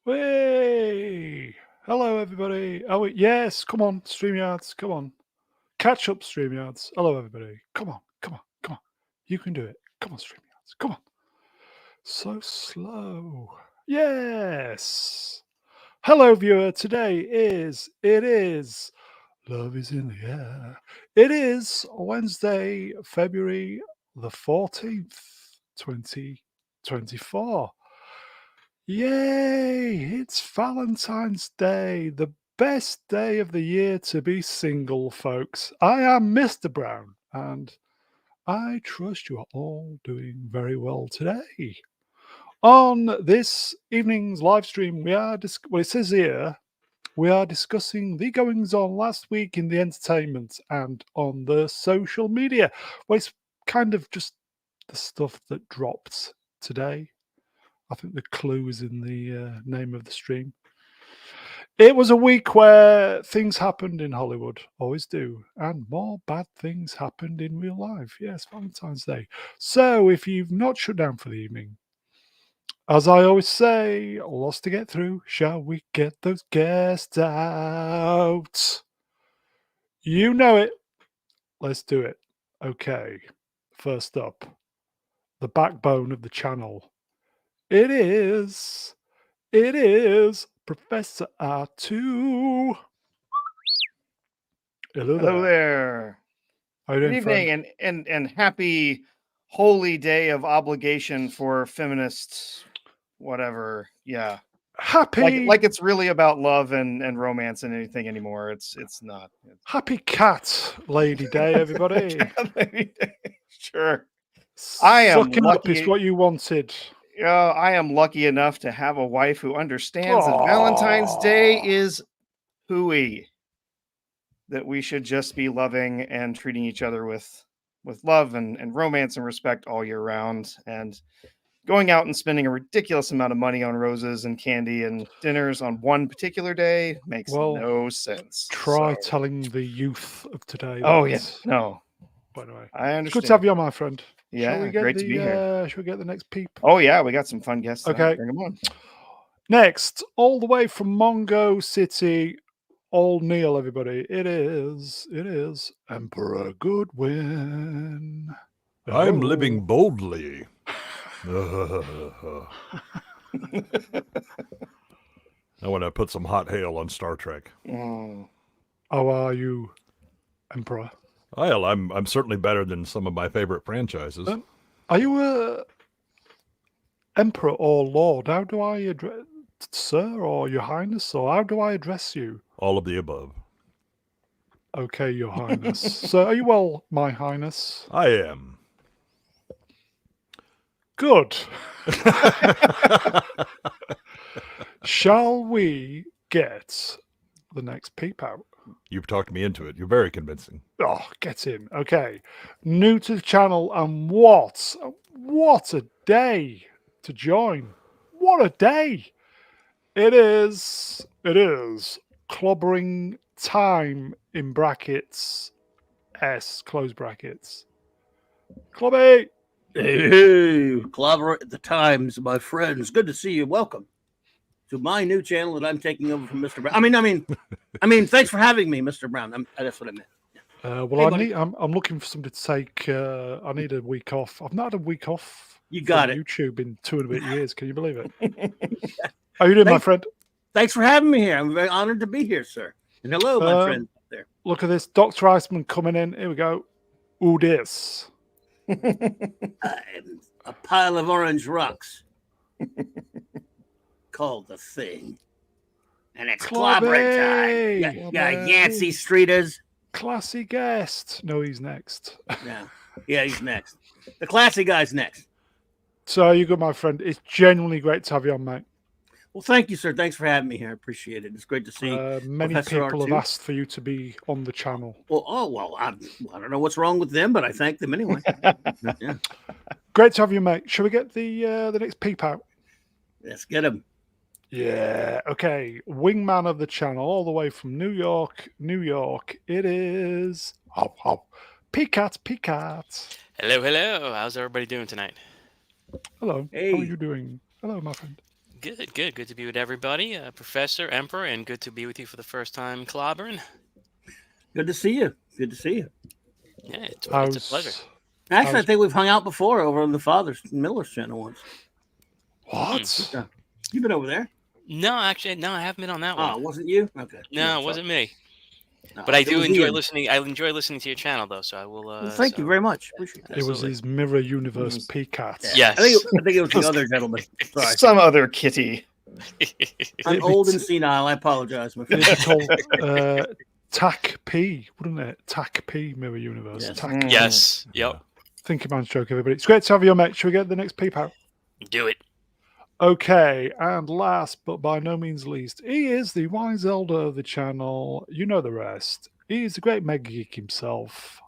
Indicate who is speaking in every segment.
Speaker 1: Hey! Hello, everybody. Oh, yes, come on, StreamYards, come on. Catch up, StreamYards. Hello, everybody. Come on, come on, come on. You can do it. Come on, StreamYards. Come on. So slow. Yes. Hello, viewer. It is Love is in the Air. It is Wednesday, February the 14th, 2024. Yay! It's Valentine's Day, the best day of the year to be single, folks. I am Mr. Brown, and I trust you are all doing very well today. On this evening's live stream, it says here, we are discussing the goings on last week in the entertainment and on the social media. Well, it's kind of just the stuff that dropped today. I think the clue is in the name of the stream. It was a week where things happened in Hollywood, always do, and more bad things happened in real life. Yes, Valentine's Day. So if you've not shut down for the evening, as I always say, lots to get through. Shall we get those guests out? You know it. Let's do it. Okay. First up, the backbone of the channel. It is Professor Artoo. Hello
Speaker 2: Hello
Speaker 1: there.
Speaker 2: there.
Speaker 1: How you
Speaker 2: Good
Speaker 1: doing, friend?
Speaker 2: evening and happy holy day of obligation for feminists, whatever. Yeah.
Speaker 1: Happy
Speaker 2: Like it's really about love and romance and anything anymore. It's not.
Speaker 1: Happy Cat Lady Day, everybody.
Speaker 2: Sure. I am
Speaker 1: Sucking up is
Speaker 2: lucky.
Speaker 1: what you wanted.
Speaker 2: I am lucky enough to have a wife who understands that Valentine's Day is hooey. That we should just be loving and treating each other with love and romance and respect all year round, and going out and spending a ridiculous amount of money on roses and candy and dinners on one particular day makes no sense.
Speaker 1: Try telling the youth of today.
Speaker 2: Oh yeah, no.
Speaker 1: By the way,
Speaker 2: I understand.
Speaker 1: It's good to have you on, my friend.
Speaker 2: Yeah,
Speaker 1: shall we get
Speaker 2: great to be here.
Speaker 1: Shall we get the next peep?
Speaker 2: Oh yeah, we got some fun guests.
Speaker 1: Okay,
Speaker 2: bring them on.
Speaker 1: Next, all the way from Mongo City, Old Neil, everybody. It is Emperor Goodwin.
Speaker 3: I'm living boldly. I want to put some hot hail on Star Trek.
Speaker 1: How are you, Emperor?
Speaker 3: Well, I'm certainly better than some of my favorite franchises.
Speaker 1: Are you a Emperor or Lord? How do I address, Sir, or Your Highness, or how do I address you?
Speaker 3: All of the above.
Speaker 1: Okay, Your Highness. So, are you well, My Highness?
Speaker 3: I am.
Speaker 1: Good. Shall we get the next peep out?
Speaker 3: You've talked me into it. You're very convincing.
Speaker 1: Oh, get in. Okay. New to the channel, and what a day to join. What a day. It is clobbering time in brackets. S, close brackets. Clobby!
Speaker 4: Hey, Clobber at the Times, my friends. Good to see you. Welcome to my new channel that I'm taking over from Mr. Brown. I mean, thanks for having me, Mr. Brown. That's what I meant.
Speaker 1: Well, hey, I'm looking for somebody to take. I need a week off. I've not had a week off.
Speaker 4: You got it.
Speaker 1: YouTube in 2 and a bit years. Can you believe it? How you doing, my friend?
Speaker 4: Thanks for having me here. I'm very honored to be here, sir. And hello, my friend there.
Speaker 1: Look at this, Dr. Iceman coming in. Here we go. Ooh, this.
Speaker 4: A pile of orange rocks called the Thing, and it's clobbering time. Yeah, Yancey Streeters.
Speaker 1: Classy guest. No, he's next.
Speaker 4: Yeah, he's next. The classy guy's next.
Speaker 1: So you good, my friend. It's genuinely great to have you on, mate.
Speaker 4: Well, thank you, sir. Thanks for having me here. I appreciate it. It's great to see.
Speaker 1: Many
Speaker 4: Professor
Speaker 1: people
Speaker 4: Artoo.
Speaker 1: have asked for you to be on the channel.
Speaker 4: Well, I don't know what's wrong with them, but I thank them anyway. Yeah.
Speaker 1: Great to have you, mate. Shall we get the next peep out?
Speaker 4: Let's get him.
Speaker 1: Yeah. Okay. Wingman of the channel, all the way from New York. It is Peacat.
Speaker 5: Hello. How's everybody doing tonight?
Speaker 1: Hello.
Speaker 4: Hey.
Speaker 1: How are you doing? Hello, my friend.
Speaker 5: Good, good. Good to be with everybody. Professor, Emperor, and good to be with you for the first time, Clobberin.
Speaker 4: Good to see you. Good to see you.
Speaker 5: Yeah, it's a pleasure.
Speaker 4: Actually, I think we've hung out before over on the Father's Miller's channel once.
Speaker 1: What?
Speaker 4: Yeah. You've been over there?
Speaker 5: No, actually, no, I haven't been on that one.
Speaker 4: Oh, wasn't you? Okay.
Speaker 5: No, it wasn't me.
Speaker 4: No,
Speaker 5: But I
Speaker 4: it
Speaker 5: do
Speaker 4: was
Speaker 5: enjoy
Speaker 4: Ian.
Speaker 5: listening. I enjoy listening to your channel, though. So I will.
Speaker 4: Well, thank you very much. Appreciate that.
Speaker 1: It was his Mirror Universe PCAT.
Speaker 5: Yes.
Speaker 4: I think it was the other gentleman. Sorry.
Speaker 2: Some other kitty.
Speaker 4: I'm old and senile. I apologize. My friend.
Speaker 1: It'd be called TAC P, wouldn't it? TAC P Mirror Universe.
Speaker 4: Yes.
Speaker 1: TAC.
Speaker 5: Yes. Yep.
Speaker 1: Thinking man's joke, everybody. It's great to have you on, mate. Should we get the next peep out?
Speaker 5: Do it.
Speaker 1: Okay, and last but by no means least, he is the wise elder of the channel. You know the rest. He is the great mega geek himself.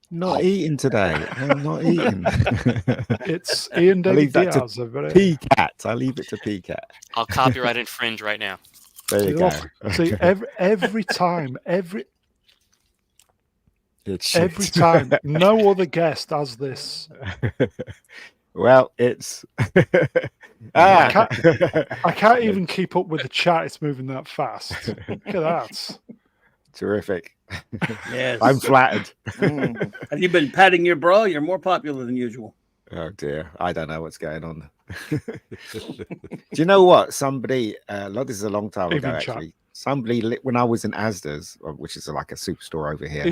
Speaker 6: Not eating today. I'm not eating.
Speaker 1: It's Ian
Speaker 6: I leave
Speaker 1: David
Speaker 6: that to
Speaker 1: Diaz, everybody.
Speaker 6: PCAT. I leave it to PCAT.
Speaker 5: I'll copyright infringe right now.
Speaker 6: There you go.
Speaker 1: See, every time, every
Speaker 6: It's shit.
Speaker 1: time, no other guest has this.
Speaker 6: Well, it's
Speaker 1: I can't even keep up with the chat. It's moving that fast. Look at that.
Speaker 6: terrific.
Speaker 4: Yes.
Speaker 6: I'm flattered.
Speaker 4: Have you been patting your bra? You're more popular than usual.
Speaker 6: Oh dear, I don't know what's going on. Do you know what? Somebody, this is a long time ago
Speaker 1: Even chat.
Speaker 6: actually. Somebody, when I was in Asda's, which is like a superstore over here.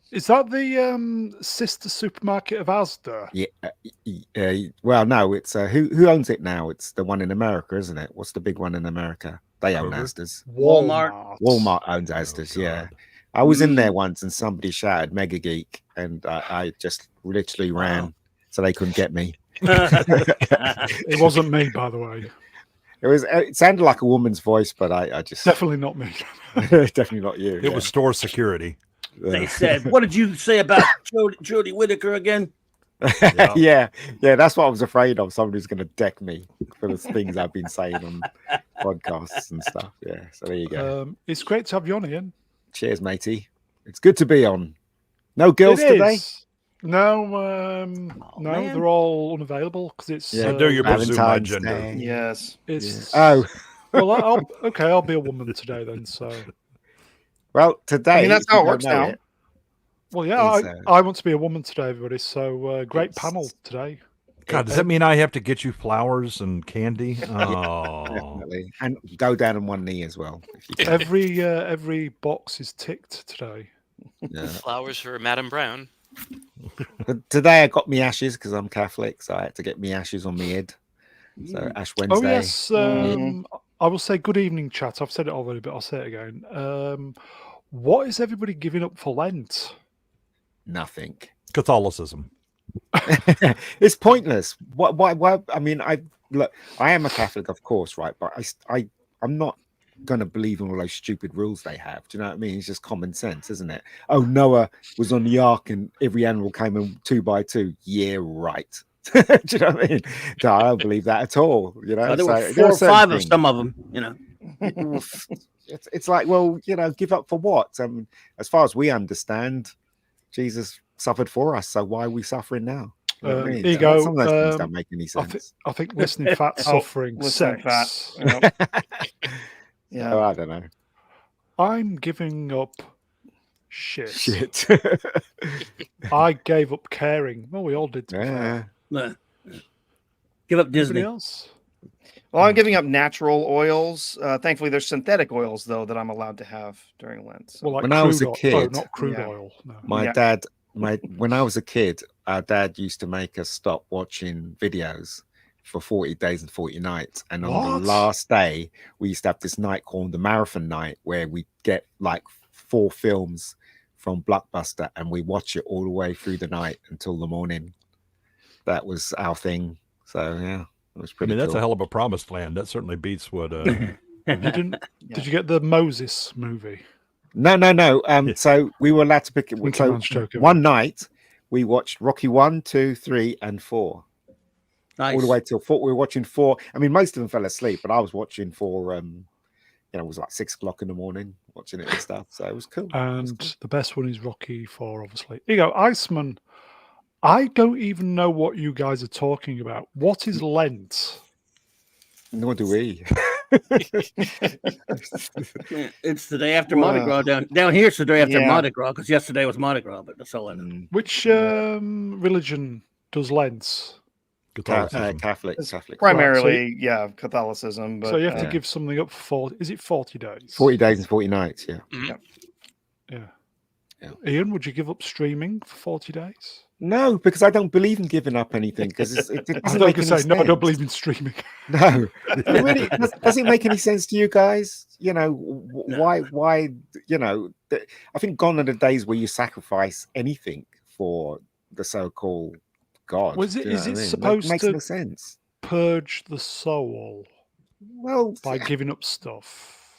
Speaker 1: Is that the sister supermarket of Asda?
Speaker 6: Yeah. Well, no, it's who owns it now? It's the one in America, isn't it? What's the big one in America? They own
Speaker 3: Kroger?
Speaker 6: Asda's.
Speaker 4: Walmart.
Speaker 6: Walmart owns Asda's.
Speaker 3: Oh,
Speaker 6: Yeah.
Speaker 3: God.
Speaker 6: I was in there once, and somebody shouted "Mega Geek," and I just literally ran so they couldn't get me.
Speaker 1: It wasn't me, by the way.
Speaker 6: It sounded like a woman's voice, but I just
Speaker 1: Definitely not me.
Speaker 6: definitely not you.
Speaker 3: It was store security.
Speaker 4: They said, "What did you say about Jodie Whittaker again?"
Speaker 6: yeah, that's what I was afraid of. Somebody's going to deck me for the things I've been saying on podcasts and stuff. Yeah, so there you go.
Speaker 1: It's great to have you on, Ian.
Speaker 6: Cheers, matey. It's good to be on. No girls
Speaker 1: It
Speaker 6: today.
Speaker 1: is. No, no,
Speaker 4: man.
Speaker 1: they're all unavailable because it's.
Speaker 6: Yeah,
Speaker 3: I do you presume my
Speaker 6: Valentine's
Speaker 3: gender.
Speaker 6: Day.
Speaker 2: Yes.
Speaker 1: It's.
Speaker 6: Oh,
Speaker 1: Well, I'll be a woman today then. So.
Speaker 6: well, today.
Speaker 2: I mean, that's
Speaker 6: if you
Speaker 2: how it
Speaker 6: don't
Speaker 2: works
Speaker 6: know
Speaker 2: now.
Speaker 6: it,
Speaker 1: Well, yeah,
Speaker 6: is,
Speaker 1: I want to be a woman today, everybody. So great panel today.
Speaker 3: God, does that mean I have to get you flowers and candy? Oh,
Speaker 6: definitely. And go down on one knee as well. If you can.
Speaker 1: Every box is ticked today.
Speaker 6: Yeah.
Speaker 5: Flowers for Madam Brown.
Speaker 6: But today I got me ashes because I'm Catholic, so I had to get me ashes on me head. So Ash Wednesday.
Speaker 1: Oh yes, I will say good evening, chat. I've said it already, but I'll say it again. What is everybody giving up for Lent?
Speaker 6: Nothing.
Speaker 3: Catholicism.
Speaker 6: It's pointless. Why? I mean, I am a Catholic, of course, right? But I'm not going to believe in all those stupid rules they have. Do you know what I mean? It's just common sense, isn't it? Oh, Noah was on the ark and every animal came in 2 by 2. Yeah, right. Do you know what I mean? No, I don't believe that at all. You know,
Speaker 4: There were
Speaker 6: So
Speaker 4: 4
Speaker 6: are
Speaker 4: or
Speaker 6: certain
Speaker 4: 5 of
Speaker 6: things.
Speaker 4: some of them. You know,
Speaker 6: It's like, well, give up for what? As far as we understand, Jesus suffered for us, so why are we suffering now? You know what I mean?
Speaker 1: Here you go.
Speaker 6: Some of those things don't make any sense.
Speaker 1: I think listening fat, suffering,
Speaker 2: listening
Speaker 1: sex.
Speaker 2: fat. Yeah.
Speaker 6: Oh, I don't know.
Speaker 1: I'm giving up shit.
Speaker 6: Shit.
Speaker 1: I gave up caring. Well, we all did. To be fair.
Speaker 6: Yeah.
Speaker 4: give up Disney.
Speaker 1: Anybody else?
Speaker 2: Well, I'm giving up natural oils. Thankfully, there's synthetic oils though that I'm allowed to have during Lent. So.
Speaker 1: Well, like
Speaker 6: When I was a
Speaker 1: crude
Speaker 6: kid-
Speaker 1: oil. Not crude
Speaker 2: Yeah.
Speaker 1: oil. No.
Speaker 6: My
Speaker 2: Yeah.
Speaker 6: dad, when I was a kid, our dad used to make us stop watching videos for 40 days and 40 nights. And on
Speaker 1: What?
Speaker 6: the last day, we used to have this night called the Marathon Night, where we get like 4 films from Blockbuster and we watch it all the way through the night until the morning. That was our thing. So yeah, it was
Speaker 3: I
Speaker 6: pretty
Speaker 3: mean, that's
Speaker 6: cool.
Speaker 3: a hell of a promised land. That certainly beats what.
Speaker 1: You didn't? Did you get the Moses movie?
Speaker 6: No. So we were allowed to pick it.
Speaker 1: Winky
Speaker 6: So
Speaker 1: Man's joking.
Speaker 6: one night we watched Rocky 1, 2, 3, and 4.
Speaker 4: Nice.
Speaker 6: All the way till 4. We were watching 4. I mean, most of them fell asleep, but I was watching 4. It was like 6 o'clock in the morning watching it and stuff. So it was cool.
Speaker 1: And the best one is Rocky 4, obviously. Here you go, Iceman. I don't even know what you guys are talking about. What is Lent?
Speaker 6: Nor do we.
Speaker 4: Yeah, it's the day after Mardi Gras down here. It's the day after
Speaker 2: Yeah.
Speaker 4: Mardi Gras because yesterday was Mardi Gras, but that's all I know.
Speaker 6: Mm.
Speaker 1: Which religion does Lent?
Speaker 3: Catholicism.
Speaker 6: Catholic.
Speaker 2: Primarily, yeah, Catholicism. But
Speaker 1: So you have to
Speaker 6: Yeah.
Speaker 1: give something up for 40. Is it 40 days?
Speaker 6: 40 days and 40 nights, yeah.
Speaker 5: Mhm.
Speaker 1: Yeah.
Speaker 6: Yeah.
Speaker 1: Ian, would you give up streaming for 40 days?
Speaker 6: No, because I don't believe in giving up anything because it
Speaker 1: I
Speaker 6: doesn't
Speaker 1: was
Speaker 6: make
Speaker 1: going
Speaker 6: any
Speaker 1: to say, no, I don't
Speaker 6: sense.
Speaker 1: believe in streaming.
Speaker 6: No, it really does it make any sense to you guys? You know,
Speaker 4: No.
Speaker 6: why? You know, I think gone are the days where you sacrifice anything for the so-called God.
Speaker 1: Was
Speaker 6: do
Speaker 1: it?
Speaker 6: you know
Speaker 1: Is
Speaker 6: what I
Speaker 1: it
Speaker 6: mean?
Speaker 1: supposed
Speaker 6: makes
Speaker 1: to
Speaker 6: no sense?
Speaker 1: purge the soul
Speaker 6: Well,
Speaker 1: by giving up stuff?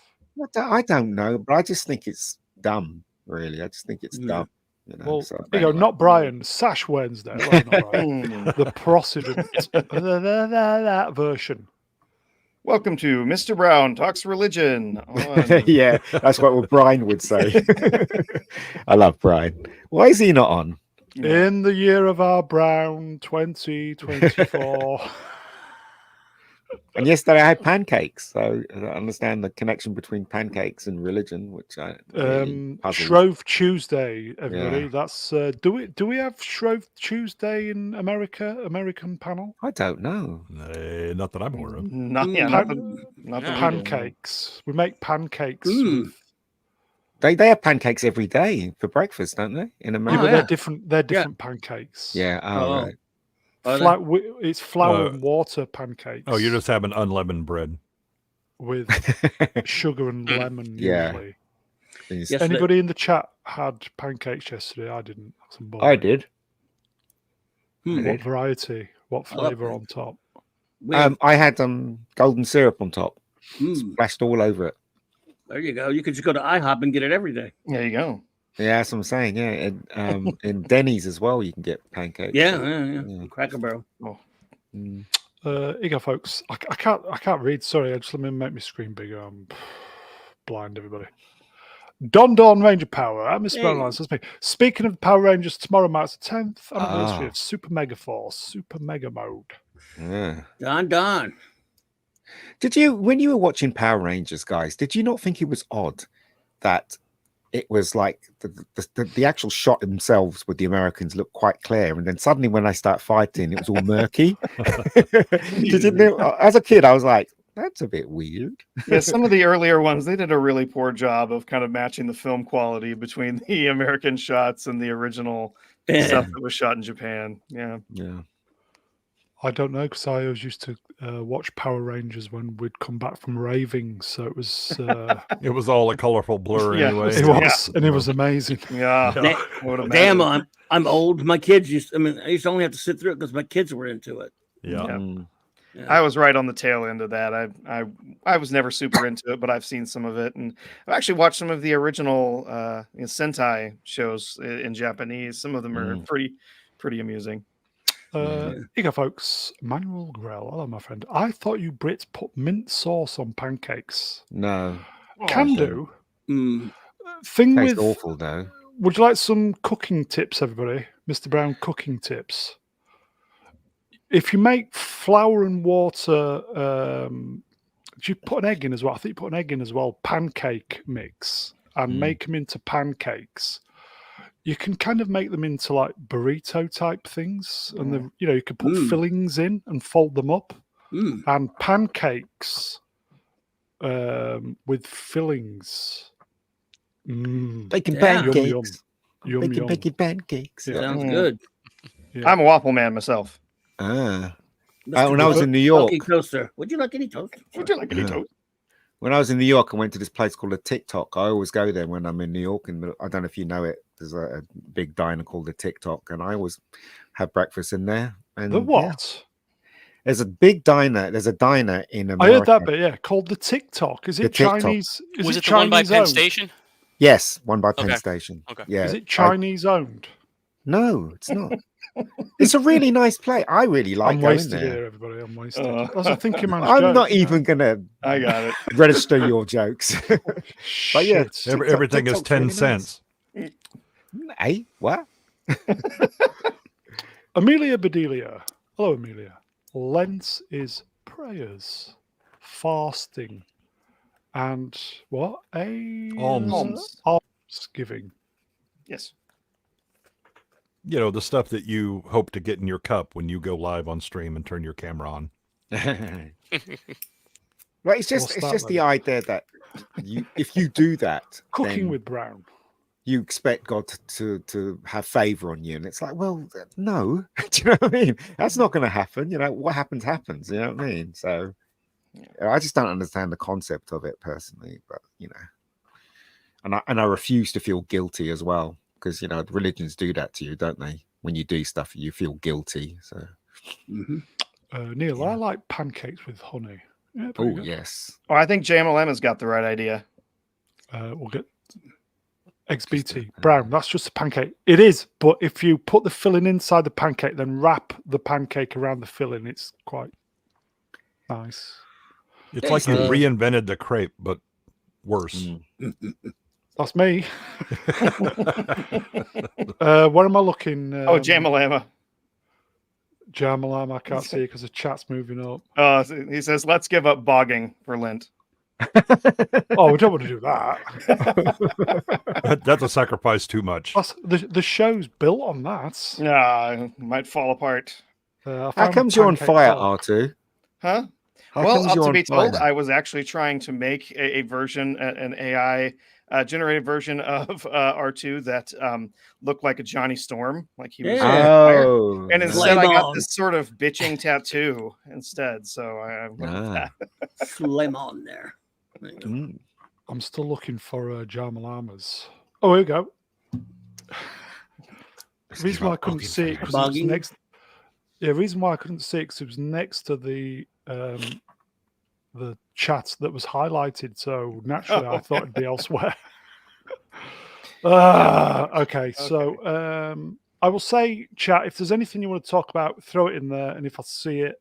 Speaker 6: I don't know, but I just think it's dumb. Really, I just think it's
Speaker 4: Yeah.
Speaker 6: dumb. You know,
Speaker 1: Well,
Speaker 6: so,
Speaker 1: there you go,
Speaker 6: anyway.
Speaker 1: not Brian, Sash Wednesday. Well, not Brian. The Procedent. that version.
Speaker 2: welcome to Mr. Brown Talks Religion. On...
Speaker 6: Yeah, that's what Brian would say. I love Brian. Why is he not on?
Speaker 2: Yeah.
Speaker 1: In the year of our Brown 2024.
Speaker 6: And yesterday I had pancakes, so I understand the connection between pancakes and religion, which I really puzzles.
Speaker 1: Shrove Tuesday, everybody.
Speaker 6: Yeah.
Speaker 1: That's do we have Shrove Tuesday in American panel?
Speaker 6: I don't know.
Speaker 3: Not that I'm aware of.
Speaker 2: Not, yeah, not the, not the
Speaker 1: Pancakes. We make pancakes
Speaker 4: Mm.
Speaker 1: with
Speaker 6: They have pancakes every day for breakfast, don't they? In
Speaker 1: yeah,
Speaker 6: America.
Speaker 1: but
Speaker 4: yeah.
Speaker 1: they're different. They're different pancakes.
Speaker 6: Yeah. Oh,
Speaker 4: Oh.
Speaker 6: right.
Speaker 4: Are they?
Speaker 1: It's flour
Speaker 3: Uh,
Speaker 1: and water pancakes.
Speaker 3: Oh, you're just having unleavened bread.
Speaker 1: with sugar and lemon.
Speaker 6: Yeah.
Speaker 1: Usually.
Speaker 4: Yes,
Speaker 1: Anybody in the chat had pancakes yesterday? I didn't. That's
Speaker 6: I
Speaker 1: boring.
Speaker 6: did.
Speaker 4: Hmm.
Speaker 1: What variety? What
Speaker 4: I love
Speaker 1: flavour on top?
Speaker 6: I had golden syrup on top,
Speaker 4: Mm,
Speaker 6: splashed all over it.
Speaker 4: there you go. You could just go to IHOP and get it every day.
Speaker 2: There you go.
Speaker 6: Yeah, that's what I'm saying. Yeah, and in Denny's as well, you can get pancakes.
Speaker 4: Yeah,
Speaker 6: so,
Speaker 4: yeah. Cracker Barrel.
Speaker 6: mm.
Speaker 1: Here you go, folks. I can't read. Sorry, just let me make my screen bigger. I'm blind, everybody. Dawn Ranger Power. I'm Mr. Brown Lance. Speaking of Power Rangers, tomorrow marks the 10th anniversary of Super Mega Force, Super Mega Mode.
Speaker 6: Yeah.
Speaker 4: Don.
Speaker 6: Did you, when you were watching Power Rangers, guys, did you not think it was odd that it was like the actual shot themselves with the Americans looked quite clear, and then suddenly when they start fighting, it was all murky? Did you know, as a kid, I was like, that's a bit weird.
Speaker 2: Yeah, some of the earlier ones, they did a really poor job of kind of matching the film quality between the American shots and the original stuff that was shot in Japan. Yeah.
Speaker 6: Yeah.
Speaker 1: I don't know, because I always used to watch Power Rangers when we'd come back from raving, so it was
Speaker 3: It was all a colorful blur
Speaker 2: Yeah.
Speaker 3: anyway.
Speaker 1: it was, and it was amazing.
Speaker 2: Yeah.
Speaker 4: Na-
Speaker 2: I would
Speaker 4: Damn,
Speaker 2: imagine.
Speaker 4: I'm old. My kids used. I used to only have to sit through it because my kids were into it.
Speaker 3: Yeah.
Speaker 2: Yeah.
Speaker 6: Mm.
Speaker 2: I was right on the tail end of that. I was never super into it, but I've seen some of it, and I've actually watched some of the original Sentai shows in Japanese. Some of them are pretty amusing.
Speaker 1: Here you go, folks. Manuel Grell. Hello, my friend. I thought you Brits put mint sauce on pancakes.
Speaker 6: No.
Speaker 1: Can
Speaker 6: I
Speaker 1: do.
Speaker 4: Mm.
Speaker 1: Thing
Speaker 6: Tastes
Speaker 1: with
Speaker 6: awful, though.
Speaker 1: Would you like some cooking tips, everybody? Mr. Brown cooking tips. If you make flour and water, do you put an egg in as well? I think you put an egg in as well. Pancake mix and make them into pancakes. You can kind of make them into like burrito type things, and you can put fillings in and fold them up. And pancakes with fillings.
Speaker 6: Bacon
Speaker 4: Yeah.
Speaker 6: pancakes.
Speaker 1: Yum,
Speaker 6: Bacon,
Speaker 1: yum.
Speaker 6: bacon pancakes.
Speaker 1: Yeah.
Speaker 4: Sounds good.
Speaker 1: Yeah.
Speaker 2: I'm a waffle man myself.
Speaker 6: Ah.
Speaker 4: Mr.
Speaker 6: When I was in New York,
Speaker 4: Funky Toaster. Would you like any toast?
Speaker 2: Would you like any toast?
Speaker 6: when I was in New York, I went to this place called a TikTok. I always go there when I'm in New York, and I don't know if you know it. There's a big diner called the TikTok, and I always have breakfast in there. And
Speaker 1: The what?
Speaker 6: there's a big diner. There's a diner in America.
Speaker 1: I heard that bit, yeah. Called the TikTok. Is
Speaker 6: The
Speaker 1: it
Speaker 6: TikTok.
Speaker 1: Chinese? Is
Speaker 5: Was
Speaker 1: it
Speaker 5: it the one by
Speaker 1: Chinese
Speaker 5: Penn
Speaker 1: owned?
Speaker 5: Station?
Speaker 6: Yes, one by Penn
Speaker 5: Okay.
Speaker 6: Station.
Speaker 5: Okay.
Speaker 6: Yeah.
Speaker 1: Is it Chinese owned?
Speaker 6: No, it's not. It's a really nice place. I really like
Speaker 1: I'm
Speaker 6: going
Speaker 1: wasted
Speaker 6: there.
Speaker 1: here, everybody. I'm wasted. That's a thinking man's
Speaker 6: I'm
Speaker 1: joke,
Speaker 6: not
Speaker 1: you know?
Speaker 6: even gonna
Speaker 2: I got it.
Speaker 6: register your jokes. But yeah,
Speaker 1: Shit.
Speaker 3: Everything is
Speaker 6: TikTok's
Speaker 3: 10
Speaker 6: really nice.
Speaker 3: cents.
Speaker 6: Hey, what?
Speaker 1: Amelia Bedelia. Hello, Amelia. Lent is prayers, fasting, and what?
Speaker 3: Alms.
Speaker 1: Alms giving.
Speaker 2: Yes.
Speaker 3: You know, the stuff that you hope to get in your cup when you go live on stream and turn your camera on.
Speaker 6: Well, it's
Speaker 1: What's that
Speaker 6: just the
Speaker 1: then?
Speaker 6: idea that if you do that,
Speaker 1: Cooking
Speaker 6: then
Speaker 1: with Brown.
Speaker 6: you expect God to have favor on you, and it's like, well, no. Do you know what I mean? That's not going to happen. You know, what happens happens. You know what I mean? So I just don't understand the concept of it personally, but you know, and I refuse to feel guilty as well, because you know religions do that to you, don't they? When you do stuff, you feel guilty. So
Speaker 1: Neil, I like pancakes with honey. Yeah, pretty
Speaker 6: oh
Speaker 1: good.
Speaker 6: yes,
Speaker 2: Oh, I think JMLM has got the right idea.
Speaker 1: We'll get XBT. Brown, that's just a pancake. It is, but if you put the filling inside the pancake, then wrap the pancake around the filling, it's quite nice.
Speaker 3: It's like you reinvented the crepe, but worse.
Speaker 1: That's me. What am I looking?
Speaker 2: Oh, Jamalama.
Speaker 1: Jamalama, I can't see it because the chat's moving up.
Speaker 2: He says, let's give up bogging for Lent.
Speaker 1: Oh, we don't want to do that.
Speaker 3: That's a sacrifice too much.
Speaker 1: Plus, the show's built on that.
Speaker 2: Nah, might fall apart.
Speaker 1: I
Speaker 6: how
Speaker 1: found
Speaker 6: comes you're on
Speaker 1: pancake
Speaker 6: fire,
Speaker 1: dog.
Speaker 6: Artoo?
Speaker 2: Huh?
Speaker 6: How
Speaker 2: Well,
Speaker 6: comes you're
Speaker 2: to
Speaker 6: on
Speaker 2: be told,
Speaker 6: fire?
Speaker 2: I was actually trying to make a version, an AI generated version of R2 that looked like a Johnny Storm, like he was.
Speaker 4: Yeah.
Speaker 6: Oh,
Speaker 2: And
Speaker 6: no.
Speaker 2: instead, I
Speaker 4: Flame
Speaker 2: got
Speaker 4: on.
Speaker 2: this sort of bitching tattoo instead. So I went with
Speaker 6: Ah.
Speaker 2: that.
Speaker 4: Slim on there.
Speaker 6: Mm.
Speaker 1: I'm still looking for Jamalamas. Oh, here we go. The reason why I couldn't see it because it was
Speaker 4: Bogging?
Speaker 1: next. Yeah, reason why I couldn't see it because it was next to the chat that was highlighted. So naturally, I thought it'd be elsewhere. Okay, so I will say, chat, if there's anything you want to talk about, throw it in there, and if I see it,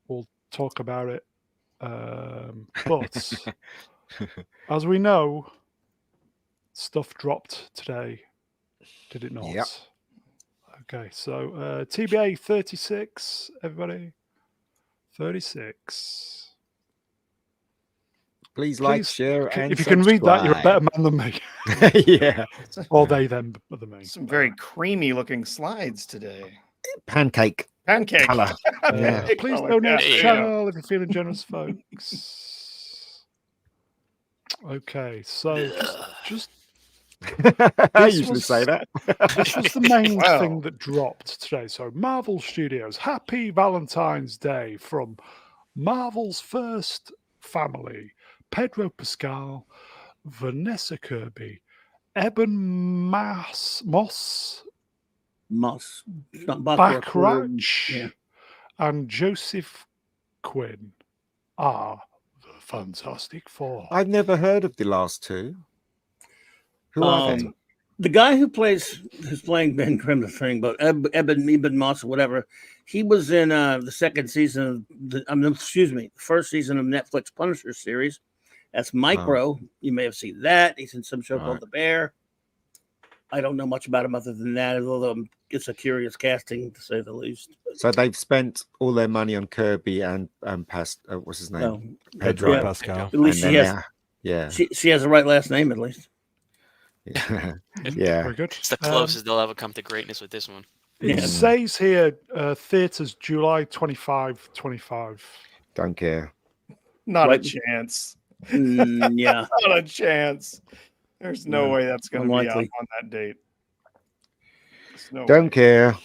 Speaker 1: we'll talk about it. But as we know, stuff dropped today, did it not?
Speaker 6: Yep.
Speaker 1: Okay, so TBA 36, everybody. 36.
Speaker 6: Please like,
Speaker 1: Please,
Speaker 6: share, and
Speaker 1: if you can read that, you're a better
Speaker 6: subscribe.
Speaker 1: man than me.
Speaker 6: Yeah,
Speaker 1: Or they them than me.
Speaker 2: Some very creamy looking slides today.
Speaker 6: pancake
Speaker 2: Pancake.
Speaker 6: color. Yeah.
Speaker 2: Pancake
Speaker 1: Please
Speaker 2: color,
Speaker 1: donate
Speaker 2: yeah,
Speaker 1: to
Speaker 2: there
Speaker 1: the
Speaker 2: you go.
Speaker 1: channel if you're feeling generous, folks. Okay, so just
Speaker 6: I
Speaker 1: This
Speaker 6: usually
Speaker 1: was-
Speaker 6: say that.
Speaker 1: this was the main
Speaker 2: Wow.
Speaker 1: thing that dropped today. So Marvel Studios, happy Valentine's Day from Marvel's first family, Pedro Pascal, Vanessa Kirby, Eben Moss,
Speaker 4: Moss. Not
Speaker 1: Backrach,
Speaker 4: Yeah.
Speaker 1: and Joseph Quinn are the Fantastic Four.
Speaker 6: I've never heard of the last two. Who are they?
Speaker 4: The guy who's playing Ben Grimm, the thing, but Eben Moss or whatever, he was in the second season of the first season of Netflix Punisher series. That's Micro. You may have seen that. He's in some show called
Speaker 6: Right.
Speaker 4: The Bear. I don't know much about him other than that, although it's a curious casting to say the least.
Speaker 6: So they've spent all their money on Kirby and what's his name?
Speaker 4: So,
Speaker 3: Pedro
Speaker 4: yeah.
Speaker 3: Pascal.
Speaker 4: At least
Speaker 6: And
Speaker 4: she
Speaker 6: then
Speaker 4: has
Speaker 6: yeah.
Speaker 4: she has the right last name at least.
Speaker 6: Yeah.
Speaker 1: Very good.
Speaker 5: It's the closest they'll ever come to greatness with this one.
Speaker 1: It
Speaker 4: Yeah.
Speaker 1: says here, theaters July 25, 25.
Speaker 6: Don't care.
Speaker 2: Not
Speaker 4: Right.
Speaker 2: a chance.
Speaker 4: Yeah.
Speaker 2: Not a chance. There's no
Speaker 4: No,
Speaker 2: way that's going to be out
Speaker 4: unlikely.
Speaker 2: on that date. There's no
Speaker 6: Don't
Speaker 2: way.
Speaker 6: care.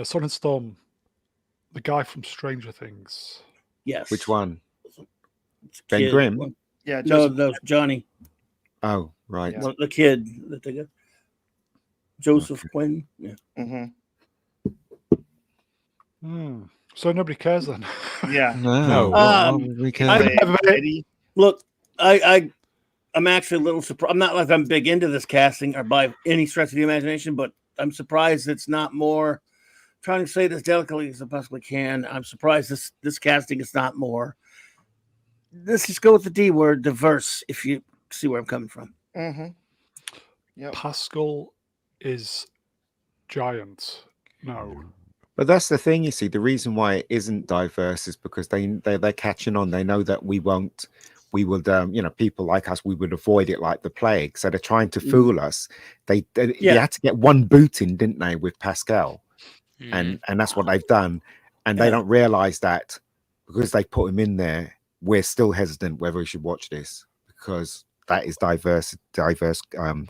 Speaker 1: Son and Storm, the guy from Stranger Things.
Speaker 4: Yes.
Speaker 6: Which one?
Speaker 4: It's
Speaker 6: Ben
Speaker 4: kid.
Speaker 6: Grimm?
Speaker 2: Yeah,
Speaker 4: No,
Speaker 2: Joseph,
Speaker 4: no, Johnny.
Speaker 6: Oh, right.
Speaker 2: Yeah.
Speaker 4: Well, the kid that they got. Joseph Quinn. Yeah.
Speaker 2: mhm.
Speaker 1: So nobody cares then.
Speaker 2: Yeah.
Speaker 3: No.
Speaker 6: We can.
Speaker 4: Look, I'm actually a little surprised. I'm not like I'm big into this casting or by any stretch of the imagination, but I'm surprised it's not more. Trying to say this delicately as I possibly can. I'm surprised this casting is not more. Let's just go with the D word, diverse. If you see where I'm coming from.
Speaker 2: Mm-hmm. Yep.
Speaker 1: Pascal is giant. No.
Speaker 6: But that's the thing, you see. The reason why it isn't diverse is because they're catching on. They know that we would, people like us, we would avoid it like the plague. So they're trying to fool us. They had to get one boot in, didn't they, with Pascal, and that's what they've done. And they don't realize that because they put him in there, we're still hesitant whether we should watch this because that is diverse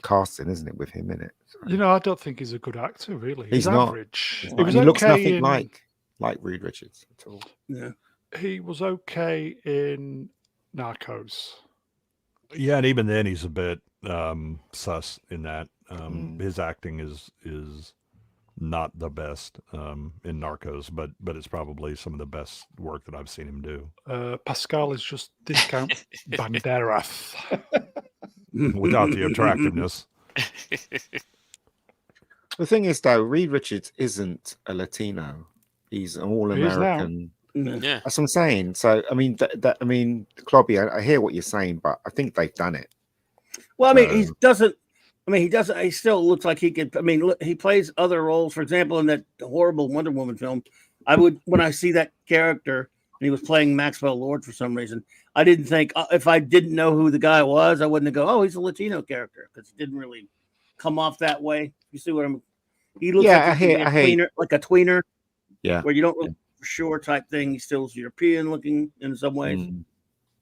Speaker 6: casting, isn't it, with him in it?
Speaker 1: You know, I don't think he's a good actor, really.
Speaker 6: He's not.
Speaker 1: Average.
Speaker 6: He looks nothing like Reed Richards at all.
Speaker 4: Yeah.
Speaker 1: He was okay in Narcos.
Speaker 3: Yeah, and even then he's a bit sus in that. His acting is not the best in Narcos, but it's probably some of the best work that I've seen him do.
Speaker 1: Pascal is just discount Banderas.
Speaker 3: Without the attractiveness.
Speaker 6: The thing is, though, Reed Richards isn't a Latino. He's an all-American.
Speaker 5: Yeah.
Speaker 6: That's what I'm saying. So, I mean, Clobby, I hear what you're saying, but I think they've done it.
Speaker 4: Well, I mean, he doesn't. He still looks like he could. I mean, look, he plays other roles. For example, in that horrible Wonder Woman film, when I see that character and he was playing Maxwell Lord for some reason, I didn't think if I didn't know who the guy was, I wouldn't go, "Oh, he's a Latino character," because he didn't really come off that way. You see what I'm? He looks like a tweener,
Speaker 6: yeah,
Speaker 4: where you don't look for sure type thing. He still's European looking in some ways.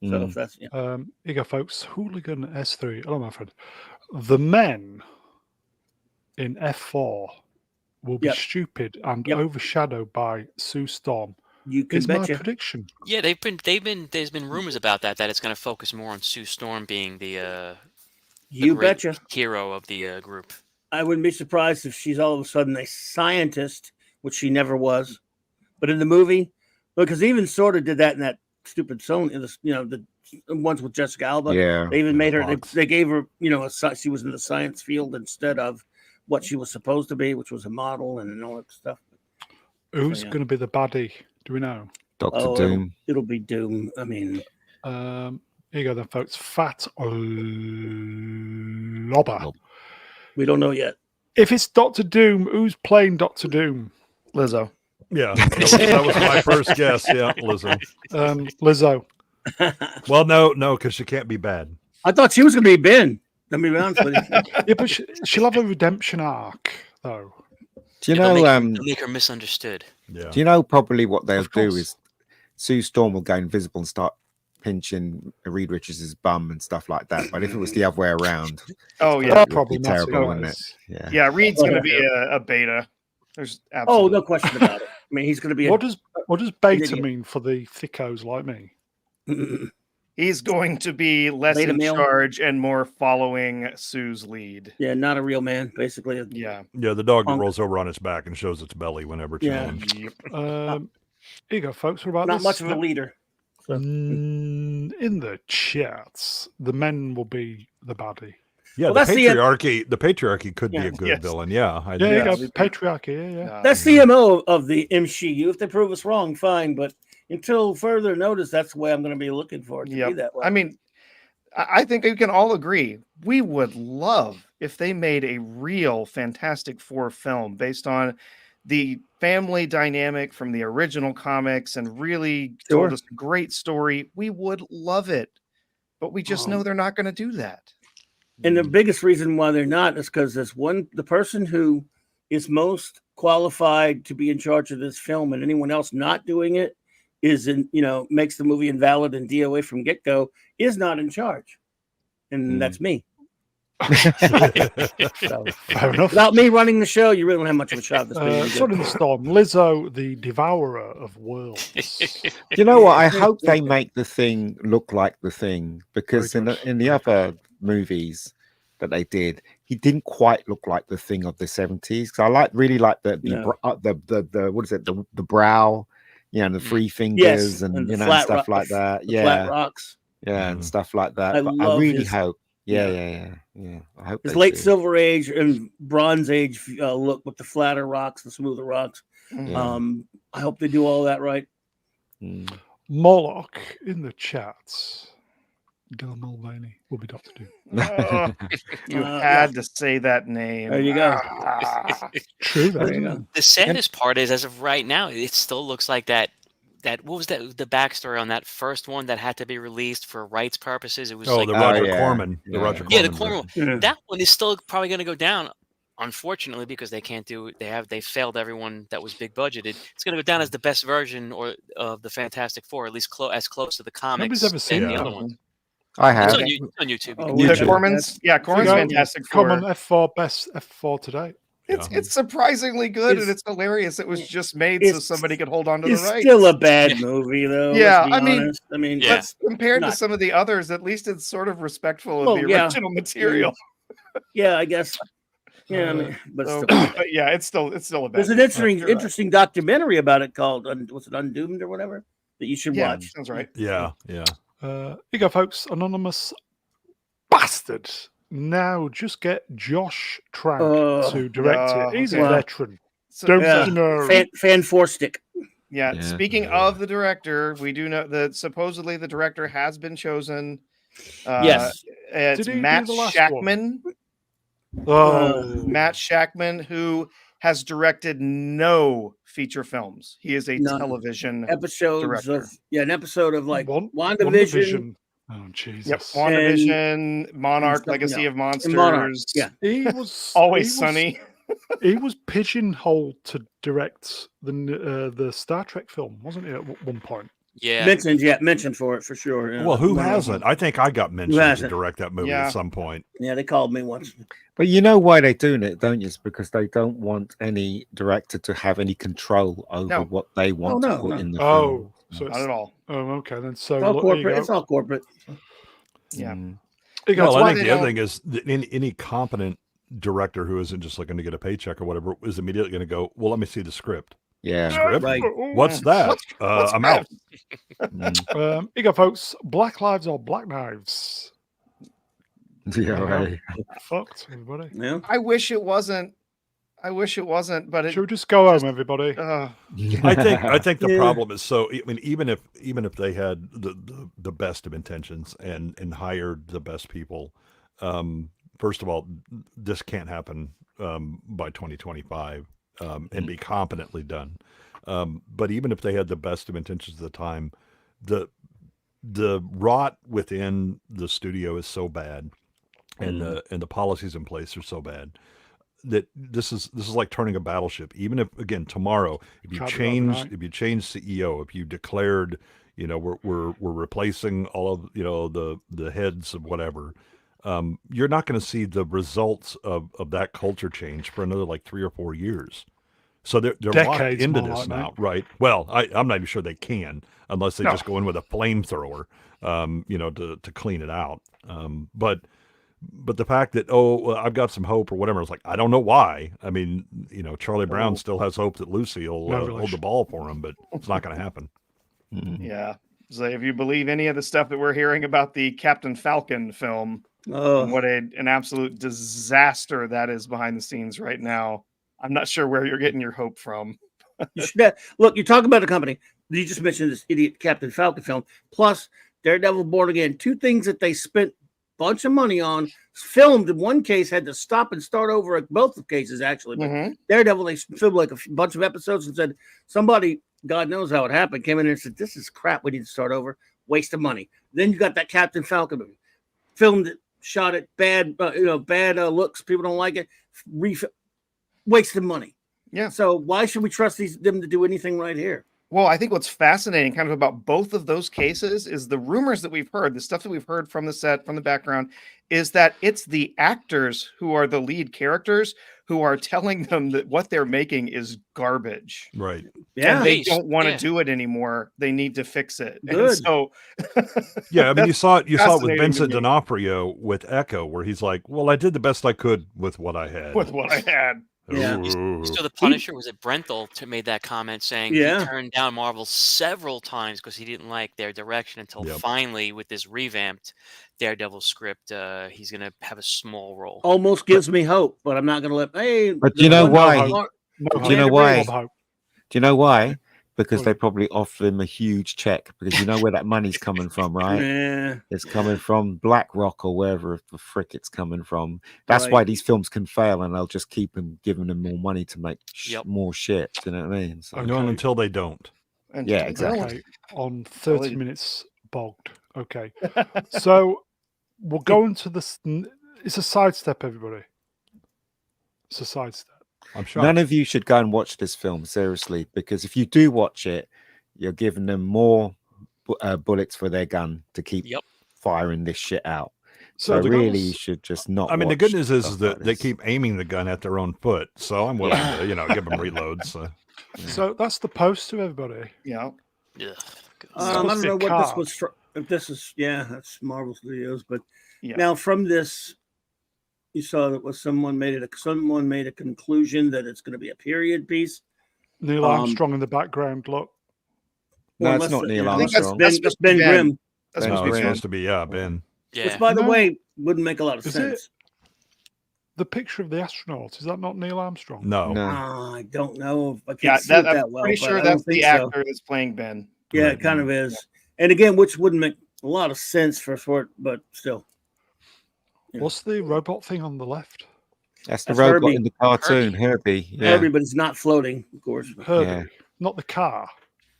Speaker 4: So if that's
Speaker 1: here you go, folks. Hooligan S3. Hello, my friend. The men in F4 will be stupid and overshadowed by Sue Storm.
Speaker 4: You can
Speaker 1: is
Speaker 4: betcha.
Speaker 1: my prediction.
Speaker 5: Yeah, there's been rumors about that it's going to focus more on Sue Storm being the
Speaker 4: betcha
Speaker 5: hero of the group.
Speaker 4: I wouldn't be surprised if she's all of a sudden a scientist, which she never was. But in the movie, because they even sort of did that in that stupid zone, in the ones with Jessica Alba.
Speaker 6: Yeah,
Speaker 4: they even made her. They gave her, she was in the science field instead of what she was supposed to be, which was a model and all that stuff.
Speaker 1: Who's going to be the baddie? Do we know?
Speaker 6: Dr. Doom.
Speaker 4: It'll be Doom. I mean,
Speaker 1: here you go, then, folks. Fat Lobber.
Speaker 4: We don't know yet.
Speaker 1: If it's Dr. Doom, who's playing Dr. Doom?
Speaker 2: Lizzo.
Speaker 3: Yeah, that was my first guess. Yeah, Lizzo.
Speaker 1: Lizzo.
Speaker 3: Well, no, because she can't be bad.
Speaker 4: I thought she was going to be Ben. Let me be honest with you.
Speaker 1: Yeah, but she'll have a redemption arc, though.
Speaker 6: Do you know?
Speaker 5: They'll make her misunderstood.
Speaker 3: Yeah.
Speaker 6: Do you know probably what they'll do is Sue Storm will go invisible and start pinching Reed Richards' bum and stuff like that. But if it was the other way around,
Speaker 1: that'd
Speaker 6: probably be terrible, wouldn't it?
Speaker 2: Yeah, Reed's going to be a beta. There's
Speaker 4: no question about it. I mean, he's going to be.
Speaker 1: What does beta mean for the thickos like me?
Speaker 2: He's going to be less
Speaker 4: Beta
Speaker 2: in
Speaker 4: male?
Speaker 2: charge and more following Sue's lead.
Speaker 4: Yeah, not a real man, basically.
Speaker 2: Yeah,
Speaker 3: the dog that rolls over on its back and shows its belly whenever challenged.
Speaker 1: Here you go, folks. What about
Speaker 4: not
Speaker 1: this?
Speaker 4: much of a leader. So.
Speaker 1: In the chats, the men will be the baddie.
Speaker 3: Yeah, the patriarchy could be a good villain. Yeah,
Speaker 1: patriarchy. Yeah.
Speaker 4: That's the MO of the MCU. If they prove us wrong, fine. But until further notice, that's the way I'm going to be looking for it to be that way.
Speaker 2: I mean, I think we can all agree we would love if they made a real Fantastic Four film based on the family dynamic from the original comics and really told us a great story. We would love it, but we just know they're not going to do that.
Speaker 4: And the biggest reason why they're not is because the person who is most qualified to be in charge of this film and anyone else not doing it makes the movie invalid and DOA from get-go is not in charge. And that's me. So,
Speaker 1: fair enough.
Speaker 4: Without me running the show, you really don't have much of a shot at this.
Speaker 1: Sun in the Storm, Lizzo, the devourer of worlds.
Speaker 6: You know what? I hope they make the Thing look like the Thing, because in the other movies that they did, he didn't quite look like the Thing of the 70s. So I really like the what is it, the brow, and the three fingers and stuff like that. Yeah,
Speaker 4: flat rocks.
Speaker 6: Yeah, and stuff like that. But I really hope. Yeah. I hope
Speaker 4: his late Silver Age and Bronze Age look with the flatter rocks, the smoother rocks. I hope they do all that right.
Speaker 1: Moloch in the chats. Gillian Mulvaney will be Doctor Doom.
Speaker 2: Oh, you had to say that name.
Speaker 4: There you go.
Speaker 1: True,
Speaker 4: There
Speaker 1: that,
Speaker 4: you
Speaker 1: isn't
Speaker 4: go.
Speaker 1: it?
Speaker 5: The saddest part is, as of right now, it still looks like that. What was that? The backstory on that first one that had to be released for rights purposes. It was
Speaker 3: Oh,
Speaker 5: like
Speaker 3: the Roger
Speaker 6: yeah.
Speaker 3: Corman. The
Speaker 6: Yeah.
Speaker 3: Roger
Speaker 5: yeah, the
Speaker 3: Corman.
Speaker 5: corner.
Speaker 3: version.
Speaker 4: Yeah.
Speaker 5: That one is still probably going to go down, unfortunately, because they can't do. They failed everyone that was big budgeted. It's going to go down as the best version or of the Fantastic Four, at least as close to the comics
Speaker 1: ever seen
Speaker 5: than the
Speaker 1: that
Speaker 5: other
Speaker 1: one.
Speaker 5: one.
Speaker 6: I
Speaker 5: It's
Speaker 6: have.
Speaker 5: on, it's on YouTube.
Speaker 4: Oh,
Speaker 5: You
Speaker 4: we
Speaker 5: can
Speaker 2: The
Speaker 5: watch
Speaker 4: should-
Speaker 5: it.
Speaker 2: Cormans, yeah, Corman's
Speaker 1: Go,
Speaker 2: Fantastic
Speaker 1: Common
Speaker 2: Four.
Speaker 1: F4, best F4 today.
Speaker 2: It's surprisingly good and
Speaker 4: It's-
Speaker 2: it's hilarious. It was just made so
Speaker 4: it's-
Speaker 2: somebody could hold on to the
Speaker 4: It's
Speaker 2: rights.
Speaker 4: still a bad
Speaker 5: Yeah.
Speaker 4: movie, though.
Speaker 2: Yeah,
Speaker 4: let's be
Speaker 2: I mean-
Speaker 4: honest. I mean,
Speaker 5: Yeah.
Speaker 2: But compared to
Speaker 4: Not-
Speaker 2: some of the others, at least it's sort of respectful of
Speaker 4: Well,
Speaker 2: the
Speaker 4: yeah.
Speaker 2: original material.
Speaker 4: yeah, I guess. Yeah, I mean, but
Speaker 2: So,
Speaker 4: still.
Speaker 2: but yeah, it's still a bad.
Speaker 4: There's an
Speaker 2: movie.
Speaker 4: interesting,
Speaker 2: You're right.
Speaker 4: interesting documentary about it called was it Undoomed or whatever that you should
Speaker 2: Yeah,
Speaker 4: watch.
Speaker 2: sounds right.
Speaker 3: Yeah.
Speaker 1: Here you go, folks. Anonymous bastard. Now just get Josh Trank to direct
Speaker 2: no,
Speaker 1: it. He's
Speaker 2: okay.
Speaker 1: a veteran.
Speaker 2: So,
Speaker 1: Don't
Speaker 4: Yeah.
Speaker 1: you know?
Speaker 4: Fan four stick.
Speaker 2: yeah,
Speaker 6: Yeah.
Speaker 2: speaking of the director, we do know that supposedly the director has been chosen.
Speaker 4: Yes.
Speaker 2: It's
Speaker 1: Did he do
Speaker 2: Matt
Speaker 1: the last
Speaker 2: Shackman.
Speaker 1: Oh,
Speaker 2: Matt Shackman, who has directed no feature films. He is a
Speaker 4: None.
Speaker 2: television.
Speaker 4: Episodes
Speaker 2: Director.
Speaker 4: of an episode of like
Speaker 1: One-
Speaker 4: WandaVision.
Speaker 1: Oh, Jesus.
Speaker 2: Yep, WandaVision, Monarch,
Speaker 4: something
Speaker 2: Legacy
Speaker 4: else.
Speaker 2: of Monsters.
Speaker 4: Monarch, yeah.
Speaker 1: He was
Speaker 2: Always
Speaker 1: he was-
Speaker 2: Sunny.
Speaker 1: He was pigeonholed to direct the Star Trek film, wasn't he? At one point.
Speaker 5: Yeah.
Speaker 4: Mentioned for it for sure. Yeah.
Speaker 3: Well, who
Speaker 4: Monarch.
Speaker 3: hasn't? I think I got mentioned to
Speaker 4: hasn't?
Speaker 3: direct that movie
Speaker 2: Yeah.
Speaker 3: at some point.
Speaker 4: Yeah, they called me once.
Speaker 6: But you know why they're doing it, don't you? It's because they don't want any director to have any control over
Speaker 2: No.
Speaker 6: what they want
Speaker 4: Oh,
Speaker 6: to
Speaker 4: no,
Speaker 6: put
Speaker 4: no.
Speaker 6: in the
Speaker 1: Oh,
Speaker 6: film.
Speaker 1: so
Speaker 2: Not
Speaker 1: it's,
Speaker 2: at all.
Speaker 1: oh, okay then. So
Speaker 4: It's all
Speaker 1: look, there you
Speaker 4: corporate.
Speaker 1: go.
Speaker 4: It's all corporate.
Speaker 2: Yeah.
Speaker 6: Mm.
Speaker 1: There you go.
Speaker 3: Well,
Speaker 2: why
Speaker 3: I think
Speaker 2: they
Speaker 3: the other
Speaker 2: don't-
Speaker 3: thing is that any competent director who isn't just looking to get a paycheck or whatever is immediately going to go, well, let me see the script.
Speaker 6: Yeah.
Speaker 3: Script?
Speaker 4: Right.
Speaker 3: What's that?
Speaker 2: What's
Speaker 3: I'm
Speaker 2: that?
Speaker 3: out.
Speaker 6: Mm.
Speaker 1: Here you go, folks. Black lives or black knives?
Speaker 6: Yeah, right.
Speaker 1: Fucked, everybody.
Speaker 4: Yeah.
Speaker 2: I wish it wasn't. But it.
Speaker 1: Should we just go home, everybody?
Speaker 3: I think the
Speaker 4: Yeah.
Speaker 3: problem is I mean even if they had the best of intentions and hired the best people, first of all, this can't happen by 2025 and be competently done. But even if they had the best of intentions at the time, the rot within the studio is so bad, and the policies in place are so bad that this is like turning a battleship. Even if, again, tomorrow, if you
Speaker 1: Tried it
Speaker 3: change
Speaker 1: overnight.
Speaker 3: CEO, if you declared, we're replacing all of the heads of whatever, you're not going to see the results of that culture change for another like 3 or 4 years. So they're locked
Speaker 1: Decades
Speaker 3: into
Speaker 1: more
Speaker 3: this
Speaker 1: like
Speaker 3: now, right? Well, I'm not even sure they can unless they
Speaker 1: No.
Speaker 3: just go in with a flamethrower, to clean it out. But the fact that, I've got some hope or whatever, it's like, I don't know why. I mean, Charlie Brown still has hope that Lucy will
Speaker 1: No
Speaker 3: hold the
Speaker 1: relation.
Speaker 3: ball for him, but it's not going to happen.
Speaker 2: Yeah. So if you believe any of the stuff that we're hearing about the Captain Falcon film,
Speaker 4: Oh,
Speaker 2: what an absolute disaster that is behind the scenes right now. I'm not sure where you're getting your hope from.
Speaker 4: you should have, look. You talk about a company. You just mentioned this idiot Captain Falcon film, plus Daredevil Born Again. Two things that they spent a bunch of money on. Filmed in one case, had to stop and start over at both of cases actually. But
Speaker 2: Mhm.
Speaker 4: Daredevil, they filmed like a bunch of episodes and said somebody, God knows how it happened, came in there and said, "This is crap. We need to start over. Waste of money." Then you got that Captain Falcon movie, filmed it, shot it, bad looks. People don't like it. Wasted money.
Speaker 2: Yeah.
Speaker 4: So why should we trust them to do anything right here?
Speaker 2: Well, I think what's fascinating kind of about both of those cases is the rumors that we've heard, the stuff that we've heard from the set, from the background, is that it's the actors who are the lead characters who are telling them that what they're making is garbage.
Speaker 3: Right.
Speaker 4: Yeah.
Speaker 2: And they
Speaker 5: Based,
Speaker 2: don't want to
Speaker 5: yeah.
Speaker 2: do it anymore. They need to fix it. And
Speaker 4: Good.
Speaker 2: so
Speaker 3: Yeah, I mean, you saw it with
Speaker 2: fascinating to
Speaker 3: Vincent
Speaker 2: me.
Speaker 3: D'Onofrio with Echo, where he's like, well, I did the best I could with what I had.
Speaker 2: with what I had.
Speaker 4: Yeah.
Speaker 3: Ooh.
Speaker 5: So the Punisher, was it Brenthal made that comment saying
Speaker 4: Yeah.
Speaker 5: he turned down Marvel several times because he didn't like their direction until
Speaker 3: Yep.
Speaker 5: finally with this revamped Daredevil script, he's going to have a small role.
Speaker 4: Almost gives me hope, but I'm not going to let. Hey,
Speaker 6: But do you know
Speaker 4: one-
Speaker 6: why?
Speaker 1: No
Speaker 6: Do you know why?
Speaker 1: hope.
Speaker 6: Do you know why? because they probably offer him a huge check because you know where that money's coming from, right?
Speaker 4: Yeah.
Speaker 6: It's coming from BlackRock or wherever the frick it's coming from. That's why these films can fail, and they'll just keep giving them more money to make more shit. Do you know what I mean? So,
Speaker 3: No, until they don't.
Speaker 6: Yeah, exactly.
Speaker 1: Okay, on 30 minutes bogged. Okay. So we'll go into this. It's a sidestep, everybody. It's a sidestep.
Speaker 3: I'm sure
Speaker 6: none of you should go and watch this film, seriously, because if you do watch it, you're giving them more bullets for their gun to keep firing this shit out. So really, you should just not.
Speaker 3: I mean, the
Speaker 6: watch
Speaker 3: good news is
Speaker 6: stuff
Speaker 3: that
Speaker 6: like
Speaker 3: they
Speaker 6: this.
Speaker 3: keep aiming the gun at their own foot. So I'm willing to, give them reloads.
Speaker 1: So that's the poster, everybody.
Speaker 2: Yeah.
Speaker 5: Yeah.
Speaker 4: I don't know what this was from. If this is, that's Marvel Studios. But now from this, you saw that someone made a conclusion that it's going to be a period piece.
Speaker 1: Neil Armstrong in the background. Look.
Speaker 6: No, it's not Neil Armstrong.
Speaker 4: That's Ben Grimm.
Speaker 2: That's
Speaker 3: no, it's supposed to be Ben.
Speaker 5: Yeah.
Speaker 4: Which, by the way, wouldn't make a lot of sense.
Speaker 1: The picture of the astronaut, is that not Neil Armstrong?
Speaker 3: No.
Speaker 4: I don't know. I can't see it that well.
Speaker 2: I'm pretty sure that's the actor that's playing Ben.
Speaker 4: Yeah, it kind of is. And again, which wouldn't make a lot of sense for it, but still.
Speaker 1: What's the robot thing on the left?
Speaker 6: That's the robot
Speaker 4: Herbie.
Speaker 6: in the cartoon, Herbie. Yeah.
Speaker 4: Herbie, but it's not floating, of course.
Speaker 1: Herbie, not the car.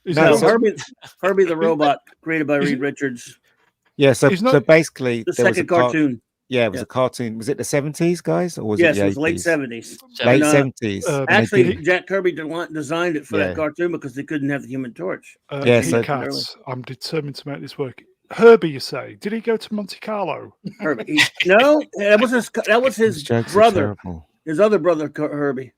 Speaker 4: No, Herbie the robot, created by Reed Richards.
Speaker 6: Yeah, so basically
Speaker 4: the second cartoon.
Speaker 6: Yeah, it was a cartoon. Was it the 70s, guys, or was it the 80s?
Speaker 4: It was late 70s.
Speaker 6: Late 70s.
Speaker 4: Actually, Jack Kirby designed it for that cartoon because they couldn't have the Human Torch.
Speaker 1: Cats, I'm determined to make this work. Herbie, you say? Did he go to Monte Carlo?
Speaker 4: Herbie. No, that was his brother. His other brother, Herbie.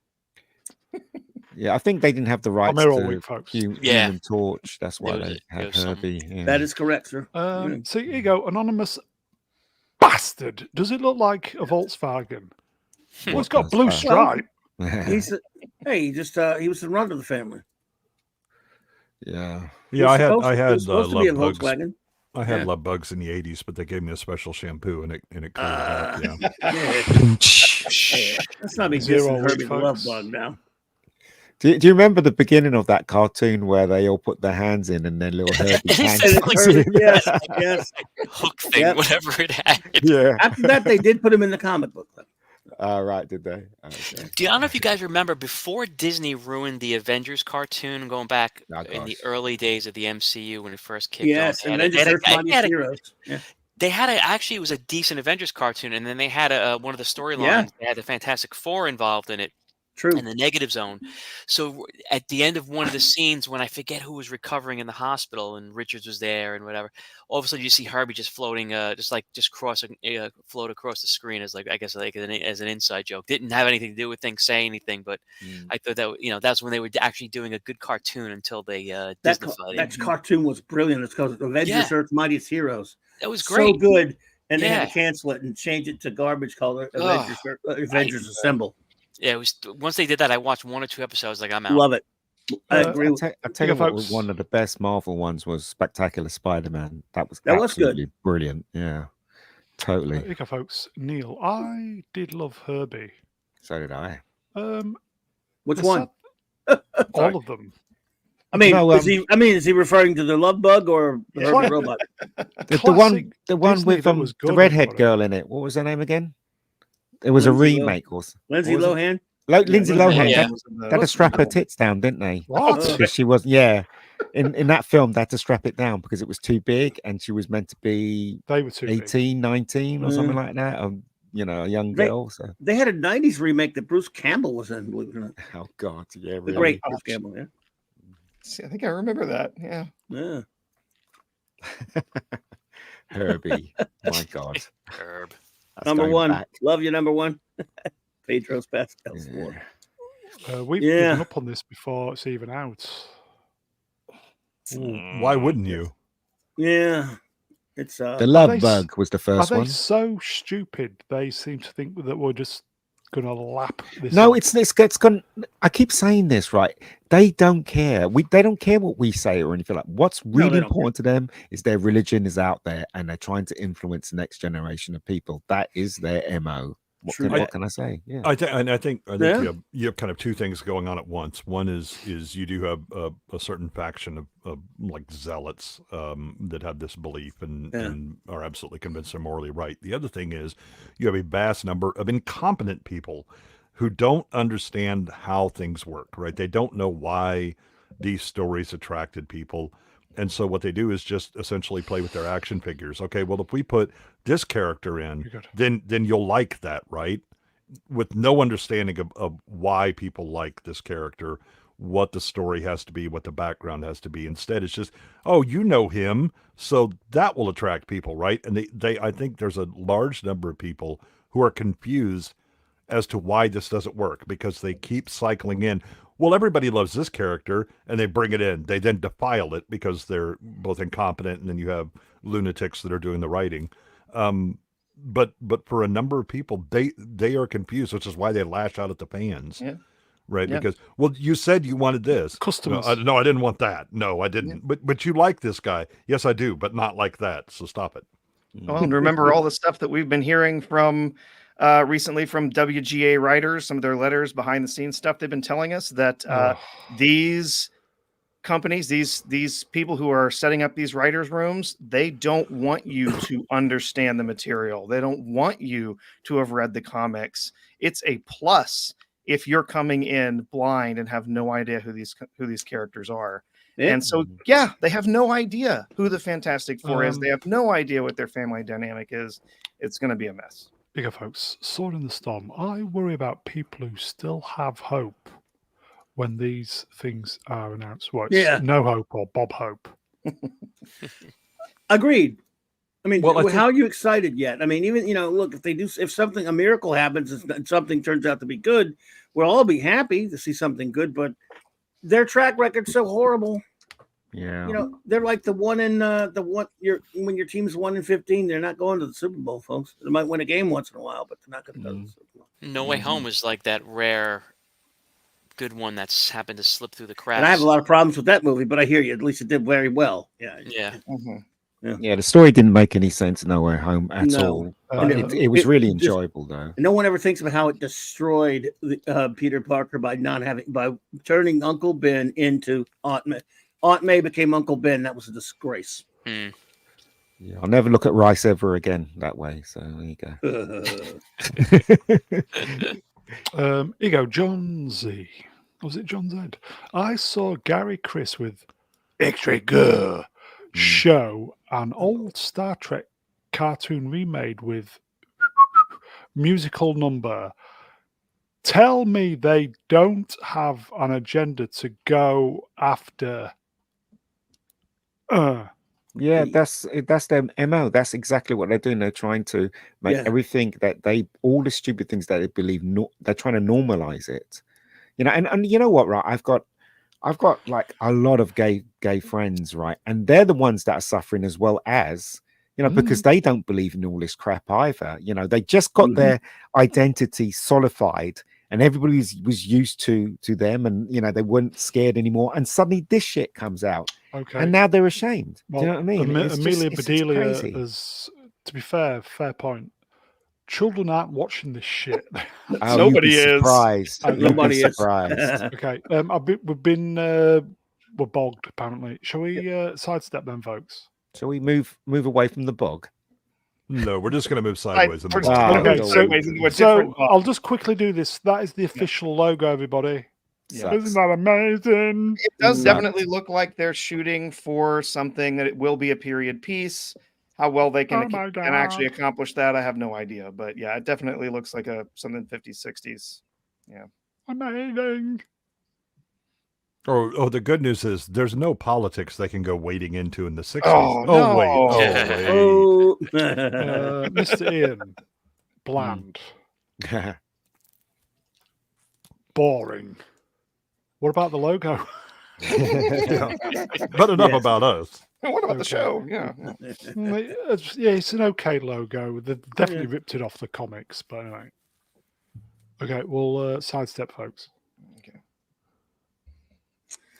Speaker 6: Yeah, I think they didn't have the rights to Human Torch. That's why they had Herbie. Yeah.
Speaker 4: That is correct, sir.
Speaker 1: So here you go, anonymous bastard. Does it look like a Volkswagen? Well, it's got a blue stripe.
Speaker 4: He was the runt of the family.
Speaker 6: Yeah.
Speaker 3: Yeah, I had
Speaker 4: supposed to be a Volkswagen.
Speaker 3: I had love bugs in the 80s, but they gave me a special shampoo and it cleaned it up. Yeah.
Speaker 4: Let's not be dissing Herbie the Love Bug now.
Speaker 6: Do you remember the beginning of that cartoon where they all put their hands in and then little Herbie's hands?
Speaker 4: Yes.
Speaker 5: Hook thing, whatever it had.
Speaker 6: Yeah.
Speaker 4: After that, they did put him in the comic book.
Speaker 6: Right, did they? Okay.
Speaker 5: I don't know if you guys remember before Disney ruined the Avengers cartoon, going back in the early days of the MCU when it first kicked off. They had actually, it was a decent Avengers cartoon, and then they had one of the storylines. They had the Fantastic Four involved in it.
Speaker 4: True.
Speaker 5: In the negative zone. So at the end of one of the scenes, when I forget who was recovering in the hospital and Richards was there and whatever, all of a sudden you see Herbie just floating, float across the screen as as an inside joke. Didn't have anything to do with things, say anything, but I thought that that's when they were actually doing a good cartoon until they Disneyfied it.
Speaker 4: That cartoon was brilliant. It's called Avengers Earth's Mightiest Heroes.
Speaker 5: That was great.
Speaker 4: So good. And they had to cancel it and change it to garbage called Avengers Assemble.
Speaker 5: Yeah, it was. Once they did that, I watched 1 or 2 episodes. Like, I'm out.
Speaker 4: Love it. I agree.
Speaker 6: I tell you what, one of the best Marvel ones was Spectacular Spider-Man. That was absolutely brilliant. Yeah, totally.
Speaker 1: Here you go, folks. Neil, I did love Herbie.
Speaker 6: So did I.
Speaker 4: Which one?
Speaker 1: All of them.
Speaker 4: I mean, is he referring to the Love Bug or the Herbie robot?
Speaker 6: The one with the redhead girl in it. What was her name again? It was a remake.
Speaker 4: Lindsay Lohan?
Speaker 6: Lindsay Lohan. They had to strap her tits down, didn't they?
Speaker 1: What?
Speaker 6: Because she was, in that film, they had to strap it down because it was too big and she was meant to be 18, 19 or something like that. A young girl. So
Speaker 4: they had a 90s remake that Bruce Campbell was in, believe it or not.
Speaker 6: Oh, God. Yeah, really.
Speaker 4: The great Bruce Campbell, yeah.
Speaker 2: See, I think I remember that. Yeah.
Speaker 6: Herbie. My God.
Speaker 5: Herb.
Speaker 4: Number one. Love you, number one. Pedro's Pascal's War.
Speaker 1: We've given up on this before it's even out.
Speaker 3: Why wouldn't you?
Speaker 4: Yeah. It's
Speaker 6: The Love Bug was the first one.
Speaker 1: Are they so stupid? They seem to think that we're just going to lap this.
Speaker 6: No, it's gone. I keep saying this, right? They don't care. They don't care what we say or anything like. What's really important to them is their religion is out there, and they're trying to influence the next generation of people. That is their MO. what can I say? Yeah.
Speaker 3: I think
Speaker 4: Yeah.
Speaker 3: you have kind of two things going on at once. One is you do have a certain faction of like zealots that have this belief and are absolutely convinced they're morally right. The other thing is you have a vast number of incompetent people who don't understand how things work, right? They don't know why these stories attracted people. And so what they do is just essentially play with their action figures. Okay, well, if we put this character in, then you'll like that, right? With no understanding of why people like this character, what the story has to be, what the background has to be. Instead, it's just, oh, you know him, so that will attract people, right? And I think there's a large number of people who are confused as to why this doesn't work because they keep cycling in. Well, everybody loves this character, and they bring it in. They then defile it because they're both incompetent, and then you have lunatics that are doing the writing. But for a number of people, they are confused, which is why they lash out at the fans, right?
Speaker 2: Yeah.
Speaker 3: Because, well, you said you wanted this.
Speaker 1: Customers.
Speaker 3: No, I didn't want that. No, I didn't.
Speaker 2: Yeah.
Speaker 3: But you like this guy. Yes, I do, but not like that. So stop it.
Speaker 2: Well, and remember all the stuff that we've been hearing from recently from WGA writers, some of their letters, behind the scenes stuff they've been telling us that these companies, these people who are setting up these writers' rooms, they don't want you to understand the material. They don't want you to have read the comics. It's a plus if you're coming in blind and have no idea who these characters are.
Speaker 4: Yeah.
Speaker 2: And so, they have no idea who the Fantastic Four is. They have no idea what their family dynamic is. It's going to be a mess.
Speaker 1: Bigger folks, Sword in the Storm. I worry about people who still have hope when these things are announced. Well, it's No Hope or Bob Hope.
Speaker 4: Agreed. I mean,
Speaker 3: Well,
Speaker 4: how are you excited yet? I mean, even, look, if a miracle happens and something turns out to be good, we'll all be happy to see something good, but their track record's so horrible.
Speaker 6: Yeah.
Speaker 4: They're like the one in when your team's 1-15, they're not going to the Super Bowl, folks. They might win a game once in a while, but they're not going to go to the Super Bowl.
Speaker 5: No Way Home is like that rare good one that's happened to slip through the cracks.
Speaker 4: And I have a lot of problems with that movie, but I hear you. At least it did very well. Yeah.
Speaker 6: Yeah, the story didn't make any sense No Way Home at all. It was really enjoyable, though.
Speaker 4: No one ever thinks about how it destroyed Peter Parker by turning Uncle Ben into Aunt May. Aunt May became Uncle Ben. That was a disgrace.
Speaker 6: Yeah, I'll never look at rice ever again that way. So there you go.
Speaker 1: John Z. Was it John Z? I saw Gary Chris with Extra Good show, an old Star Trek cartoon remade with musical number. Tell me they don't have an agenda to go after.
Speaker 6: Yeah, that's their MO. That's exactly what they're doing. They're trying to make everything that all the stupid things that they believe, they're trying to normalize it. And you know what, right? I've got like a lot of gay friends, right? And they're the ones that are suffering as well as, because they don't believe in all this crap either. They just got their identity solidified and everybody was used to them and, they weren't scared anymore. And suddenly this shit comes out.
Speaker 1: Okay.
Speaker 6: And now they're ashamed.
Speaker 1: Well,
Speaker 6: Do you know what I mean?
Speaker 1: Amelia
Speaker 6: it's
Speaker 1: Bedelia
Speaker 6: crazy.
Speaker 1: is, to be fair point. Children aren't watching this shit.
Speaker 6: Oh,
Speaker 2: Nobody is.
Speaker 6: Surprised.
Speaker 4: Nobody is.
Speaker 6: Surprised.
Speaker 1: Okay. We're bogged apparently. Shall we sidestep them, folks?
Speaker 6: Shall we move away from the bog?
Speaker 3: No, we're just going to move sideways.
Speaker 1: So I'll just quickly do this. That is the official logo, everybody.
Speaker 2: Yeah.
Speaker 1: Isn't that amazing?
Speaker 2: It does definitely look like they're shooting for something that it will be a period piece. How well they can actually accomplish that, I have no idea. But yeah, it definitely looks like something 50s, 60s. Yeah.
Speaker 1: Amazing.
Speaker 3: Oh, the good news is there's no politics they can go wading into in the 60s.
Speaker 1: Wait. Mr. Ian. Bland. Boring. What about the logo?
Speaker 3: But enough about us.
Speaker 2: What about the show? Yeah.
Speaker 1: It's an okay logo. They definitely ripped it off the comics, but anyway. Okay, we'll sidestep, folks.
Speaker 2: Okay.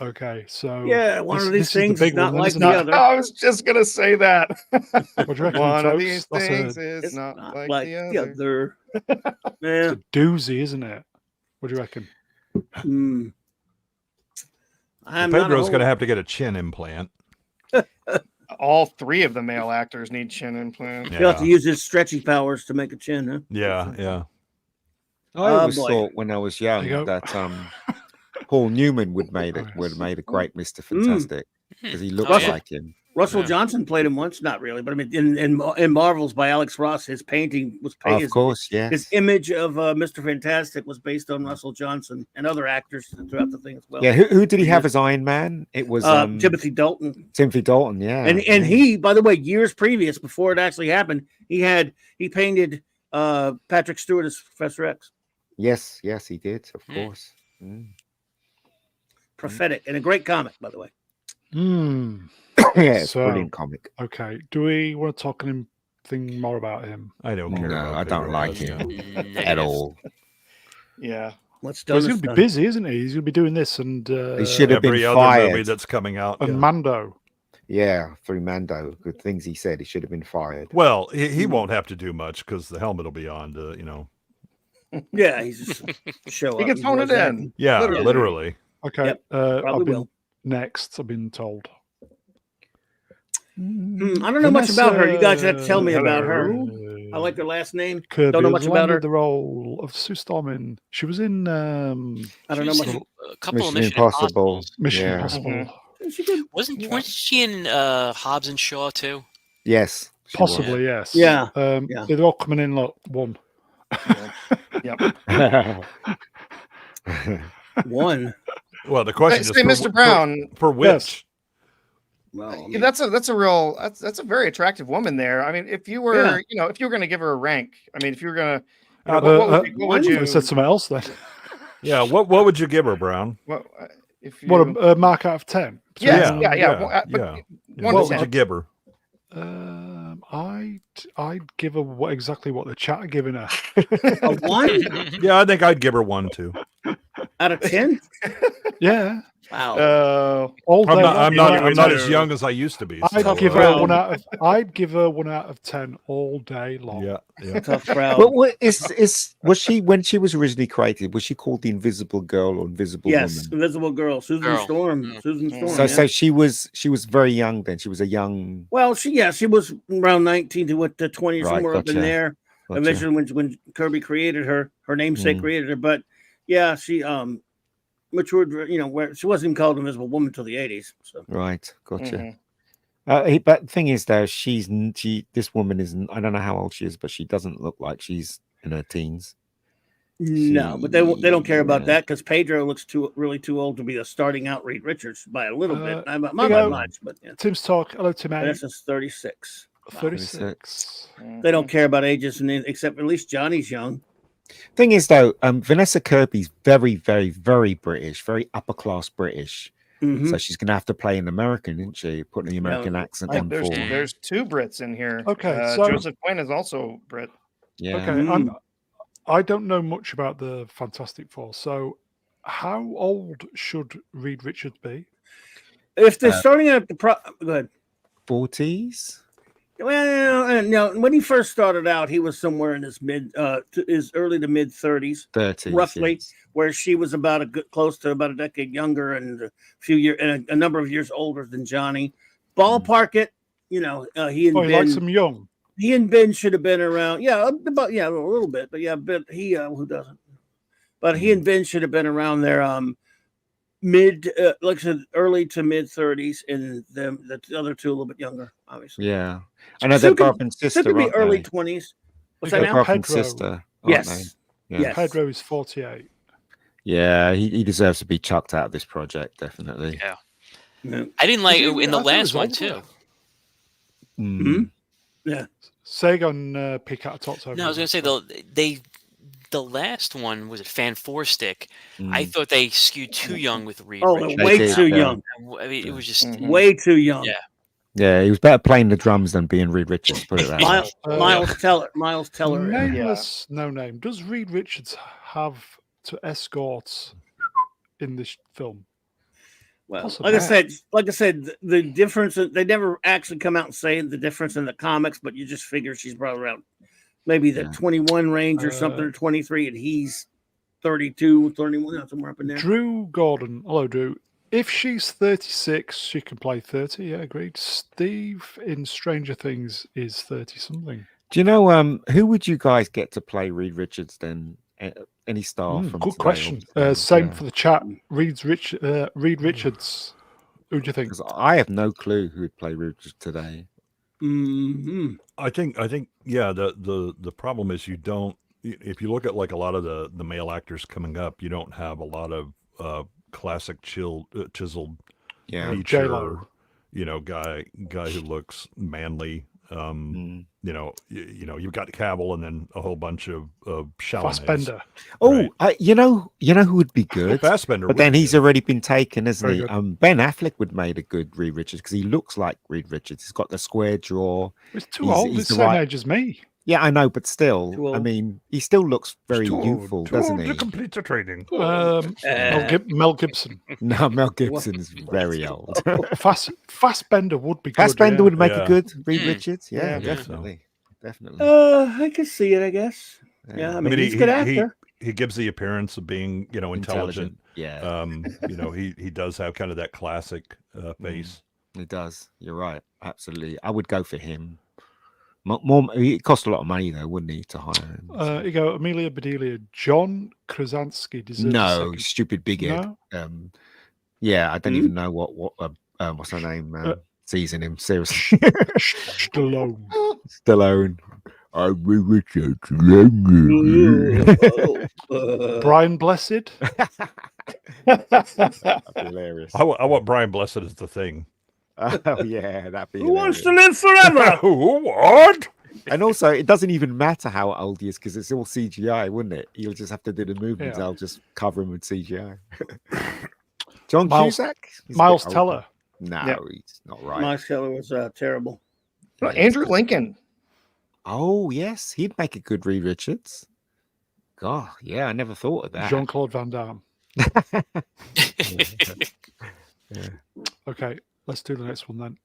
Speaker 1: Okay, so
Speaker 4: Yeah, one of these
Speaker 1: this is the
Speaker 4: things
Speaker 1: big
Speaker 4: is not
Speaker 1: one, then,
Speaker 4: like
Speaker 1: isn't
Speaker 4: the
Speaker 1: it?
Speaker 4: other.
Speaker 2: I was just gonna say that.
Speaker 1: What do you reckon,
Speaker 2: One of
Speaker 1: folks?
Speaker 2: these
Speaker 1: That's
Speaker 2: things
Speaker 1: a,
Speaker 2: is
Speaker 4: It's
Speaker 2: not, like the
Speaker 4: the
Speaker 2: other.
Speaker 4: other.
Speaker 1: it's
Speaker 4: Yeah.
Speaker 1: a doozy, isn't it? What do you reckon?
Speaker 4: Mm.
Speaker 3: Well,
Speaker 4: I'm not a
Speaker 3: Pedro's going to
Speaker 4: whole-
Speaker 3: have to get a chin implant.
Speaker 2: All three of the male actors need chin implants.
Speaker 4: He'll have to
Speaker 3: Yeah,
Speaker 4: use his stretchy powers to make a chin, huh?
Speaker 3: yeah.
Speaker 6: I always
Speaker 4: boy.
Speaker 6: thought when I was young
Speaker 1: There you go.
Speaker 6: that Paul Newman would made
Speaker 1: Oh,
Speaker 6: it
Speaker 1: yes.
Speaker 6: would have made a great Mr. Fantastic because he looked
Speaker 5: Oh, yeah.
Speaker 6: like him.
Speaker 4: Russell
Speaker 5: Yeah.
Speaker 4: Johnson played him once, not really, but I mean, in Marvels by Alex Ross, his painting was
Speaker 6: Of course,
Speaker 4: his
Speaker 6: yes.
Speaker 4: image of Mr. Fantastic was based on Russell Johnson and other actors throughout the thing as well.
Speaker 6: Yeah, who did he have
Speaker 4: Yes.
Speaker 6: as Iron Man? It was
Speaker 4: Timothy Dalton,
Speaker 6: Timothy Dalton. Yeah,
Speaker 4: and
Speaker 6: yeah.
Speaker 4: he, by the way, years previous, before it actually happened, he painted Patrick Stewart as Professor X.
Speaker 6: Yes, he did. Of
Speaker 5: Mm.
Speaker 6: course. Mm.
Speaker 4: Prophetic, and a great comic, by the way.
Speaker 1: Hmm.
Speaker 6: Yeah, it's a
Speaker 1: So-
Speaker 6: brilliant comic.
Speaker 1: Okay. Do we want to talk anything more about him?
Speaker 3: I don't care.
Speaker 6: No,
Speaker 3: about
Speaker 6: I don't
Speaker 3: Pedro
Speaker 6: like
Speaker 3: Pascal.
Speaker 6: him at
Speaker 5: Negative.
Speaker 6: all.
Speaker 2: Yeah.
Speaker 4: What's
Speaker 1: Well,
Speaker 4: done
Speaker 1: he's
Speaker 4: is
Speaker 1: going to be
Speaker 4: done.
Speaker 1: busy, isn't he? He's going to be doing this and
Speaker 6: He should have
Speaker 3: Every
Speaker 6: been
Speaker 3: other movie
Speaker 6: fired.
Speaker 3: that's coming out.
Speaker 1: and
Speaker 3: yeah.
Speaker 1: Mando.
Speaker 6: Yeah, through Mando. Good things he said. He should have been fired.
Speaker 3: Well, he won't have to do much because the helmet will be on to, you know.
Speaker 4: Yeah, he's just show
Speaker 2: He
Speaker 4: up.
Speaker 2: can
Speaker 4: He's
Speaker 2: phone it
Speaker 4: voice
Speaker 2: in.
Speaker 4: acting.
Speaker 3: Yeah,
Speaker 2: Literally.
Speaker 3: literally.
Speaker 1: Okay.
Speaker 4: Yep,
Speaker 1: I've
Speaker 4: Probably
Speaker 1: been
Speaker 4: will.
Speaker 1: next. I've been told.
Speaker 4: I don't know much about her. You guys have to tell me about her. I like her last name.
Speaker 1: Kirby
Speaker 4: Don't know
Speaker 1: has
Speaker 4: much about
Speaker 1: landed
Speaker 4: her.
Speaker 1: the role of Sue Stormin. She was in
Speaker 4: I don't know
Speaker 5: She was
Speaker 4: much.
Speaker 5: in a couple of
Speaker 6: Mission
Speaker 5: Mission
Speaker 6: Impossible.
Speaker 5: Impossibles.
Speaker 1: Mission
Speaker 6: Yeah.
Speaker 1: Impossible.
Speaker 4: She did.
Speaker 5: Wasn't she in Hobbs and Shaw too?
Speaker 6: Yes. she was.
Speaker 1: Possibly, yes.
Speaker 4: Yeah, yeah.
Speaker 1: They're all coming in like one.
Speaker 2: Yep.
Speaker 4: One.
Speaker 3: Well, the question
Speaker 2: Say,
Speaker 3: is,
Speaker 2: Mr. Brown.
Speaker 3: for which?
Speaker 4: Well, I
Speaker 2: Yeah,
Speaker 4: mean,
Speaker 2: that's a very attractive woman there. I mean, if you were, if you were going to give her a rank, I mean, if you were going to, what would
Speaker 1: I
Speaker 2: you?
Speaker 1: said something else then.
Speaker 3: Yeah, what would you give her, Brown?
Speaker 2: What, if you,
Speaker 1: What a mark out of 10?
Speaker 2: yeah.
Speaker 3: yeah.
Speaker 2: But
Speaker 3: Yeah.
Speaker 2: one
Speaker 3: What
Speaker 2: to
Speaker 3: would you
Speaker 2: 10.
Speaker 3: give her?
Speaker 1: I'd give her exactly what the chat are giving her.
Speaker 4: a 1
Speaker 3: Yeah, I think I'd give her 1 too.
Speaker 4: out of 10.
Speaker 1: Yeah.
Speaker 4: Wow.
Speaker 1: All day.
Speaker 3: I'm
Speaker 1: long.
Speaker 3: not as young as I used to be.
Speaker 1: I'd
Speaker 3: so,
Speaker 1: give her
Speaker 4: crowd.
Speaker 1: 1 out of. I'd give her 1 out of 10 all day long.
Speaker 3: Yeah.
Speaker 4: Tough crowd.
Speaker 6: But was she when she was originally created? Was she called the Invisible Girl or Invisible
Speaker 4: Yes,
Speaker 6: Woman?
Speaker 4: Invisible Girl, Susan
Speaker 5: Girl.
Speaker 4: Storm.
Speaker 5: Mm.
Speaker 4: Susan
Speaker 2: Mm.
Speaker 4: Storm.
Speaker 6: So
Speaker 4: yeah.
Speaker 6: she was very young then. She was a young.
Speaker 4: Well, she was around 19 to 20,
Speaker 6: Right,
Speaker 4: somewhere up in
Speaker 6: gotcha.
Speaker 4: there.
Speaker 6: Gotcha.
Speaker 4: Eventually, when Kirby created her namesake
Speaker 6: Mm.
Speaker 4: created her. But yeah, she matured. Where she wasn't even called Invisible Woman until the 80s. So
Speaker 6: Right, gotcha.
Speaker 2: Mhm.
Speaker 6: But the thing is, though, this woman isn't. I don't know how old she is, but she doesn't look like she's in her teens.
Speaker 4: no, but they don't care about
Speaker 6: Yeah.
Speaker 4: that because Pedro looks really too old to be a starting out Reed Richards by a little bit. Not by
Speaker 1: go.
Speaker 4: much, but yeah.
Speaker 1: Tim's talk. Hello, Tim. A.
Speaker 4: Vanessa's 36. Wow.
Speaker 1: 36.
Speaker 4: They don't care about ages, except at least Johnny's young.
Speaker 6: Thing is, though, Vanessa Kirby's very, very, very British, very upper class British.
Speaker 4: Mhm.
Speaker 6: So she's gonna have to play an American, isn't she? Putting the American accent on
Speaker 2: There's
Speaker 6: forward.
Speaker 2: there's 2 Brits in here.
Speaker 1: Okay, so-
Speaker 2: Joseph Quinn is also Brit.
Speaker 6: Yeah.
Speaker 1: Okay. I don't know much about the Fantastic Four. So, how old should Reed Richards be?
Speaker 4: If they're starting at the go ahead.
Speaker 6: 40s.
Speaker 4: Well, no. When he first started out, he was somewhere in his early to mid 30s,
Speaker 6: 30s.
Speaker 4: roughly.
Speaker 6: yes.
Speaker 4: Where she was close to about a decade younger and a number of years older than Johnny. Ballpark it, he and
Speaker 1: Oh, he
Speaker 4: Ben.
Speaker 1: likes them young.
Speaker 4: He and Ben should have been around. Yeah, a little bit, but yeah, but he who doesn't? But he and Ben should have been around there. Mid, like I said, early to mid 30s, and the other 2 a little bit younger, obviously.
Speaker 6: Yeah. I know
Speaker 4: Sue
Speaker 6: they're
Speaker 4: could-
Speaker 6: brother and sister.
Speaker 4: Sue could be
Speaker 6: aren't
Speaker 4: early
Speaker 6: they?
Speaker 4: 20s. What's
Speaker 1: You
Speaker 4: that
Speaker 1: got
Speaker 4: now?
Speaker 6: Brother and
Speaker 1: Pedro.
Speaker 6: sister. aren't
Speaker 4: Yes.
Speaker 6: they?
Speaker 4: Yes.
Speaker 1: Pedro is 48.
Speaker 6: Yeah, he deserves to be chucked out of this project, definitely.
Speaker 5: Yeah.
Speaker 4: Yeah.
Speaker 5: I didn't like
Speaker 1: Is
Speaker 5: it
Speaker 1: he-
Speaker 5: in
Speaker 1: I
Speaker 5: the
Speaker 1: thought he
Speaker 5: last
Speaker 1: was
Speaker 5: one
Speaker 1: older.
Speaker 5: too.
Speaker 6: Mm.
Speaker 1: Sega on Pick Out Tots over.
Speaker 5: No, I was gonna say the last one was it Fan Four Stick. I
Speaker 6: Mm.
Speaker 5: thought they skewed too young with Reed.
Speaker 4: Oh,
Speaker 5: Richards.
Speaker 4: way
Speaker 6: did,
Speaker 4: too
Speaker 6: yeah.
Speaker 4: young.
Speaker 5: I mean, it was just
Speaker 2: Mhm.
Speaker 4: Way too young.
Speaker 5: Yeah.
Speaker 6: Yeah, he was better playing the drums than being Reed Richards. Put it that way.
Speaker 4: Miles Teller. Miles Teller.
Speaker 1: Nameless, no name. Does Reed Richards have to escort in this film?
Speaker 4: Well,
Speaker 1: Plus a
Speaker 4: like I
Speaker 1: bat.
Speaker 4: said, the difference, they never actually come out and say the difference in the comics, but you just figure she's probably around maybe the 21 range or something, or 23, and he's 32, 31, somewhere up in there.
Speaker 1: Drew Gordon. Hello, Drew. If she's 36, she can play 30. Yeah, agreed. Steve in Stranger Things is 30-something.
Speaker 6: Do you know who would you guys get to play Reed Richards then? Any star from
Speaker 1: Good
Speaker 6: today,
Speaker 1: question.
Speaker 6: obviously.
Speaker 1: Same
Speaker 6: Yeah.
Speaker 1: for the chat. Reed Richards. Who do you think?
Speaker 6: 'Cause I have no clue who would play Reed Richards today.
Speaker 4: Mm-hmm.
Speaker 3: I think yeah, the problem is you don't, if you look at like a lot of the male actors coming up, you don't have a lot of classic chiseled
Speaker 6: Yeah.
Speaker 3: feature,
Speaker 1: J-Lo.
Speaker 3: guy who looks manly.
Speaker 6: Mm.
Speaker 3: You've got Cavill and then a whole bunch of Chalamet.
Speaker 1: Fassbender.
Speaker 6: Oh, you know who would be good?
Speaker 3: Fassbender,
Speaker 6: but
Speaker 3: would
Speaker 6: then
Speaker 3: be
Speaker 6: he's
Speaker 3: good.
Speaker 6: already been taken, hasn't
Speaker 1: Very
Speaker 6: he?
Speaker 1: good.
Speaker 6: Ben Affleck would made a good Reed Richards because he looks like Reed Richards. He's got the square jaw.
Speaker 1: He's too old. He's the same age as me.
Speaker 6: Yeah, I know, but still,
Speaker 4: Too
Speaker 6: I
Speaker 4: old.
Speaker 6: mean, he still looks very
Speaker 3: Too old-
Speaker 6: youthful,
Speaker 3: too
Speaker 6: doesn't
Speaker 3: old
Speaker 6: he?
Speaker 3: to complete the training.
Speaker 1: Mel Gibson.
Speaker 6: No, Mel Gibson's very old.
Speaker 1: Fassbender would be good.
Speaker 6: Fassbender
Speaker 1: yeah.
Speaker 6: would make
Speaker 3: Yeah.
Speaker 6: a good Reed
Speaker 5: Mm.
Speaker 6: Richards. Yeah,
Speaker 4: Yeah.
Speaker 6: definitely, definitely.
Speaker 4: I can see it, I guess. Yeah, I mean, he's a good actor.
Speaker 3: He gives the appearance of being, intelligent.
Speaker 6: Yeah,
Speaker 3: He does have kind of that classic face.
Speaker 6: he does. You're right. Absolutely. I would go for him. More, it cost a lot of money though, wouldn't he, to hire him?
Speaker 1: Here you go, Amelia Bedelia. John Krasinski deserves a
Speaker 6: No,
Speaker 1: second.
Speaker 6: stupid big head.
Speaker 1: No?
Speaker 6: Yeah, I don't even know what what's her name season him. Seriously, Stallone. I'm Reed Richards.
Speaker 1: Brian Blessed.
Speaker 6: Hilarious.
Speaker 3: I want Brian Blessed as the Thing.
Speaker 6: Oh yeah, that'd be.
Speaker 4: Who wants
Speaker 6: hilarious.
Speaker 4: to live forever?
Speaker 3: What?
Speaker 6: And also, it doesn't even matter how old he is because it's all CGI, wouldn't it? He'll just have to do the movements.
Speaker 1: Yeah.
Speaker 6: I'll just cover him with CGI. John
Speaker 1: Miles-
Speaker 6: Cusack? He's a bit
Speaker 1: Miles
Speaker 6: older.
Speaker 1: Teller.
Speaker 6: No,
Speaker 2: Yep.
Speaker 6: he's not right.
Speaker 4: Miles Teller was terrible.
Speaker 2: No, Andrew Lincoln.
Speaker 6: Oh, yes. He'd make a good Reed Richards. God, yeah, I never thought of that.
Speaker 1: Jean-Claude Van Damme.
Speaker 6: Yeah.
Speaker 1: Okay, let's do the next one then.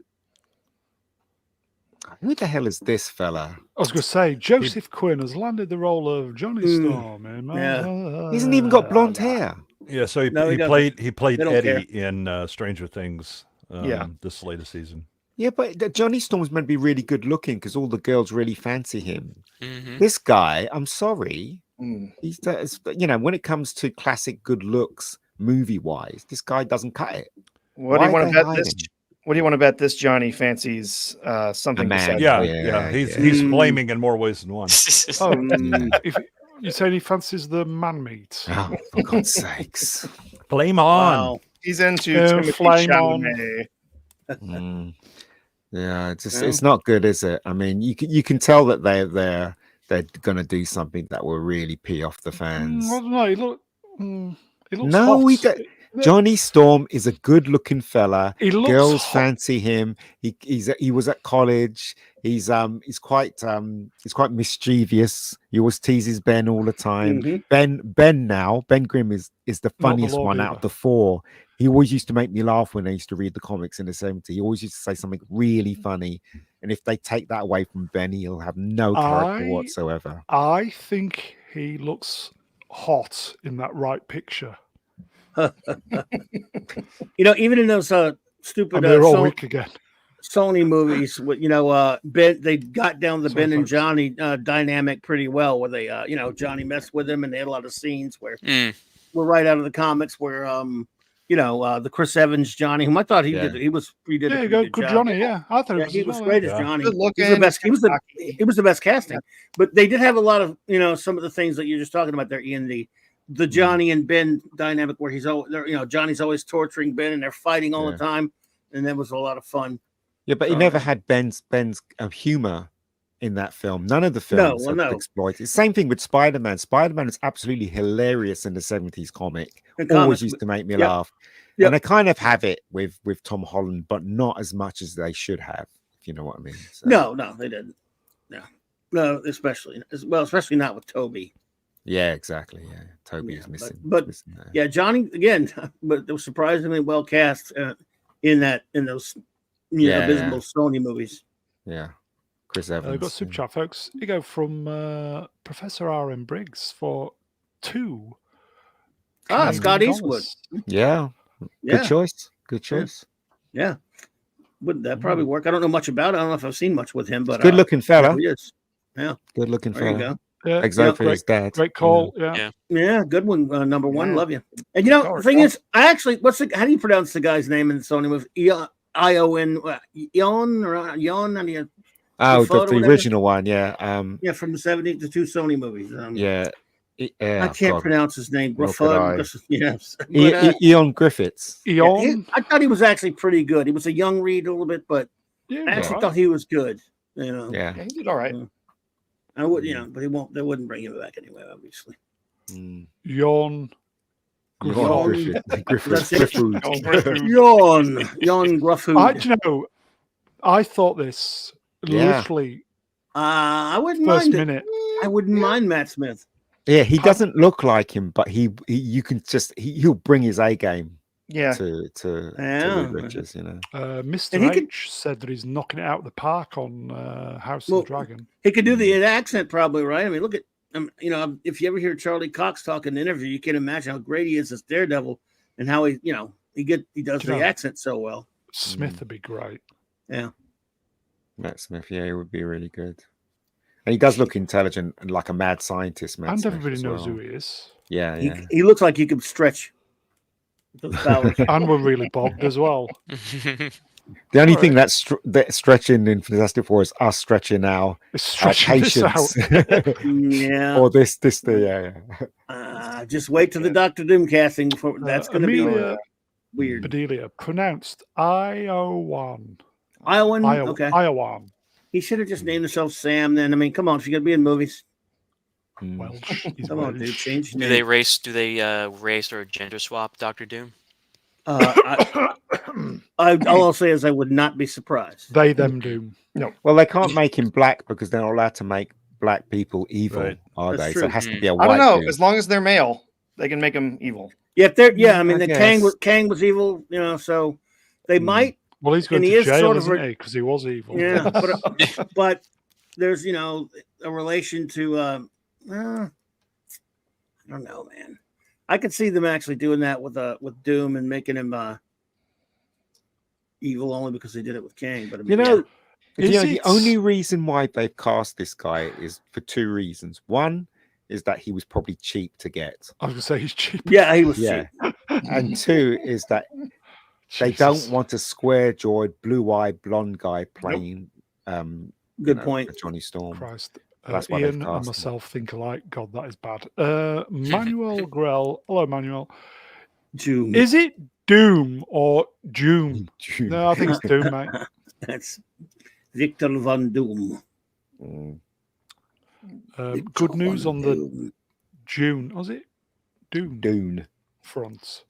Speaker 6: Who the hell is this fella?
Speaker 1: I was going to say, Joseph Quinn has landed the role of Johnny Storm in.
Speaker 4: Yeah.
Speaker 6: He hasn't even got blonde hair.
Speaker 3: Yeah, so he
Speaker 4: doesn't.
Speaker 3: played
Speaker 4: They don't
Speaker 3: Eddie in Stranger Things.
Speaker 2: Yeah.
Speaker 3: This latest season.
Speaker 6: Yeah, but Johnny Storm's meant to be really good looking because all the girls really fancy him.
Speaker 5: Mhm.
Speaker 6: This guy, I'm sorry,
Speaker 2: Mm.
Speaker 6: he's when it comes to classic good looks, movie wise, this guy doesn't cut it.
Speaker 2: What
Speaker 6: Why
Speaker 2: do you want
Speaker 6: they
Speaker 2: to bet
Speaker 6: hide
Speaker 2: this?
Speaker 6: him?
Speaker 2: What do you want to bet this Johnny fancies something
Speaker 6: A man.
Speaker 2: besides
Speaker 3: Yeah,
Speaker 2: me?
Speaker 6: Yeah,
Speaker 3: He's
Speaker 6: yeah.
Speaker 3: flaming in more ways than one.
Speaker 1: Oh,
Speaker 6: Mm.
Speaker 1: if you say he fancies the man meat.
Speaker 6: Oh, for God's sakes.
Speaker 3: Flame on.
Speaker 4: Wow.
Speaker 2: He's into Timothy
Speaker 1: flame on.
Speaker 2: Chalamet.
Speaker 6: Mm. Yeah, it's just,
Speaker 4: Yeah.
Speaker 6: it's not good, is it? I mean, you can tell that they're going to do something that will really pee off the fans.
Speaker 1: I don't know. He looks
Speaker 6: No,
Speaker 1: hot.
Speaker 6: he don't. Johnny Storm is a good-looking fella.
Speaker 1: He looks
Speaker 6: Girls
Speaker 1: hot.
Speaker 6: fancy him. He was at college. He's quite mischievous. He always teases Ben all the time.
Speaker 4: Mhm.
Speaker 6: Ben Grimm is the funniest one out of
Speaker 1: lawgiver.
Speaker 6: the four. He always used to make me laugh when I used to read the comics in the 70s. He always used to say something really funny. And if they take that away from Ben, he'll have no character whatsoever.
Speaker 1: I think he looks hot in that right picture.
Speaker 4: Even in those stupid
Speaker 1: And they're all weak again.
Speaker 4: Sony movies, Ben, they got down the
Speaker 1: Sorry,
Speaker 4: Ben and
Speaker 1: folks.
Speaker 4: Johnny dynamic pretty well, where they, Johnny messed with him, and they had a lot of scenes where
Speaker 5: Mm.
Speaker 4: were right out of the comics, where the Chris Evans Johnny, whom I thought he
Speaker 6: Yeah.
Speaker 4: did, he did
Speaker 1: There
Speaker 4: a
Speaker 1: you
Speaker 4: pretty
Speaker 1: go.
Speaker 4: good
Speaker 1: Good
Speaker 4: job.
Speaker 1: Johnny, yeah. I thought
Speaker 4: Yeah,
Speaker 1: it
Speaker 4: he
Speaker 1: was
Speaker 4: was
Speaker 1: as
Speaker 4: great
Speaker 1: well,
Speaker 4: as
Speaker 3: Yeah.
Speaker 4: Johnny.
Speaker 2: Good
Speaker 4: He was
Speaker 2: looking.
Speaker 4: the best. He was
Speaker 2: cocky.
Speaker 4: the best casting. But they did have a lot of some of the things that you're just talking about there, Ian. The Johnny and Ben dynamic, where Johnny's always torturing Ben, and they're fighting all the time, and that was a lot of fun.
Speaker 6: Yeah, but he never had Ben's humor in that film. None of the films have exploited. Same thing with Spider-Man. Spider-Man is absolutely hilarious in the 70s comic. Always used to make me laugh.
Speaker 4: Yep.
Speaker 6: And they kind of have it with Tom Holland, but not as much as they should have, if you know what I mean. So,
Speaker 4: No, they didn't. No, especially not with Toby.
Speaker 6: Yeah, exactly. Yeah, Toby
Speaker 4: Yeah,
Speaker 6: is missing.
Speaker 4: but
Speaker 6: missing there.
Speaker 4: yeah, Johnny again, but it was surprisingly well cast in those
Speaker 6: Yeah,
Speaker 4: abysmal Sony movies.
Speaker 6: yeah. Chris
Speaker 1: Got
Speaker 6: Evans.
Speaker 1: super chat, folks. You go from Professor R.M. Briggs for $2.
Speaker 4: Scott
Speaker 1: Canadian
Speaker 4: Eastwood.
Speaker 1: dollars.
Speaker 6: Yeah,
Speaker 4: Yeah,
Speaker 6: good choice. Good choice.
Speaker 4: yeah. Would that probably work? I don't know much about it. I don't know if I've seen much with him, but
Speaker 6: Good looking fella.
Speaker 4: there he is. Yeah,
Speaker 6: Good looking
Speaker 4: there you
Speaker 6: fella.
Speaker 4: go.
Speaker 1: Yeah,
Speaker 6: Except for his dad.
Speaker 1: great call. Yeah.
Speaker 4: Yeah, good one. Number one,
Speaker 2: Yeah.
Speaker 4: love you. And the thing is, I actually, how do you pronounce the guy's name in the Sony movie? Ion, Ion or Ion?
Speaker 6: Oh, the
Speaker 4: whatever.
Speaker 6: original one, yeah.
Speaker 4: Yeah, from the 70s, the two Sony movies.
Speaker 6: Yeah.
Speaker 4: I can't pronounce his name.
Speaker 6: Nor could I.
Speaker 4: Yes.
Speaker 6: Eon Griffiths.
Speaker 1: Eon.
Speaker 4: I thought he was actually pretty good. He was a young Reed a little bit, but
Speaker 1: Yeah,
Speaker 4: I actually thought he was good.
Speaker 6: Yeah.
Speaker 2: Yeah, he did all right.
Speaker 4: I would, but they wouldn't bring him back anyway, obviously.
Speaker 6: Mm.
Speaker 1: Eon.
Speaker 6: Eon Griffiths.
Speaker 4: That's it.
Speaker 6: Griffiths.
Speaker 4: Jon Gruffhood.
Speaker 1: Do you know, I thought this literally
Speaker 4: I wouldn't
Speaker 1: first
Speaker 4: mind
Speaker 1: minute.
Speaker 4: I wouldn't mind Matt Smith.
Speaker 6: Yeah, he doesn't look like him, but you can just he'll bring his A game.
Speaker 2: Yeah.
Speaker 6: To
Speaker 4: Yeah.
Speaker 6: Reed Richards, you know.
Speaker 1: Mr.
Speaker 4: And he
Speaker 1: H said that he's knocking it out of the park on House of the Dragon.
Speaker 4: He could do the accent probably, right? I mean, look at if you ever hear Charlie Cox talk in an interview, you can imagine how great he is as Daredevil and how he does the accent so well.
Speaker 1: Smith would be great.
Speaker 4: Yeah.
Speaker 6: Matt Smith, yeah, he would be really good. And he does look intelligent and like a mad scientist, Matt
Speaker 1: And
Speaker 6: Smith
Speaker 1: everybody
Speaker 6: as
Speaker 1: knows
Speaker 6: well.
Speaker 1: who he is.
Speaker 6: Yeah, yeah.
Speaker 4: He looks like he could stretch. Those powers.
Speaker 1: And we're really bogged as well.
Speaker 6: The only thing that's stretching in Fantastic Four is us stretching our
Speaker 1: Stretching this
Speaker 6: patience.
Speaker 4: Yeah.
Speaker 6: Or this,
Speaker 4: Just wait till the Doctor Doom casting before that's going to be weird.
Speaker 1: Bedelia, pronounced Iowan.
Speaker 4: Iowan? Okay.
Speaker 1: Iowan.
Speaker 4: He should have just named himself Sam then. I mean, come on, if you're going to be in movies.
Speaker 1: Welsh.
Speaker 4: Come on, dude, change your
Speaker 5: Do
Speaker 4: name.
Speaker 5: they race or gender swap Doctor Doom?
Speaker 4: All I'll say is I would not be surprised.
Speaker 1: They, them, Doom.
Speaker 2: No.
Speaker 6: Well, they can't make him black because they're not allowed to make black people evil,
Speaker 3: Right.
Speaker 6: are
Speaker 4: That's
Speaker 6: they? So
Speaker 4: true.
Speaker 6: it has to be a white
Speaker 2: I don't know.
Speaker 6: dude.
Speaker 2: As long as they're male, they can make them evil.
Speaker 4: Yeah, I mean,
Speaker 6: I
Speaker 4: the
Speaker 6: guess.
Speaker 4: Kang was evil, so they might.
Speaker 1: Well, he's going
Speaker 4: And he
Speaker 1: to
Speaker 4: is
Speaker 1: jail,
Speaker 4: sort of
Speaker 1: isn't he? Because he was evil.
Speaker 4: Yeah, but there's a relation to I don't know, man. I could see them actually doing that with Doom and making him evil only because they did it with Kang. But I mean,
Speaker 6: The only reason why they've cast this guy is for two reasons. One is that he was probably cheap to get.
Speaker 1: I was going to say he's cheap.
Speaker 4: Yeah, he was
Speaker 6: Yeah.
Speaker 4: cheap.
Speaker 6: And two is that they don't want a square-jawed, blue-eyed, blonde guy playing.
Speaker 4: Good point.
Speaker 6: Johnny Storm.
Speaker 1: Christ.
Speaker 6: That's why they've
Speaker 1: Ian
Speaker 6: cast
Speaker 1: and
Speaker 6: him.
Speaker 1: myself think alike. God, that is bad. Manuel Grell. Hello, Manuel.
Speaker 4: Doom.
Speaker 1: Is it Doom or Doom? No, I think it's Doom, mate.
Speaker 4: That's Victor Von Doom.
Speaker 1: Good news
Speaker 4: Von
Speaker 1: on the
Speaker 4: Doom.
Speaker 1: June. Was it Dune?
Speaker 6: Dune.
Speaker 1: Front.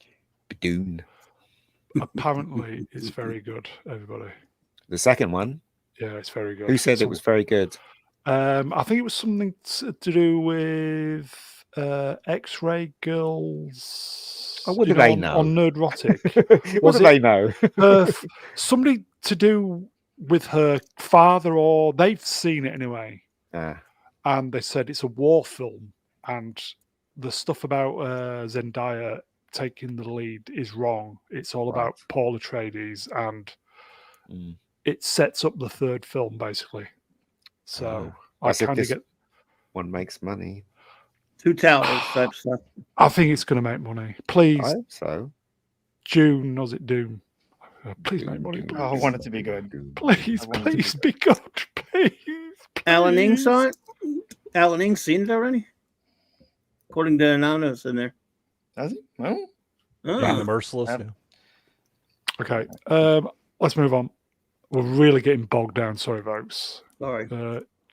Speaker 6: Dune.
Speaker 1: Apparently, it's very good, everybody.
Speaker 6: The second one.
Speaker 1: Yeah, it's very good.
Speaker 6: Who said
Speaker 1: So,
Speaker 6: it was very good?
Speaker 1: I think it was something to do with X-Ray Girls.
Speaker 6: Oh, what do they
Speaker 1: on,
Speaker 6: know?
Speaker 1: On Nerdrotic.
Speaker 6: What
Speaker 1: Was
Speaker 6: do they know?
Speaker 1: Somebody to do with her father, or they've seen it anyway. And they said it's a war film, and the stuff about Zendaya taking the lead is wrong. It's all about Paul Atreides, and it sets up the third film basically. So I kind of get
Speaker 6: one makes money.
Speaker 4: Two Towers type stuff.
Speaker 1: I think it's going to make money. Please,
Speaker 6: I hope so.
Speaker 1: June, was it Doom? Please make money. Please.
Speaker 2: I want it to be good.
Speaker 1: Please be good. Please.
Speaker 4: Alan Ing saw it. Alan Ing seen it already, according to Nano's in there.
Speaker 2: Has he? Well,
Speaker 3: The Merciless. Yeah.
Speaker 1: Okay, let's move on. We're really getting bogged down. Sorry, folks.
Speaker 4: Sorry.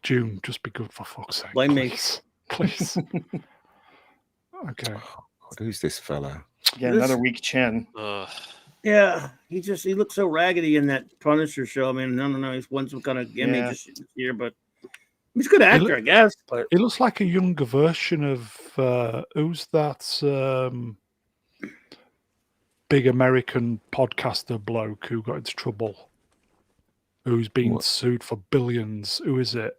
Speaker 1: June, just be good for fuck's sake.
Speaker 4: Blame me.
Speaker 1: Please. Okay.
Speaker 6: God, who's this fella?
Speaker 2: yeah, another weak chin.
Speaker 4: Yeah, he looks so raggedy in that Punisher show. I mean, no, he's one some kind of gimmick just here, but he's a good actor, I guess. But
Speaker 1: It looks like a younger version of who's that big American podcaster bloke who got into trouble, who's been
Speaker 6: What?
Speaker 1: sued for billions? Who is it?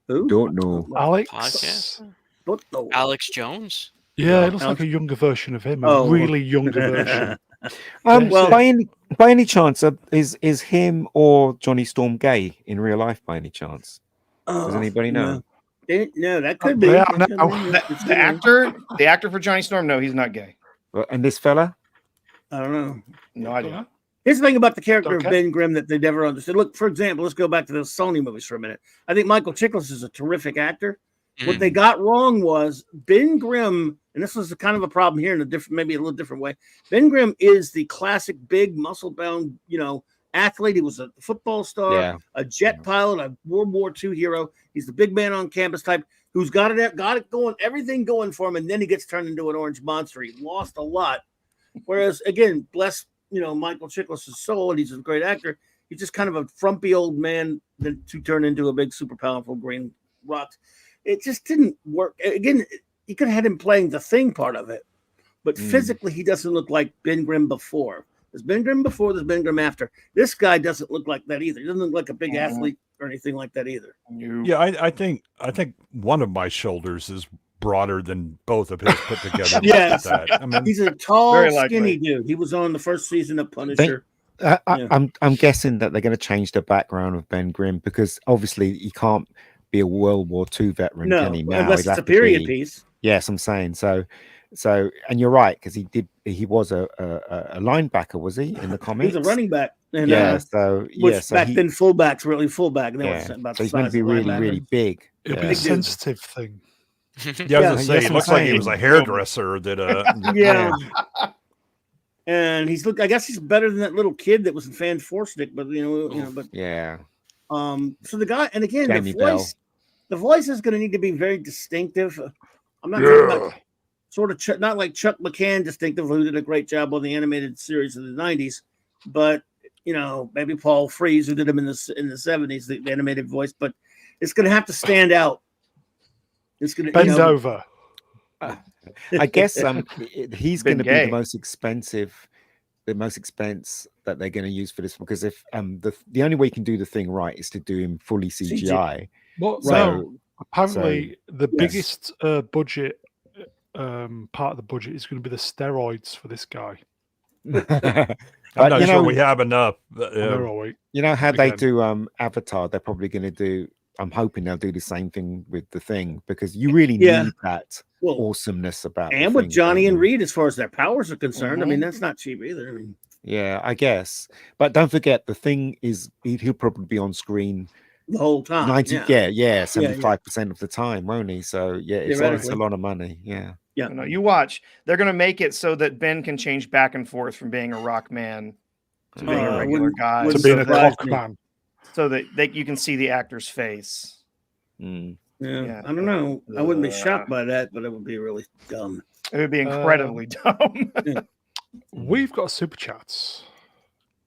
Speaker 4: Who?
Speaker 6: Don't know.
Speaker 1: Alex?
Speaker 5: Podcast.
Speaker 4: What? No.
Speaker 5: Alex Jones.
Speaker 1: Yeah,
Speaker 4: No,
Speaker 1: it looks like
Speaker 4: Alex-
Speaker 1: a younger version of him.
Speaker 4: Oh.
Speaker 1: A really younger version.
Speaker 4: Well-
Speaker 6: By any chance, is him or Johnny Storm gay in real life? By any chance? Does anybody know?
Speaker 4: No, that could be.
Speaker 1: Yeah,
Speaker 4: That could
Speaker 1: no.
Speaker 4: be.
Speaker 2: The actor for Johnny Storm, no, he's not gay.
Speaker 6: And this fella?
Speaker 4: I don't know.
Speaker 2: No idea.
Speaker 4: Here's the thing about the character
Speaker 1: Okay.
Speaker 4: of Ben Grimm that they never understood. Look, for example, let's go back to those Sony movies for a minute. I think Michael Chiklis is a terrific actor. What they got wrong was Ben Grimm, and this was kind of a problem here in a different, maybe a little different way. Ben Grimm is the classic big muscle-bound, athlete. He was a football star, a jet pilot, a World War II hero. He's the big man on campus type who's got it going, everything going for him, and then he gets turned into an orange monster. He lost a lot. Whereas, again, bless Michael Chiklis' soul, and he's a great actor. He's just kind of a frumpy old man to turn into a big, super powerful green rock. It just didn't work. Again, you could have had him playing the Thing part of it, but physically he doesn't look like Ben Grimm before. There's Ben Grimm before, there's Ben Grimm after. This guy doesn't look like that either. He doesn't look like a big athlete or anything like that either.
Speaker 3: Yeah, I think one of my shoulders is broader than both of his put together.
Speaker 4: Yes.
Speaker 3: I mean,
Speaker 4: He's a tall,
Speaker 2: Very likely.
Speaker 4: skinny dude. He was on the first season of Punisher.
Speaker 6: I'm guessing that they're going to change the background of Ben Grimm because obviously he can't be a World War II veteran,
Speaker 4: No,
Speaker 6: can he? Now
Speaker 4: unless
Speaker 6: he'll
Speaker 4: it's a
Speaker 6: have to
Speaker 4: period
Speaker 6: be-
Speaker 4: piece.
Speaker 6: Yes, I'm saying so. And you're right because he was a linebacker, was he in the
Speaker 4: He
Speaker 6: comics?
Speaker 4: was a running back. And,
Speaker 6: Yeah, so
Speaker 4: which
Speaker 6: so
Speaker 4: back
Speaker 6: he,
Speaker 4: then fullbacks really fullback. They
Speaker 6: yeah.
Speaker 4: were about
Speaker 6: So
Speaker 4: the
Speaker 6: he's going to
Speaker 4: size
Speaker 6: be
Speaker 4: of
Speaker 6: really,
Speaker 4: linebacker.
Speaker 6: really big.
Speaker 1: It'll be
Speaker 6: Yeah.
Speaker 1: a sensitive thing.
Speaker 3: yeah, I was
Speaker 4: Yeah,
Speaker 3: gonna say,
Speaker 6: yes,
Speaker 3: it
Speaker 6: I'm
Speaker 3: looks like he
Speaker 6: saying.
Speaker 3: was a hairdresser that
Speaker 4: Yeah. And I guess he's better than that little kid that was in Fan Stick, but but
Speaker 6: Yeah.
Speaker 4: so the guy, and again,
Speaker 6: Jamie
Speaker 4: the voice is going to need to be very distinctive. I'm not talking about sort of not like Chuck McCann distinctive, who did a great job on the animated series of the 90s, but maybe Paul Frees, who did him in the 70s, the animated voice, but it's going to have to stand out. It's going to
Speaker 1: Bend over.
Speaker 6: I guess he's going to be
Speaker 2: gay.
Speaker 6: the most expense that they're going to use for this because if the only way you can do the Thing right is to do him fully CGI.
Speaker 1: Well,
Speaker 6: So-
Speaker 1: no, apparently the
Speaker 4: yes.
Speaker 1: biggest budget part of the budget is going to be the steroids for this guy.
Speaker 3: I'm not
Speaker 6: you
Speaker 3: sure
Speaker 6: know-
Speaker 3: we have enough.
Speaker 1: Where are we?
Speaker 6: You know how they
Speaker 1: Again.
Speaker 6: do Avatar? They're probably going to do. I'm hoping they'll do the same thing with the Thing because you really
Speaker 4: Yeah.
Speaker 6: need that
Speaker 4: Well,
Speaker 6: awesomeness about.
Speaker 4: and
Speaker 6: the
Speaker 4: with
Speaker 6: Thing,
Speaker 4: Johnny
Speaker 6: don't
Speaker 4: and
Speaker 6: you?
Speaker 4: Reed, as far as their powers are concerned, I mean,
Speaker 2: Mhm.
Speaker 4: that's not cheap either. I mean,
Speaker 6: Yeah, I guess. But don't forget, the Thing is he'll probably be on screen
Speaker 4: the whole time.
Speaker 6: 90.
Speaker 4: Yeah.
Speaker 6: 75% of the time, won't he? So yeah, it's a
Speaker 4: Theoretically.
Speaker 6: lot of money. Yeah.
Speaker 2: No, you watch. They're going to make it so that Ben can change back and forth from being a rock man to being a regular
Speaker 4: wouldn't-
Speaker 2: guy,
Speaker 1: To
Speaker 4: wouldn't
Speaker 1: being a
Speaker 4: surprise
Speaker 1: clock
Speaker 4: me.
Speaker 1: man.
Speaker 2: so that you can see the actor's face.
Speaker 6: Mm.
Speaker 4: Yeah,
Speaker 2: Yeah.
Speaker 4: I don't know. I wouldn't be shocked by that, but it would be really dumb.
Speaker 2: It would be incredibly dumb.
Speaker 1: We've got super chats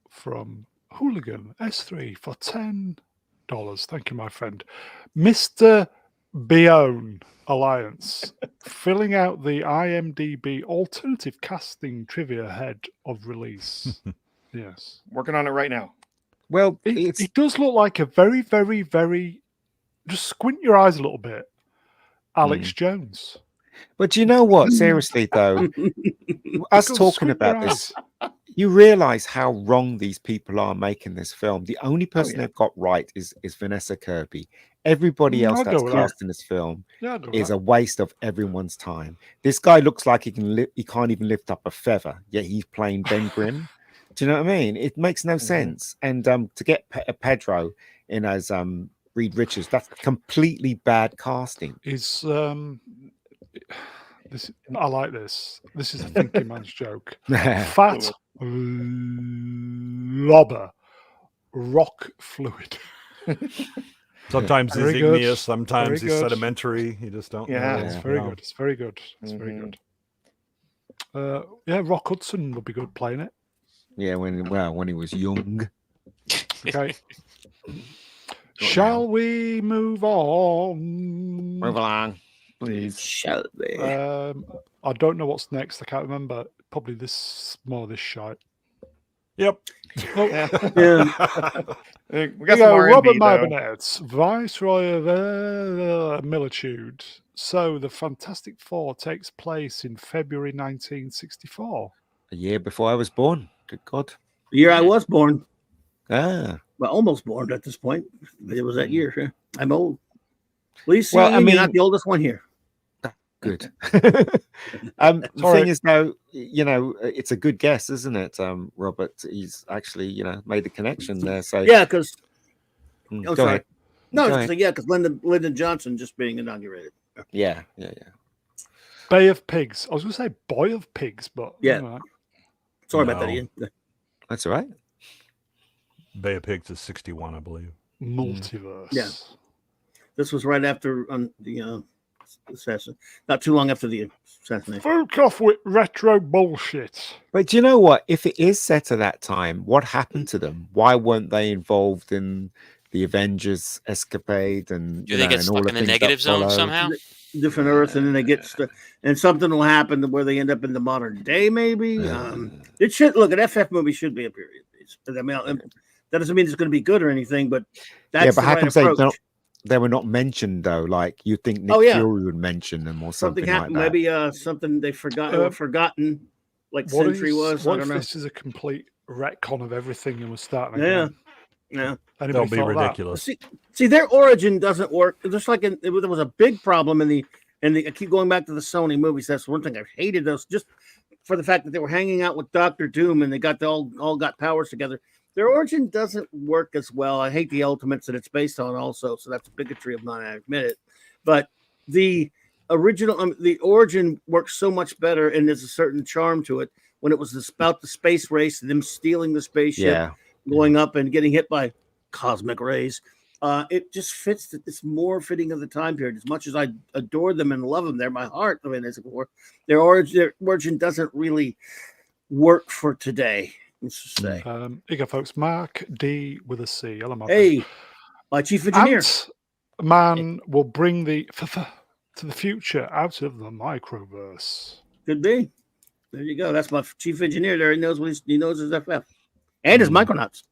Speaker 1: from Hooligan S3 for $10. Thank you, my friend. Mr. Bione Alliance filling out the IMDb alternative casting trivia ahead of release. Yes.
Speaker 2: Working on it right now.
Speaker 6: Well,
Speaker 1: It does look like a very, very, very. Just squint your eyes a little bit. Alex Jones.
Speaker 6: but you know what? Seriously though, us
Speaker 1: Because
Speaker 6: talking
Speaker 1: squint
Speaker 6: about
Speaker 1: your
Speaker 6: this, you realize how wrong these people are making this film. The only person
Speaker 2: yeah.
Speaker 6: they've got right is Vanessa Kirby. Everybody else
Speaker 1: I'll go
Speaker 6: that's
Speaker 1: with that.
Speaker 6: cast in this film
Speaker 1: Yeah, I'll go with
Speaker 6: is
Speaker 1: that.
Speaker 6: a waste of everyone's time. This guy looks like he can't even lift up a feather, yet he's playing Ben Grimm. Do you know what I mean? It makes no sense. And to get Pedro in as Reed Richards, that's completely bad casting.
Speaker 1: Is this? I like this. This is a thinking man's joke. Fat lobber, rock fluid.
Speaker 3: Sometimes he's
Speaker 1: Very good.
Speaker 3: igneous, sometimes
Speaker 1: Very
Speaker 3: he's
Speaker 1: good.
Speaker 3: sedimentary. You just don't
Speaker 2: Yeah.
Speaker 3: know.
Speaker 1: It's
Speaker 6: Yeah.
Speaker 1: very
Speaker 3: No.
Speaker 1: good. It's very good. It's very
Speaker 2: Mhm.
Speaker 1: good. Yeah, Rock Hudson would be good playing it.
Speaker 6: Yeah, when he was young.
Speaker 1: Okay. Shall we move on?
Speaker 6: Move along.
Speaker 2: Please.
Speaker 4: Shelby.
Speaker 1: I don't know what's next. I can't remember. Probably this shite.
Speaker 3: Yep.
Speaker 2: Yeah. We
Speaker 1: Here
Speaker 2: got
Speaker 1: you
Speaker 2: some
Speaker 1: go, Robert
Speaker 2: R&B, though.
Speaker 1: Mabonnet, Viceroy of Militude. So the Fantastic Four takes place in February 1964.
Speaker 6: A year before I was born. Good God.
Speaker 4: The year I was born.
Speaker 6: Ah.
Speaker 4: Well, almost born at this point. But it was that year. Yeah. I'm old. Please see,
Speaker 6: Well, I
Speaker 4: you're
Speaker 6: mean-
Speaker 4: not the oldest one here.
Speaker 6: Good. The
Speaker 1: Sorry.
Speaker 6: thing is, though, it's a good guess, isn't it, Robert? He's actually, made the connection there. So
Speaker 4: Yeah, because
Speaker 6: Mm,
Speaker 4: oh,
Speaker 6: go
Speaker 4: sorry.
Speaker 6: ahead.
Speaker 4: No,
Speaker 6: Go
Speaker 4: it's
Speaker 6: ahead.
Speaker 4: because Lyndon Johnson just being inaugurated.
Speaker 6: Yeah.
Speaker 1: Bay of Pigs. I was going to say Boy of Pigs, but
Speaker 4: Yeah.
Speaker 1: all right.
Speaker 4: Sorry about that,
Speaker 3: No.
Speaker 4: Ian.
Speaker 6: That's all right.
Speaker 3: Bay of Pigs is 61, I believe.
Speaker 1: Multiverse.
Speaker 4: Yeah. This was right after the assassin. Not too long after the assassination.
Speaker 1: Fuck off with retro bullshit.
Speaker 6: But do you know what? If it is set at that time, what happened to them? Why weren't they involved in the Avengers escapade and
Speaker 5: Do they get
Speaker 6: and all
Speaker 5: stuck
Speaker 6: the
Speaker 5: in the
Speaker 6: things that
Speaker 5: negative zone
Speaker 6: followed?
Speaker 5: somehow?
Speaker 4: Different Earth, and then they get and something will happen where they end up in the modern day. Maybe it should look. An FF movie should be a period piece. I mean, that doesn't mean it's going to be good or anything, but that's
Speaker 6: Yeah, but
Speaker 4: the
Speaker 6: how
Speaker 4: right
Speaker 6: come
Speaker 4: approach.
Speaker 6: they were not mentioned though? Like you think Nick
Speaker 4: Oh, yeah.
Speaker 6: Fury would mention them or something like
Speaker 4: happened.
Speaker 6: that?
Speaker 4: Maybe something they forgot or forgotten, like Sentry was. I
Speaker 1: What
Speaker 4: don't
Speaker 1: if
Speaker 4: know.
Speaker 1: this is a complete retcon of everything and we're starting
Speaker 4: Yeah.
Speaker 1: again?
Speaker 4: Yeah.
Speaker 1: Anybody
Speaker 3: That'll be
Speaker 1: thought of that?
Speaker 3: ridiculous.
Speaker 4: See, their origin doesn't work. Just like there was a big problem in the. I keep going back to the Sony movies. That's one thing I hated those, just for the fact that they were hanging out with Doctor Doom and they all got powers together. Their origin doesn't work as well. I hate the Ultimates that it's based on, also. So that's bigotry of mine. I admit it. But the original, the origin works so much better, and there's a certain charm to it when it was about the space race, them stealing the spaceship,
Speaker 6: Yeah.
Speaker 4: going up and getting hit by cosmic rays. It just fits. It's more fitting of the time period. As much as I adore them and love them, they're my heart. I mean, as it were, their origin doesn't really work for today. Let's just say.
Speaker 1: Here you go, folks. Mark D with a C. Hello, Mark.
Speaker 4: Hey, my chief engineer.
Speaker 1: Ant-Man will bring the to the future out of the microverse.
Speaker 4: Could be. There you go. That's my chief engineer. There, he knows what he knows his FF and his Micronauts.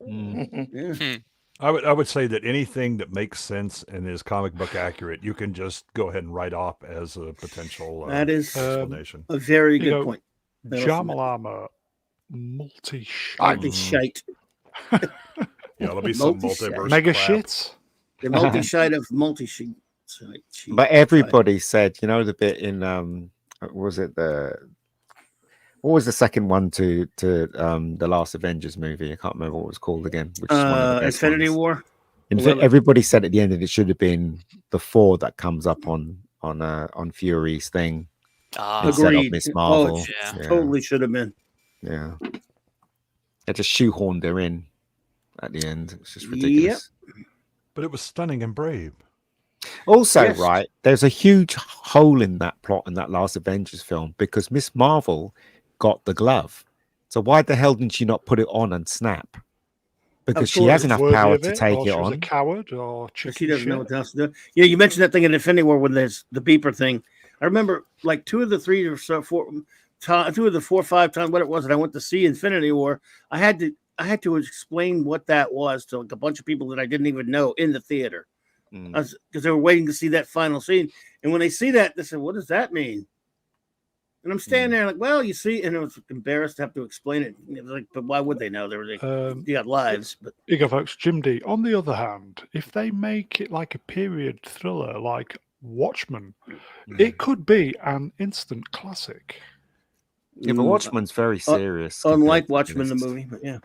Speaker 4: Yeah.
Speaker 3: I would say that anything that makes sense and is comic book accurate, you can just go ahead and write off as a potential
Speaker 4: That is
Speaker 3: explanation.
Speaker 4: a very
Speaker 1: Here you
Speaker 4: good
Speaker 1: go.
Speaker 4: point.
Speaker 1: Jamalama, multi-shite.
Speaker 4: Multi-shite.
Speaker 3: Yeah, there'll be some
Speaker 4: Multi-shite.
Speaker 3: multiverse
Speaker 1: Mega
Speaker 3: crap.
Speaker 1: shit.
Speaker 4: The multi-shite of multi-shite.
Speaker 6: But everybody said, the bit in what was the second one to the last Avengers movie? I can't remember what it was called again. Which is one of the best
Speaker 4: Infinity
Speaker 6: ones.
Speaker 4: War.
Speaker 6: Everybody said at the end that it should have been the 4 that comes up on Fury's thing instead of
Speaker 4: Agreed.
Speaker 6: Miss Marvel.
Speaker 5: yeah.
Speaker 4: Totally should have been.
Speaker 6: Yeah. They just shoehorned her in at the end. It's just ridiculous.
Speaker 3: But it was stunning and brave.
Speaker 6: Also,
Speaker 4: Yes.
Speaker 6: right, there's a huge hole in that plot in that last Avengers film because Miss Marvel got the glove. So why the hell didn't she not put it on and snap? Because she has enough
Speaker 1: Worthy
Speaker 6: power
Speaker 1: of
Speaker 6: to
Speaker 1: it,
Speaker 6: take
Speaker 1: or
Speaker 6: it
Speaker 1: she was a
Speaker 6: on.
Speaker 1: coward, or
Speaker 4: She
Speaker 1: chicken
Speaker 4: doesn't know
Speaker 1: shit.
Speaker 4: what else to do. Yeah, you mentioned that thing in Infinity War when there's the beeper thing. I remember like 2 of the 3 or so 4 2 of the 4 or 5 times what it was that I went to see Infinity War. I had to explain what that was to like a bunch of people that I didn't even know in the theater. Because they were waiting to see that final scene. And when they see that, they said, "What does that mean?" And I'm standing there like, "Well, you see," and I was embarrassed to have to explain it. And it was like, but why would they know? They got lives. But
Speaker 1: Here you go, folks. Jim D. On the other hand, if they make it like a period thriller, like Watchmen, it could be an instant classic.
Speaker 6: Yeah, but Watchmen's very serious.
Speaker 4: unlike
Speaker 6: compared to
Speaker 4: Watchmen, the
Speaker 6: this.
Speaker 4: movie. But yeah,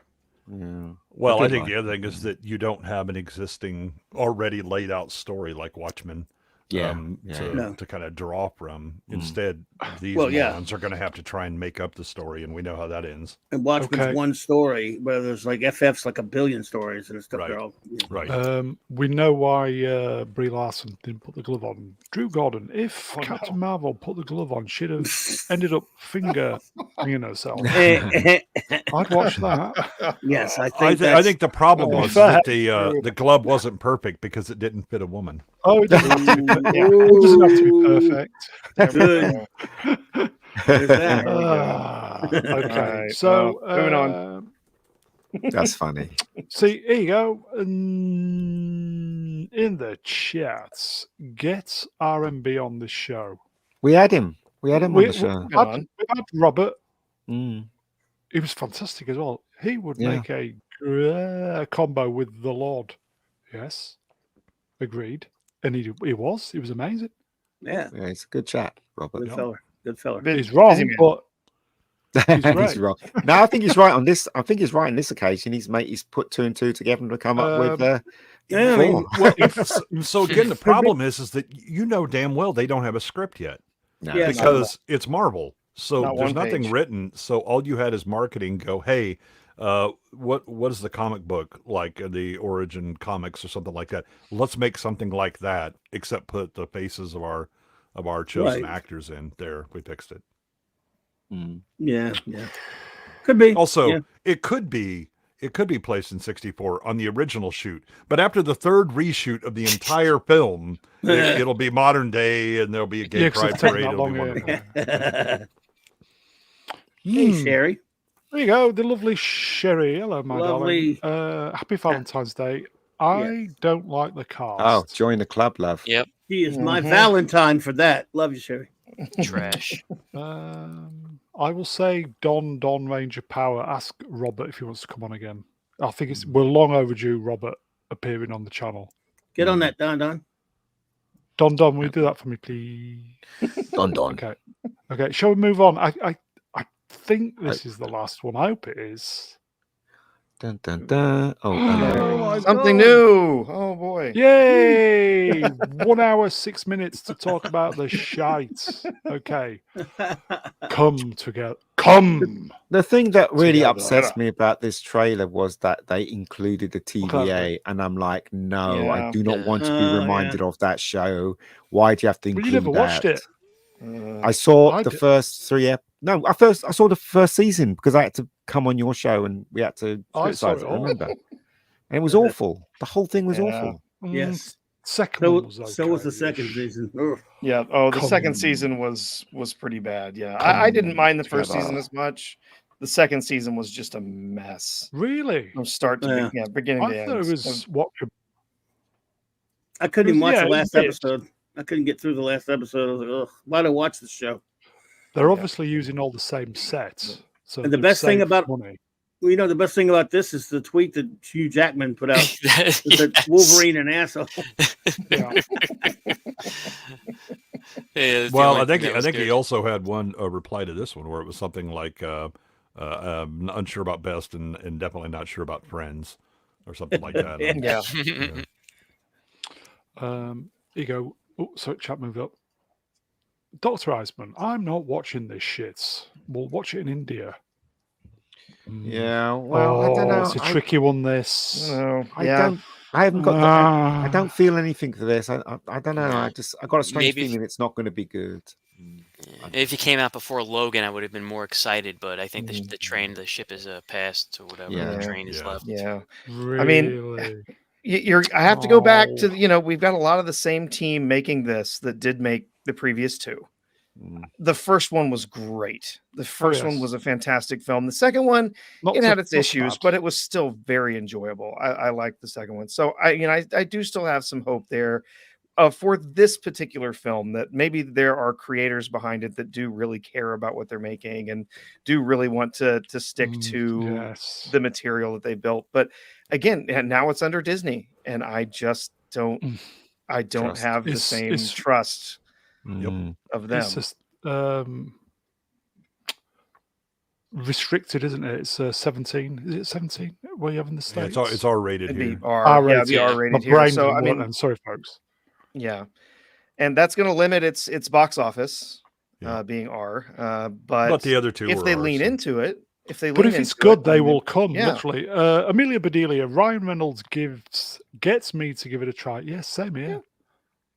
Speaker 6: Yeah.
Speaker 3: Well,
Speaker 6: I
Speaker 3: I
Speaker 6: did
Speaker 3: think
Speaker 6: like
Speaker 3: the other thing is that you don't have an existing, already laid out story like Watchmen.
Speaker 6: Yeah,
Speaker 3: To kind of draw from. Instead, these
Speaker 4: Well, yeah.
Speaker 3: morons are going to have to try and make up the story, and we know how that ends.
Speaker 4: and Watchmen's
Speaker 1: Okay.
Speaker 4: one story, where there's like FF's like a billion stories and stuff.
Speaker 3: Right.
Speaker 4: They're all
Speaker 3: Right.
Speaker 1: We know why Brie Larson didn't put the glove on. Drew Gordon, if Captain Marvel put the glove on, she'd have ended up finger herself. I'd watch that.
Speaker 4: Yes, I
Speaker 3: I
Speaker 4: think
Speaker 3: think the problem
Speaker 1: Oh,
Speaker 3: was
Speaker 1: fair.
Speaker 3: that the glove wasn't perfect because it didn't fit a woman.
Speaker 1: Oh, it doesn't have to be, it doesn't have to be perfect.
Speaker 2: There we
Speaker 4: Good.
Speaker 2: go.
Speaker 4: There's that.
Speaker 2: There we go.
Speaker 1: Okay,
Speaker 2: Alright,
Speaker 1: so
Speaker 2: well, moving on.
Speaker 6: That's funny.
Speaker 1: See, here you go. In the chats, get R&B on the show.
Speaker 6: We had him. We had him on the show.
Speaker 2: Good on.
Speaker 1: We had Robert.
Speaker 6: Mm.
Speaker 1: He was fantastic as well. He would
Speaker 6: Yeah.
Speaker 1: make a combo with the Lord. Yes, agreed. And he was amazing.
Speaker 4: Yeah.
Speaker 6: Yeah, it's a good chat, Robert.
Speaker 4: Good fella. Good fella.
Speaker 1: He's wrong,
Speaker 2: Busy man.
Speaker 1: but
Speaker 6: He's
Speaker 1: great.
Speaker 6: wrong. No, I think he's right on this. I think he's right on this occasion. He's put 2 and 2 together to come up with.
Speaker 4: Yeah, I mean,
Speaker 3: Well, so again, the problem is that you know damn well they don't have a script yet
Speaker 6: No,
Speaker 4: Yeah,
Speaker 3: because it's Marvel. So
Speaker 2: Not
Speaker 3: there's
Speaker 2: one
Speaker 3: nothing
Speaker 2: page.
Speaker 3: written. So all you had is marketing. Go, hey, what is the comic book like? The Origin comics or something like that. Let's make something like that, except put the faces of our chosen
Speaker 4: Right.
Speaker 3: actors in there. We fixed it.
Speaker 6: Mm.
Speaker 4: yeah. Could be.
Speaker 3: Also,
Speaker 4: Yeah.
Speaker 3: it could be placed in 64 on the original shoot, but after the third reshoot of the entire film, it'll be modern day, and there'll be a gay
Speaker 1: 'cause
Speaker 3: pride
Speaker 1: it's taken
Speaker 3: parade.
Speaker 1: that
Speaker 3: It'll be
Speaker 1: long,
Speaker 3: wonderful.
Speaker 4: Hey,
Speaker 1: Hmm.
Speaker 4: Sherry.
Speaker 1: There you go, the lovely Sherry. Hello, my
Speaker 4: Lovely.
Speaker 1: darling. Happy Valentine's Day. I don't like the cast.
Speaker 6: Oh, join the club, love.
Speaker 5: Yep.
Speaker 4: He is my
Speaker 2: Mhm.
Speaker 4: Valentine for that. Love you, Sherry.
Speaker 5: Trash.
Speaker 1: I will say Don Ranger Power. Ask Robert if he wants to come on again. I think we're long overdue, Robert, appearing on the channel.
Speaker 4: Get on that, Don.
Speaker 1: Don, will you do that for me, please?
Speaker 6: Don.
Speaker 1: Okay. Shall we move on? I think this is the last one. I hope it is.
Speaker 6: Dun, dun, dun. Oh, hello.
Speaker 4: my
Speaker 2: Something
Speaker 4: God.
Speaker 2: new. Oh boy.
Speaker 1: Yay! 1 hour, 6 minutes to talk about the shite. Okay. Come together. Come.
Speaker 6: The thing that really
Speaker 1: Together.
Speaker 6: upsets me about this trailer was that they included the TBA, and I'm like, no, I
Speaker 2: Yeah.
Speaker 6: do not want to be
Speaker 4: Yeah.
Speaker 6: reminded of that show. Why do you have to
Speaker 1: Well,
Speaker 6: include
Speaker 1: you never watched
Speaker 6: that?
Speaker 1: it.
Speaker 6: I saw
Speaker 1: I
Speaker 6: the
Speaker 1: d-
Speaker 6: first 3 No, I saw the first season because I had to come on your show and we had to
Speaker 1: I saw
Speaker 6: criticize
Speaker 1: it
Speaker 6: it.
Speaker 1: all.
Speaker 6: Remember? And it was awful. The whole thing was
Speaker 2: Yeah.
Speaker 6: awful.
Speaker 4: Yes.
Speaker 1: Second
Speaker 4: So,
Speaker 1: one was okay.
Speaker 4: so was the second season. Ugh.
Speaker 2: Yeah. Oh, the second
Speaker 1: Come.
Speaker 2: season was pretty bad. Yeah. I didn't
Speaker 1: Come
Speaker 2: mind the first
Speaker 1: together.
Speaker 2: season as much. The second season was just a mess
Speaker 1: Really?
Speaker 2: from start to beginning to
Speaker 1: I
Speaker 2: end.
Speaker 1: thought it was watchable.
Speaker 4: I couldn't even watch
Speaker 1: Yeah,
Speaker 4: the
Speaker 1: it
Speaker 4: last
Speaker 1: did.
Speaker 4: episode. I couldn't get through the last episode. I was like, ugh, why'd I watch this show?
Speaker 1: They're obviously using all the same sets. So
Speaker 4: And the
Speaker 1: they've
Speaker 4: best thing
Speaker 1: saved
Speaker 4: about-
Speaker 1: money.
Speaker 4: Well, you know, the best thing about this is the tweet that Hugh Jackman put out. That
Speaker 5: Yes.
Speaker 4: Wolverine an asshole.
Speaker 1: Yeah.
Speaker 5: Yeah, that's the
Speaker 3: Well,
Speaker 5: only
Speaker 3: I think
Speaker 5: thing that was
Speaker 3: he
Speaker 5: good.
Speaker 3: also had one reply to this one where it was something like unsure about Best and definitely not sure about Friends or something like that.
Speaker 2: Yeah.
Speaker 1: Here you go. Oh, so chat moved up. Dr. Eisman, I'm not watching this shit. We'll watch it in India.
Speaker 6: Yeah, well, I don't know.
Speaker 1: It's a tricky one, this.
Speaker 2: No.
Speaker 6: I
Speaker 2: Yeah.
Speaker 6: don't. I haven't got. I don't feel anything for this. I don't know.
Speaker 5: No.
Speaker 6: I got a strange
Speaker 5: Maybe if-
Speaker 6: feeling it's not going to be good.
Speaker 5: If he came out before Logan, I would have been more excited. But I think the ship is passed or whatever.
Speaker 6: Yeah.
Speaker 5: The train is
Speaker 3: Yeah.
Speaker 5: left.
Speaker 2: Yeah.
Speaker 1: Really?
Speaker 2: I have to go back
Speaker 1: Oh.
Speaker 2: to, we've got a lot of the same team making this that did make the previous two.
Speaker 6: Mm.
Speaker 2: The first one was great. The first one
Speaker 1: yes.
Speaker 2: was a fantastic film. The second one,
Speaker 1: Not
Speaker 2: it
Speaker 1: so-
Speaker 2: had its
Speaker 1: not so
Speaker 2: issues,
Speaker 1: bad.
Speaker 2: but it was still very enjoyable. I liked the second one. So I do still have some hope there for this particular film, that maybe there are creators behind it that do really care about what they're making and do really want to stick to
Speaker 1: yes.
Speaker 2: the material that they built. But again, and now it's under Disney, and I just don't
Speaker 1: Mm.
Speaker 6: Trust.
Speaker 2: have the
Speaker 1: It's-
Speaker 2: same
Speaker 1: it's-
Speaker 2: trust
Speaker 6: Mm.
Speaker 2: of them.
Speaker 1: It's just restricted, isn't it? It's 17. Is it 17? Where you have in the
Speaker 3: Yeah,
Speaker 1: States?
Speaker 3: it's R rated
Speaker 2: It'd
Speaker 3: here.
Speaker 2: be R,
Speaker 1: R-rated.
Speaker 2: yeah, it'd be
Speaker 5: Yeah.
Speaker 1: My
Speaker 2: R-rated here.
Speaker 1: brain
Speaker 2: So
Speaker 1: didn't
Speaker 2: I
Speaker 1: work
Speaker 2: mean,
Speaker 1: then. Sorry, folks.
Speaker 2: yeah, and that's going to limit its box office,
Speaker 3: Yeah.
Speaker 2: being R.
Speaker 3: But
Speaker 2: But
Speaker 3: the other two
Speaker 2: if
Speaker 3: were
Speaker 2: they
Speaker 3: Rs,
Speaker 2: lean
Speaker 3: so-
Speaker 2: into it, if
Speaker 1: It's good, they will come.
Speaker 2: Yeah.
Speaker 1: Literally. Amelia Bedelia, Ryan Reynolds gets me to give it a try. Yes, same here.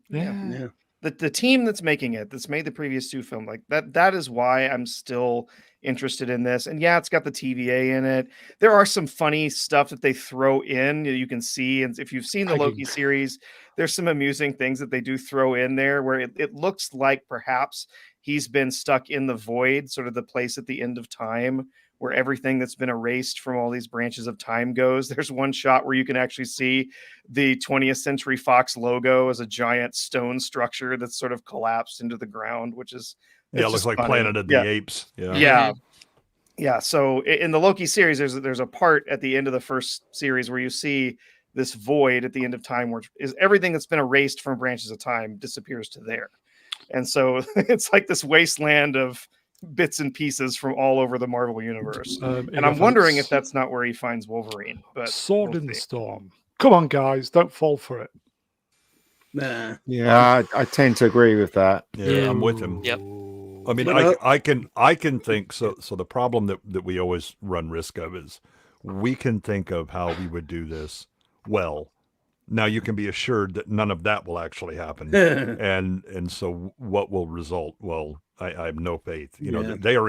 Speaker 1: Yeah.
Speaker 4: Yeah.
Speaker 2: the team that's making it, that's made the previous 2 film, like that is why I'm still interested in this. And yeah, it's got the TVA in it. There are some funny stuff that they throw in. You can see, and if you've seen the Loki
Speaker 1: Pegging.
Speaker 2: series, there's some amusing things that they do throw in there where it looks like perhaps he's been stuck in the void, sort of the place at the end of time where everything that's been erased from all these branches of time goes. There's one shot where you can actually see the 20th Century Fox logo as a giant stone structure that's sort of collapsed into the ground, which is
Speaker 3: Yeah, it looks like
Speaker 2: funny.
Speaker 3: Planet of the Apes. Yeah.
Speaker 2: Yeah. Yeah. So in the Loki series, there's a part at the end of the first series where you see this void at the end of time where is everything that's been erased from branches of time disappears to there. And so it's like this wasteland of bits and pieces from all over the Marvel universe. And I'm wondering if that's not where he finds Wolverine. But
Speaker 1: Sword
Speaker 2: we'll
Speaker 1: in the
Speaker 2: see.
Speaker 1: Storm. Come on, guys, don't fall for it.
Speaker 4: Nah.
Speaker 6: Yeah, I tend to agree with that.
Speaker 3: Yeah, I'm with him.
Speaker 5: Yep.
Speaker 3: I mean,
Speaker 4: But,
Speaker 3: I can think so. So the problem that we always run risk of is we can think of how we would do this well. Now you can be assured that none of that will actually happen, and so what will result? Well, I have no faith. You know,
Speaker 4: Yeah.
Speaker 3: they are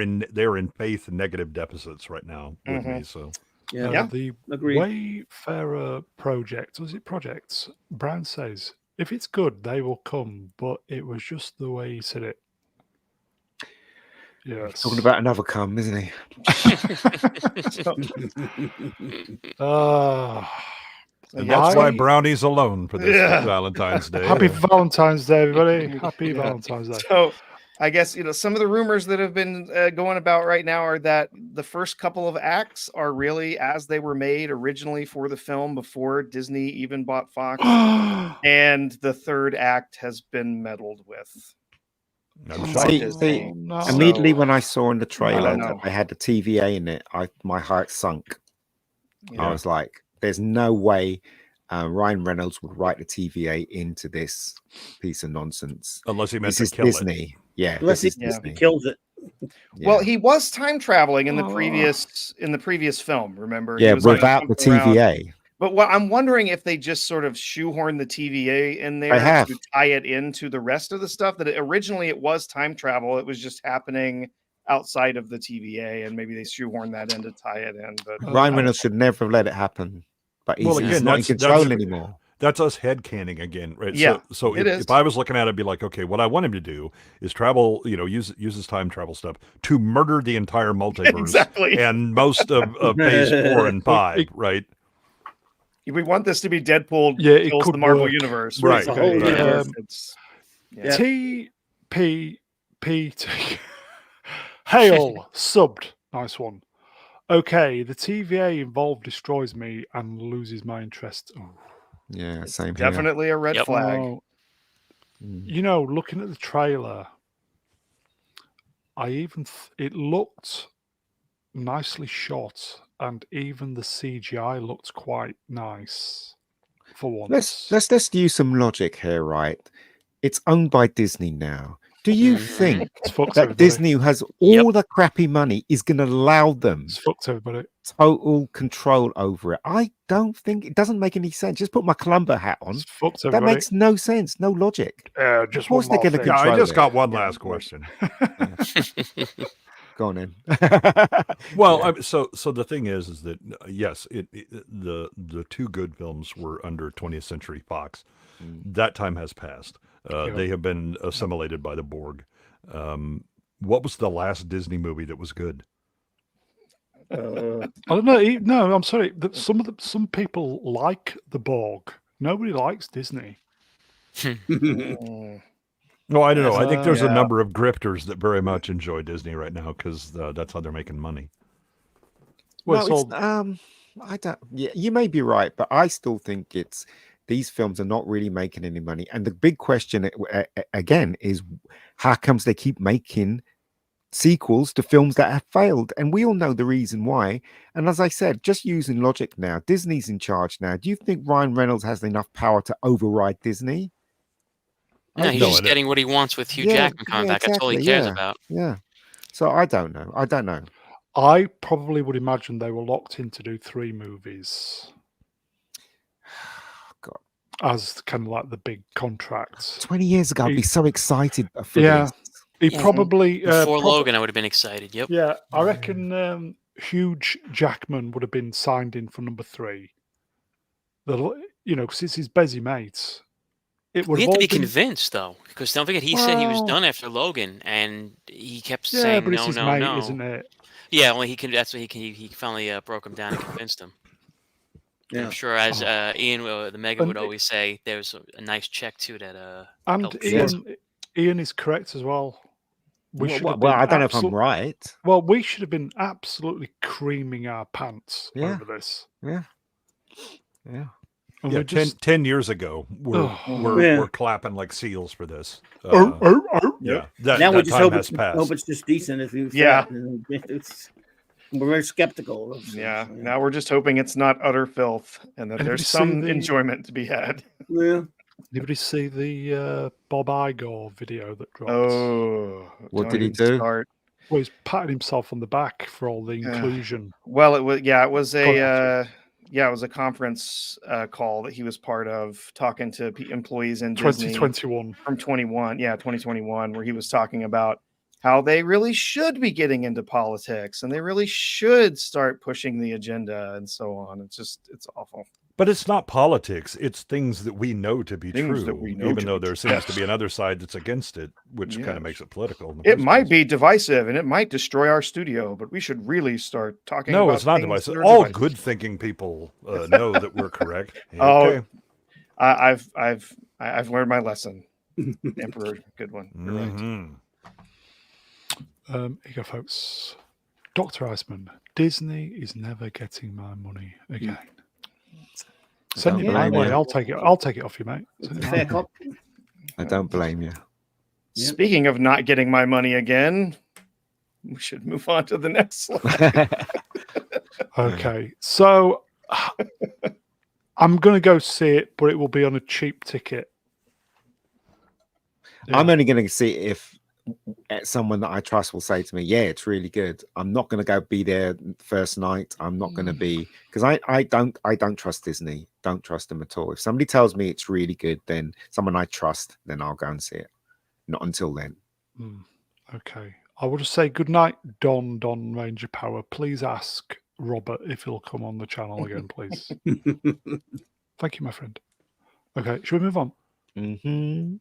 Speaker 3: in faith negative deficits right now with me. So
Speaker 4: yeah.
Speaker 1: The
Speaker 4: Agreed.
Speaker 1: Wayfarer project, was it projects? Brown says, if it's good, they will come, but it was just the way he said it. Yes.
Speaker 6: Talking about another cum, isn't he?
Speaker 3: and that's
Speaker 1: I-
Speaker 3: why Brownie's alone for this
Speaker 2: Yeah.
Speaker 3: Valentine's Day.
Speaker 1: Happy Valentine's Day, everybody. Happy Valentine's Day.
Speaker 2: So I guess, some of the rumors that have been going about right now are that the first couple of acts are really as they were made originally for the film before Disney even bought Fox. And the third act has been meddled with.
Speaker 3: I'm
Speaker 2: by
Speaker 3: shocked.
Speaker 2: Disney.
Speaker 1: no.
Speaker 6: Immediately
Speaker 2: So-
Speaker 6: when I saw in the trailer
Speaker 2: no.
Speaker 6: that they had the TVA in it, my heart sunk.
Speaker 2: Yeah.
Speaker 6: I was like, "There's no way Ryan Reynolds would write the TVA into this piece of nonsense."
Speaker 3: Unless he meant
Speaker 6: This
Speaker 3: to
Speaker 6: is
Speaker 3: kill it.
Speaker 6: Disney. Yeah,
Speaker 4: Unless
Speaker 6: this is
Speaker 4: he
Speaker 6: Disney.
Speaker 4: kills it.
Speaker 6: Yeah.
Speaker 2: Well, he was time traveling in the
Speaker 1: Oh.
Speaker 2: previous film. Remember? He
Speaker 6: yeah,
Speaker 2: was like
Speaker 6: without the
Speaker 2: jumping around.
Speaker 6: TVA.
Speaker 2: But what I'm wondering if they just sort of shoehorned the TVA in there
Speaker 6: have.
Speaker 2: to tie it into the rest of the stuff. That originally it was time travel. It was just happening outside of the TVA, and maybe they shoehorned that in to tie it in. But
Speaker 6: Ryan Reynolds should never have let it happen. But he's,
Speaker 3: Well,
Speaker 6: he's
Speaker 3: again,
Speaker 6: not in
Speaker 3: that's-
Speaker 6: control
Speaker 3: that's-
Speaker 6: anymore.
Speaker 3: That's us headcaning again, right?
Speaker 2: Yeah,
Speaker 3: so
Speaker 2: it is.
Speaker 3: if I was looking at it, I'd be like, okay, what I want him to do is travel, use his time travel stuff to murder the entire multiverse
Speaker 2: Exactly.
Speaker 3: and most of phase 4 and 5, right?
Speaker 2: we want this to be Deadpool
Speaker 1: Yeah, it
Speaker 2: kills
Speaker 1: could
Speaker 2: the Marvel
Speaker 1: work.
Speaker 2: universe.
Speaker 3: Right,
Speaker 2: It's a
Speaker 3: right.
Speaker 2: whole universe.
Speaker 1: Um,
Speaker 2: It's
Speaker 1: TPPT. Hail, subbed. Nice one. Okay, the TVA involved destroys me and loses my interest. Oh.
Speaker 6: Yeah, same here.
Speaker 2: definitely a red
Speaker 5: Yep.
Speaker 2: flag.
Speaker 1: Oh,
Speaker 6: Mm.
Speaker 1: looking at the trailer, it looked nicely shot, and even the CGI looked quite nice for once.
Speaker 6: Let's use some logic here, right? It's owned by Disney now. Do you
Speaker 5: Mhm.
Speaker 6: think
Speaker 1: It's fucked
Speaker 6: that
Speaker 1: everybody.
Speaker 6: Disney, who has all the crappy money, is going to allow them
Speaker 1: It's fucked everybody.
Speaker 6: total control over it? I don't think it doesn't make any sense. Just put my Columbo hat on.
Speaker 1: It's fucked
Speaker 6: That
Speaker 1: everybody.
Speaker 6: makes no sense, no logic.
Speaker 1: Just
Speaker 6: Of course
Speaker 1: one
Speaker 6: they're
Speaker 1: more
Speaker 6: gonna
Speaker 1: thing.
Speaker 3: Yeah, I
Speaker 6: Control
Speaker 3: just
Speaker 6: it.
Speaker 3: got one last question.
Speaker 6: Go on in.
Speaker 3: Well,
Speaker 6: Yeah.
Speaker 3: so the thing is that yes, the two good films were under 20th Century Fox. That time has passed.
Speaker 1: Yeah.
Speaker 3: They have been assimilated by the Borg. What was the last Disney movie that was good?
Speaker 1: I don't know. No, I'm sorry. Some people like the Borg. Nobody likes Disney.
Speaker 2: Mm.
Speaker 3: No, I don't know. I think there's a
Speaker 2: Yeah.
Speaker 3: number of grifters that very much enjoy Disney right now because that's how they're making money.
Speaker 1: Well,
Speaker 6: No,
Speaker 1: it's all-
Speaker 6: I don't. Yeah, you may be right, but I still think these films are not really making any money. And the big question again is, how comes they keep making sequels to films that have failed? And we all know the reason why. And as I said, just using logic now, Disney's in charge now. Do you think Ryan Reynolds has enough power to override Disney?
Speaker 5: No, he's
Speaker 3: No,
Speaker 5: just
Speaker 3: I don't-
Speaker 5: getting what he wants with Hugh
Speaker 6: Yeah,
Speaker 5: Jackman coming
Speaker 6: yeah,
Speaker 5: back. That's all he
Speaker 6: exactly,
Speaker 5: cares
Speaker 6: yeah.
Speaker 5: about.
Speaker 6: Yeah. So I don't know.
Speaker 1: I probably would imagine they were locked in to do 3 movies.
Speaker 6: God.
Speaker 1: as kind of like the big contracts.
Speaker 6: 20 years ago, I'd be so excited for
Speaker 1: Yeah.
Speaker 6: this.
Speaker 1: He
Speaker 5: Yeah.
Speaker 1: probably
Speaker 5: Before Logan, I would have been excited. Yep.
Speaker 1: Yeah, I reckon Hugh Jackman would have been signed in for number 3. Because it's his busy mates. It would
Speaker 5: We
Speaker 1: have
Speaker 5: had to
Speaker 1: all
Speaker 5: be
Speaker 1: been.
Speaker 5: convinced, though, because don't forget, he said he was
Speaker 1: Well,
Speaker 5: done after Logan, and he kept
Speaker 1: yeah,
Speaker 5: saying
Speaker 1: but it's
Speaker 5: no,
Speaker 1: his
Speaker 5: no,
Speaker 1: mate,
Speaker 5: no.
Speaker 1: isn't it?
Speaker 5: Yeah, well, he can. That's what he can. He finally broke him down and convinced him. And
Speaker 4: Yeah.
Speaker 5: I'm sure, as Ian, the Mega
Speaker 1: And
Speaker 5: would always say, there was a nice check too that
Speaker 1: And
Speaker 5: helped.
Speaker 1: Ian is correct as well. We should have
Speaker 6: Well,
Speaker 1: been
Speaker 6: I don't know if I'm right.
Speaker 1: Well, we should have been absolutely creaming our pants
Speaker 6: Yeah.
Speaker 1: over this.
Speaker 6: Yeah. Yeah.
Speaker 1: And
Speaker 3: Yeah,
Speaker 1: we just
Speaker 3: 10 years ago, we're
Speaker 4: Yeah.
Speaker 3: we're clapping like seals for this.
Speaker 1: Yeah.
Speaker 3: That,
Speaker 4: Now we
Speaker 3: that
Speaker 4: just
Speaker 3: time
Speaker 4: hope
Speaker 3: has
Speaker 4: it's,
Speaker 3: passed.
Speaker 4: hope it's just decent. If you
Speaker 2: Yeah.
Speaker 4: We're very skeptical. Of
Speaker 2: Yeah.
Speaker 4: things,
Speaker 2: Now we're just hoping it's not utter filth and that
Speaker 1: Anybody
Speaker 2: there's
Speaker 1: see
Speaker 2: some
Speaker 1: the-
Speaker 2: enjoyment to be had.
Speaker 4: Yeah.
Speaker 1: Anybody see the Bob Iger video that dropped?
Speaker 2: Oh,
Speaker 6: What
Speaker 2: don't
Speaker 6: did he
Speaker 2: even
Speaker 6: do?
Speaker 2: start.
Speaker 1: Well, he's patting himself on the back for all the inclusion.
Speaker 2: Well, it was it was
Speaker 1: Go
Speaker 2: a it was a conference call that he was part of, talking to employees in Disney
Speaker 1: 2021.
Speaker 2: from 2021, where he was talking about how they really should be getting into politics and they really should start pushing the agenda and so on. It's awful.
Speaker 3: But it's not politics. It's things that we know to be
Speaker 2: Things
Speaker 3: true,
Speaker 2: that we know
Speaker 3: even
Speaker 2: to
Speaker 3: though
Speaker 2: be
Speaker 3: there
Speaker 2: true.
Speaker 3: seems to be another side that's against it, which kind
Speaker 2: Yes.
Speaker 3: of makes it political. in the
Speaker 2: It
Speaker 3: first
Speaker 2: might
Speaker 3: place.
Speaker 2: be divisive and it might destroy our studio, but we should really start talking
Speaker 3: No,
Speaker 2: about
Speaker 3: it's not
Speaker 2: things
Speaker 3: divisive.
Speaker 2: that are
Speaker 3: All
Speaker 2: divisive.
Speaker 3: good-thinking people know that we're correct.
Speaker 2: Oh,
Speaker 3: Okay.
Speaker 2: I've learned my lesson. Emperor Goodwin. You're right.
Speaker 3: Mhm.
Speaker 1: Here you go, folks. Dr. Iceman, Disney is never getting my money again. Send it
Speaker 6: don't
Speaker 1: my
Speaker 6: blame
Speaker 1: way.
Speaker 6: you.
Speaker 1: I'll take it off you, mate. Send it
Speaker 4: Fair
Speaker 1: my way.
Speaker 4: cop.
Speaker 6: I don't blame you.
Speaker 4: Yep.
Speaker 2: Speaking of not getting my money again, we should move on to the next slide.
Speaker 1: Okay, so I'm going to go see it, but it will be on a cheap ticket.
Speaker 6: I'm only going to see it if someone that I trust will say to me, yeah, it's really good. I'm not going to go be there first night. I'm not going to be, because I don't trust Disney. Don't trust them at all. If somebody tells me it's really good, then someone I trust, then I'll go and see it. Not until then.
Speaker 1: Okay. I will just say good night, Don Ranger Power. Please ask Robert if he'll come on the channel again, please. Thank you, my friend. Okay, should we move on?
Speaker 6: Mm-hmm.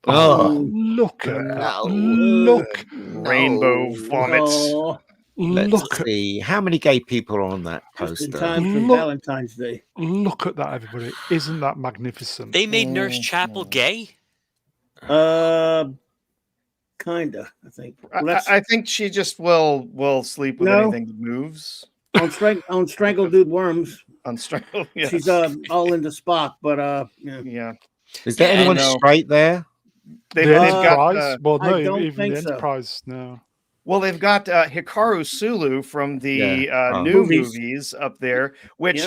Speaker 1: Oh, look at that. Look.
Speaker 2: Rainbow vomits.
Speaker 4: Oh,
Speaker 6: Let's
Speaker 1: Look at,
Speaker 6: see. How many gay people are on that
Speaker 4: just in
Speaker 6: poster?
Speaker 4: time for
Speaker 1: Look.
Speaker 4: Valentine's Day.
Speaker 1: look at that, everybody. Isn't that magnificent?
Speaker 5: They made Nurse Chapel gay.
Speaker 4: Kinda, I think. Well,
Speaker 2: I think she just will sleep with
Speaker 4: No.
Speaker 2: anything that moves.
Speaker 4: on Strangled Dude Worms.
Speaker 2: Unstrangled. Yes.
Speaker 4: She's all into Spock, but yeah.
Speaker 2: Yeah.
Speaker 6: Is there
Speaker 5: Yeah,
Speaker 6: anyone
Speaker 2: no.
Speaker 6: straight there?
Speaker 2: They've
Speaker 1: The
Speaker 2: got
Speaker 1: Enterprise? Well,
Speaker 4: I
Speaker 1: no,
Speaker 4: don't
Speaker 1: even
Speaker 4: think
Speaker 1: the
Speaker 4: so.
Speaker 1: Enterprise, no.
Speaker 2: well, they've got Hikaru Sulu from the new movies up there, which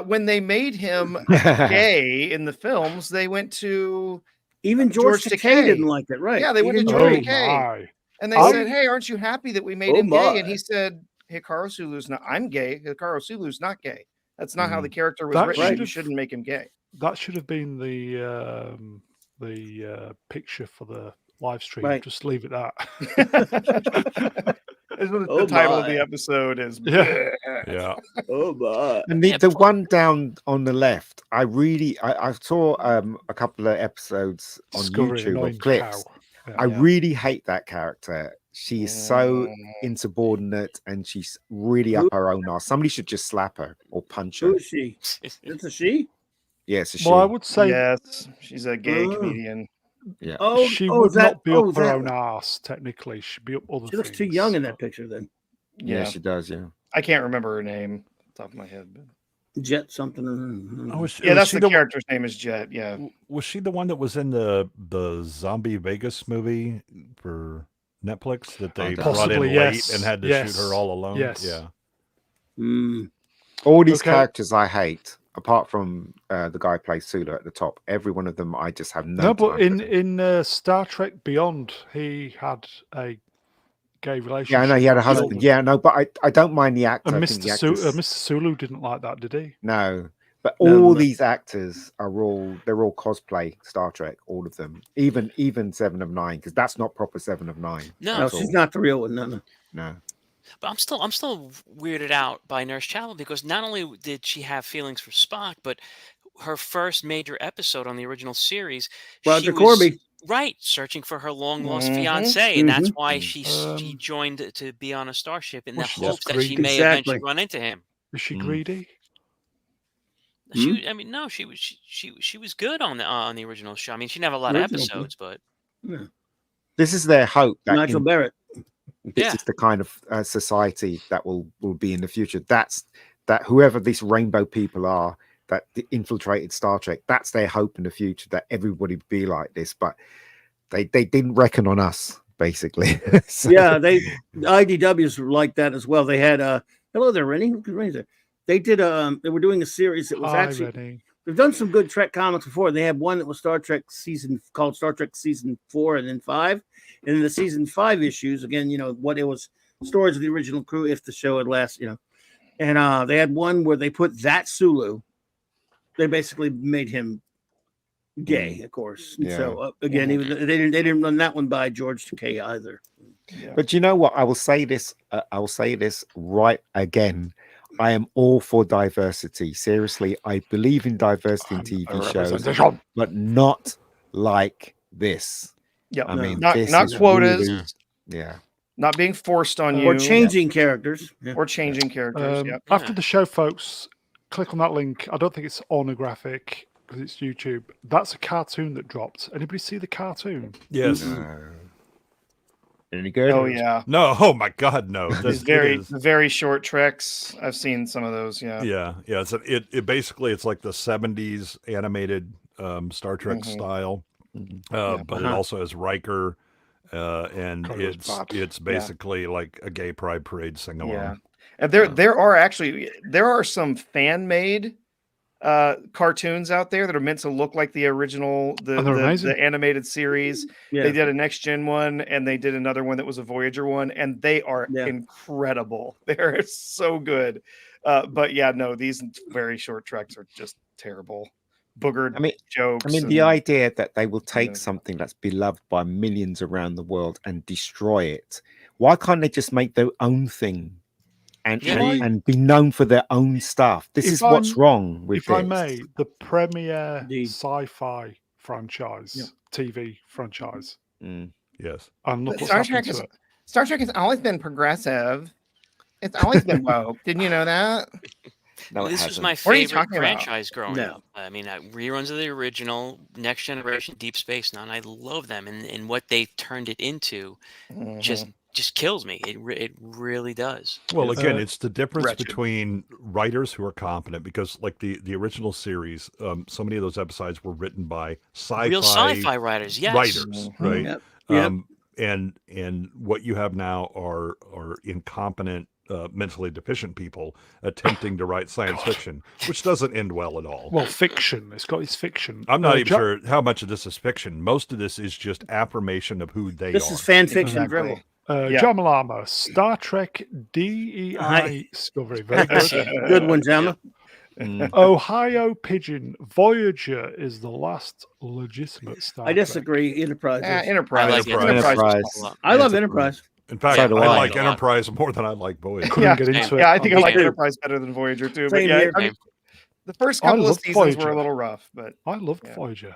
Speaker 2: when they made him gay in the films, they went to
Speaker 4: Even George
Speaker 2: George
Speaker 4: Takei
Speaker 2: Takei.
Speaker 4: didn't like it, right?
Speaker 2: Yeah, they went to
Speaker 4: Even
Speaker 2: George
Speaker 1: Oh,
Speaker 4: Takei.
Speaker 2: Takei.
Speaker 1: my.
Speaker 2: and they
Speaker 1: I-
Speaker 2: said, "Hey, aren't you happy that we made
Speaker 4: Oh
Speaker 2: him gay?" And
Speaker 4: my.
Speaker 2: he said, "Hikaru Sulu's not. I'm gay. Hikaru Sulu's not gay. That's not how the character was
Speaker 1: That
Speaker 2: written.
Speaker 1: should've-
Speaker 2: You shouldn't make him gay."
Speaker 1: That should have been the picture for the live stream.
Speaker 4: Right.
Speaker 1: Just leave it that.
Speaker 2: The title of the episode is.
Speaker 1: Yeah.
Speaker 3: Yeah.
Speaker 4: Oh my.
Speaker 6: And the one down on the left, I saw a couple of episodes on
Speaker 1: Discovery,
Speaker 6: YouTube
Speaker 1: annoying
Speaker 6: of clips.
Speaker 1: cow. Yeah.
Speaker 6: I really hate that character. She is so insubordinate and she's really up her own arse. Somebody should just slap her or punch her.
Speaker 4: Who is she? It's a she?
Speaker 6: Yes,
Speaker 1: Well, I would say
Speaker 2: Yes, she's a gay
Speaker 4: Oh.
Speaker 2: comedian.
Speaker 6: yeah.
Speaker 4: Oh,
Speaker 1: she
Speaker 4: oh,
Speaker 1: would
Speaker 4: is that,
Speaker 1: not be
Speaker 4: oh,
Speaker 1: up
Speaker 4: is
Speaker 1: her
Speaker 4: that-
Speaker 1: own arse, technically. She'd be up other
Speaker 4: She looks too
Speaker 1: things.
Speaker 4: young in that picture then.
Speaker 6: Yeah,
Speaker 2: Yeah,
Speaker 6: she does. Yeah.
Speaker 2: I can't remember her name off the top of my head. But...
Speaker 4: Jet something.
Speaker 3: Oh, was
Speaker 2: Yeah, that's
Speaker 3: she
Speaker 2: the character's name is Jet. Yeah,
Speaker 3: Was she the one that was in the Zombie Vegas movie for Netflix that they brought in
Speaker 1: Possibly,
Speaker 3: late
Speaker 1: yes.
Speaker 3: and had to
Speaker 1: Yes.
Speaker 3: shoot her all alone?
Speaker 1: Yes.
Speaker 3: Yeah.
Speaker 4: Mm.
Speaker 6: All these
Speaker 1: Okay.
Speaker 6: characters I hate, apart from the guy who plays Sulu at the top. Every one of them, I just have no.
Speaker 1: No, but
Speaker 6: time for them.
Speaker 1: in Star Trek Beyond, he had a gay relationship.
Speaker 6: Yeah, I know he had a
Speaker 1: with
Speaker 6: husband.
Speaker 1: Goodwin.
Speaker 6: Yeah, no, but I don't mind the actor.
Speaker 1: And
Speaker 6: I think
Speaker 1: Mr.
Speaker 6: the actor's-
Speaker 1: Mr. Sulu didn't like that, did he?
Speaker 6: No, But
Speaker 4: No,
Speaker 6: all
Speaker 4: no.
Speaker 6: these actors they're all cosplay Star Trek, all of them. Even 7 of 9, because that's not proper 7 of 9.
Speaker 5: No.
Speaker 4: No,
Speaker 6: at
Speaker 4: she's
Speaker 6: all.
Speaker 4: not the real one. No.
Speaker 6: No.
Speaker 5: But I'm still weirded out by Nurse Chapel because not only did she have feelings for Spock, but her first major episode on the original series,
Speaker 4: Roger
Speaker 5: she was
Speaker 4: Corby.
Speaker 5: right searching for her long lost
Speaker 2: Mhm.
Speaker 5: fiance, and that's why
Speaker 6: Mhm.
Speaker 5: she joined to be on a starship in the
Speaker 1: was she
Speaker 5: hopes
Speaker 1: just
Speaker 5: that she
Speaker 1: greedy?
Speaker 5: may eventually
Speaker 4: Exactly.
Speaker 5: run into him.
Speaker 1: Is she
Speaker 3: Mm.
Speaker 1: greedy?
Speaker 5: I mean, no, she was good on the original show. I mean, she didn't have a lot of
Speaker 4: Original,
Speaker 5: episodes, but
Speaker 4: Yeah.
Speaker 6: This is their hope that
Speaker 4: Nigel Barrett.
Speaker 6: this
Speaker 5: Yeah.
Speaker 6: is the kind of society that will be in the future. That whoever these rainbow people are that infiltrated Star Trek, that's their hope in the future, that everybody be like this. But they didn't reckon on us, basically. So-
Speaker 4: Yeah, the IDWs were like that as well. They had hello there, Rennie. Rennie's there. They did they were doing a series that was
Speaker 1: Hi,
Speaker 4: actually
Speaker 1: Rennie.
Speaker 4: they've done some good Trek comics before. They had one that was Star Trek called Star Trek season 4 and then 5. And in the season 5 issues, again, what it was stories of the original crew if the show had lasted, And they had one where they put that Sulu. They basically made him gay, of course. And
Speaker 6: Yeah.
Speaker 4: so again, even they didn't run that one by George Takei either.
Speaker 2: Yeah.
Speaker 6: But you know what? I will say this right again. I am all for diversity. Seriously, I believe in diversity in TV shows,
Speaker 1: Representation.
Speaker 6: but not like this.
Speaker 2: Yeah.
Speaker 6: I
Speaker 4: No.
Speaker 6: mean,
Speaker 2: Not
Speaker 6: this
Speaker 2: not
Speaker 6: is
Speaker 2: quotas,
Speaker 6: really- yeah.
Speaker 2: not being forced on you,
Speaker 4: Or changing characters. Yeah.
Speaker 2: or changing characters. Yeah.
Speaker 1: After
Speaker 5: Yeah.
Speaker 1: the show, folks, click on that link. I don't think it's ornographic because it's YouTube. That's a cartoon that dropped. Anybody see the cartoon?
Speaker 3: Yes.
Speaker 6: Any good?
Speaker 2: Oh yeah.
Speaker 3: No. Oh my God, no.
Speaker 2: These
Speaker 3: This
Speaker 2: very short treks. I've seen some of those. Yeah.
Speaker 3: Yeah. It basically it's like the 70s animated Star Trek
Speaker 2: Mhm.
Speaker 3: style,
Speaker 2: Yeah.
Speaker 3: but it also has Riker, and
Speaker 1: God, it was bad.
Speaker 3: it's basically like a gay pride parade sing along.
Speaker 2: Yeah. And there are some fan made cartoons out there that are meant to look like the original
Speaker 1: And they're amazing.
Speaker 2: the animated series.
Speaker 4: Yeah.
Speaker 2: They did a next gen one and they did another one that was a Voyager one, and they are
Speaker 4: Yeah.
Speaker 2: incredible. They're so good. But yeah, no, these very short treks are just terrible. Boogered jokes.
Speaker 6: I mean, the
Speaker 2: and-
Speaker 6: idea that they will take
Speaker 2: Yeah.
Speaker 6: something that's beloved by millions around the world and destroy it. Why can't they just make their own thing and
Speaker 5: Yeah.
Speaker 6: and be known for their own stuff? This
Speaker 1: If
Speaker 6: is what's
Speaker 1: I'm-
Speaker 6: wrong with
Speaker 1: If I
Speaker 6: this.
Speaker 1: may, the premier
Speaker 4: Indeed.
Speaker 1: sci-fi franchise, TV franchise,
Speaker 6: Mm.
Speaker 3: Yes.
Speaker 1: and look what's
Speaker 2: Star
Speaker 1: happened
Speaker 2: Trek
Speaker 1: to
Speaker 2: is
Speaker 1: it.
Speaker 2: Star Trek has always been progressive. It's always been woke. Didn't you know that?
Speaker 6: No, it
Speaker 5: this was
Speaker 6: hasn't.
Speaker 5: my
Speaker 2: What are you
Speaker 5: favorite
Speaker 2: talking about?
Speaker 5: franchise growing
Speaker 4: No.
Speaker 5: up. I mean, reruns of the original, Next Generation, Deep Space Nine. I love them, and what they turned it into just kills me. It really does.
Speaker 3: Well, again,
Speaker 1: Uh,
Speaker 3: it's the difference
Speaker 2: wretched.
Speaker 3: between writers who are competent, because like the original series, so many of those episodes were written by
Speaker 5: Real sci-fi writers, yes.
Speaker 3: writers, right?
Speaker 4: Yep. Yep.
Speaker 3: And what you have now are incompetent, mentally deficient people attempting to write science fiction, which doesn't end well at all.
Speaker 1: Well, fiction. It's got its fiction.
Speaker 3: I'm not even
Speaker 1: Jo-
Speaker 3: sure how much of this is fiction. Most of this is just affirmation of who they
Speaker 4: This
Speaker 3: are.
Speaker 4: is fan fiction
Speaker 2: Exactly.
Speaker 4: dribble.
Speaker 2: Yeah.
Speaker 1: John Malama, Star Trek DEI
Speaker 4: Hi.
Speaker 1: Discovery. Very good.
Speaker 4: Good one, Jama.
Speaker 6: Mm.
Speaker 1: Ohio Pigeon. Voyager is the last legitimate Star
Speaker 4: I
Speaker 1: Trek.
Speaker 4: disagree. Enterprise. is.
Speaker 2: Enterprise.
Speaker 5: I like
Speaker 6: Enterprise.
Speaker 4: I love Enterprise.
Speaker 3: In fact,
Speaker 6: So
Speaker 3: I
Speaker 6: do I.
Speaker 3: like
Speaker 5: A lot.
Speaker 3: Enterprise more than I like Voyager.
Speaker 1: Couldn't
Speaker 2: Yeah.
Speaker 1: get into it.
Speaker 2: Yeah, I think I like
Speaker 5: Same.
Speaker 2: Enterprise better than Voyager too. But
Speaker 4: Same
Speaker 2: yeah,
Speaker 4: here.
Speaker 2: I mean, the first
Speaker 1: I
Speaker 2: couple of
Speaker 1: loved
Speaker 2: seasons were
Speaker 1: Voyager.
Speaker 2: a little rough, but
Speaker 1: I loved
Speaker 2: Yeah.
Speaker 1: Voyager.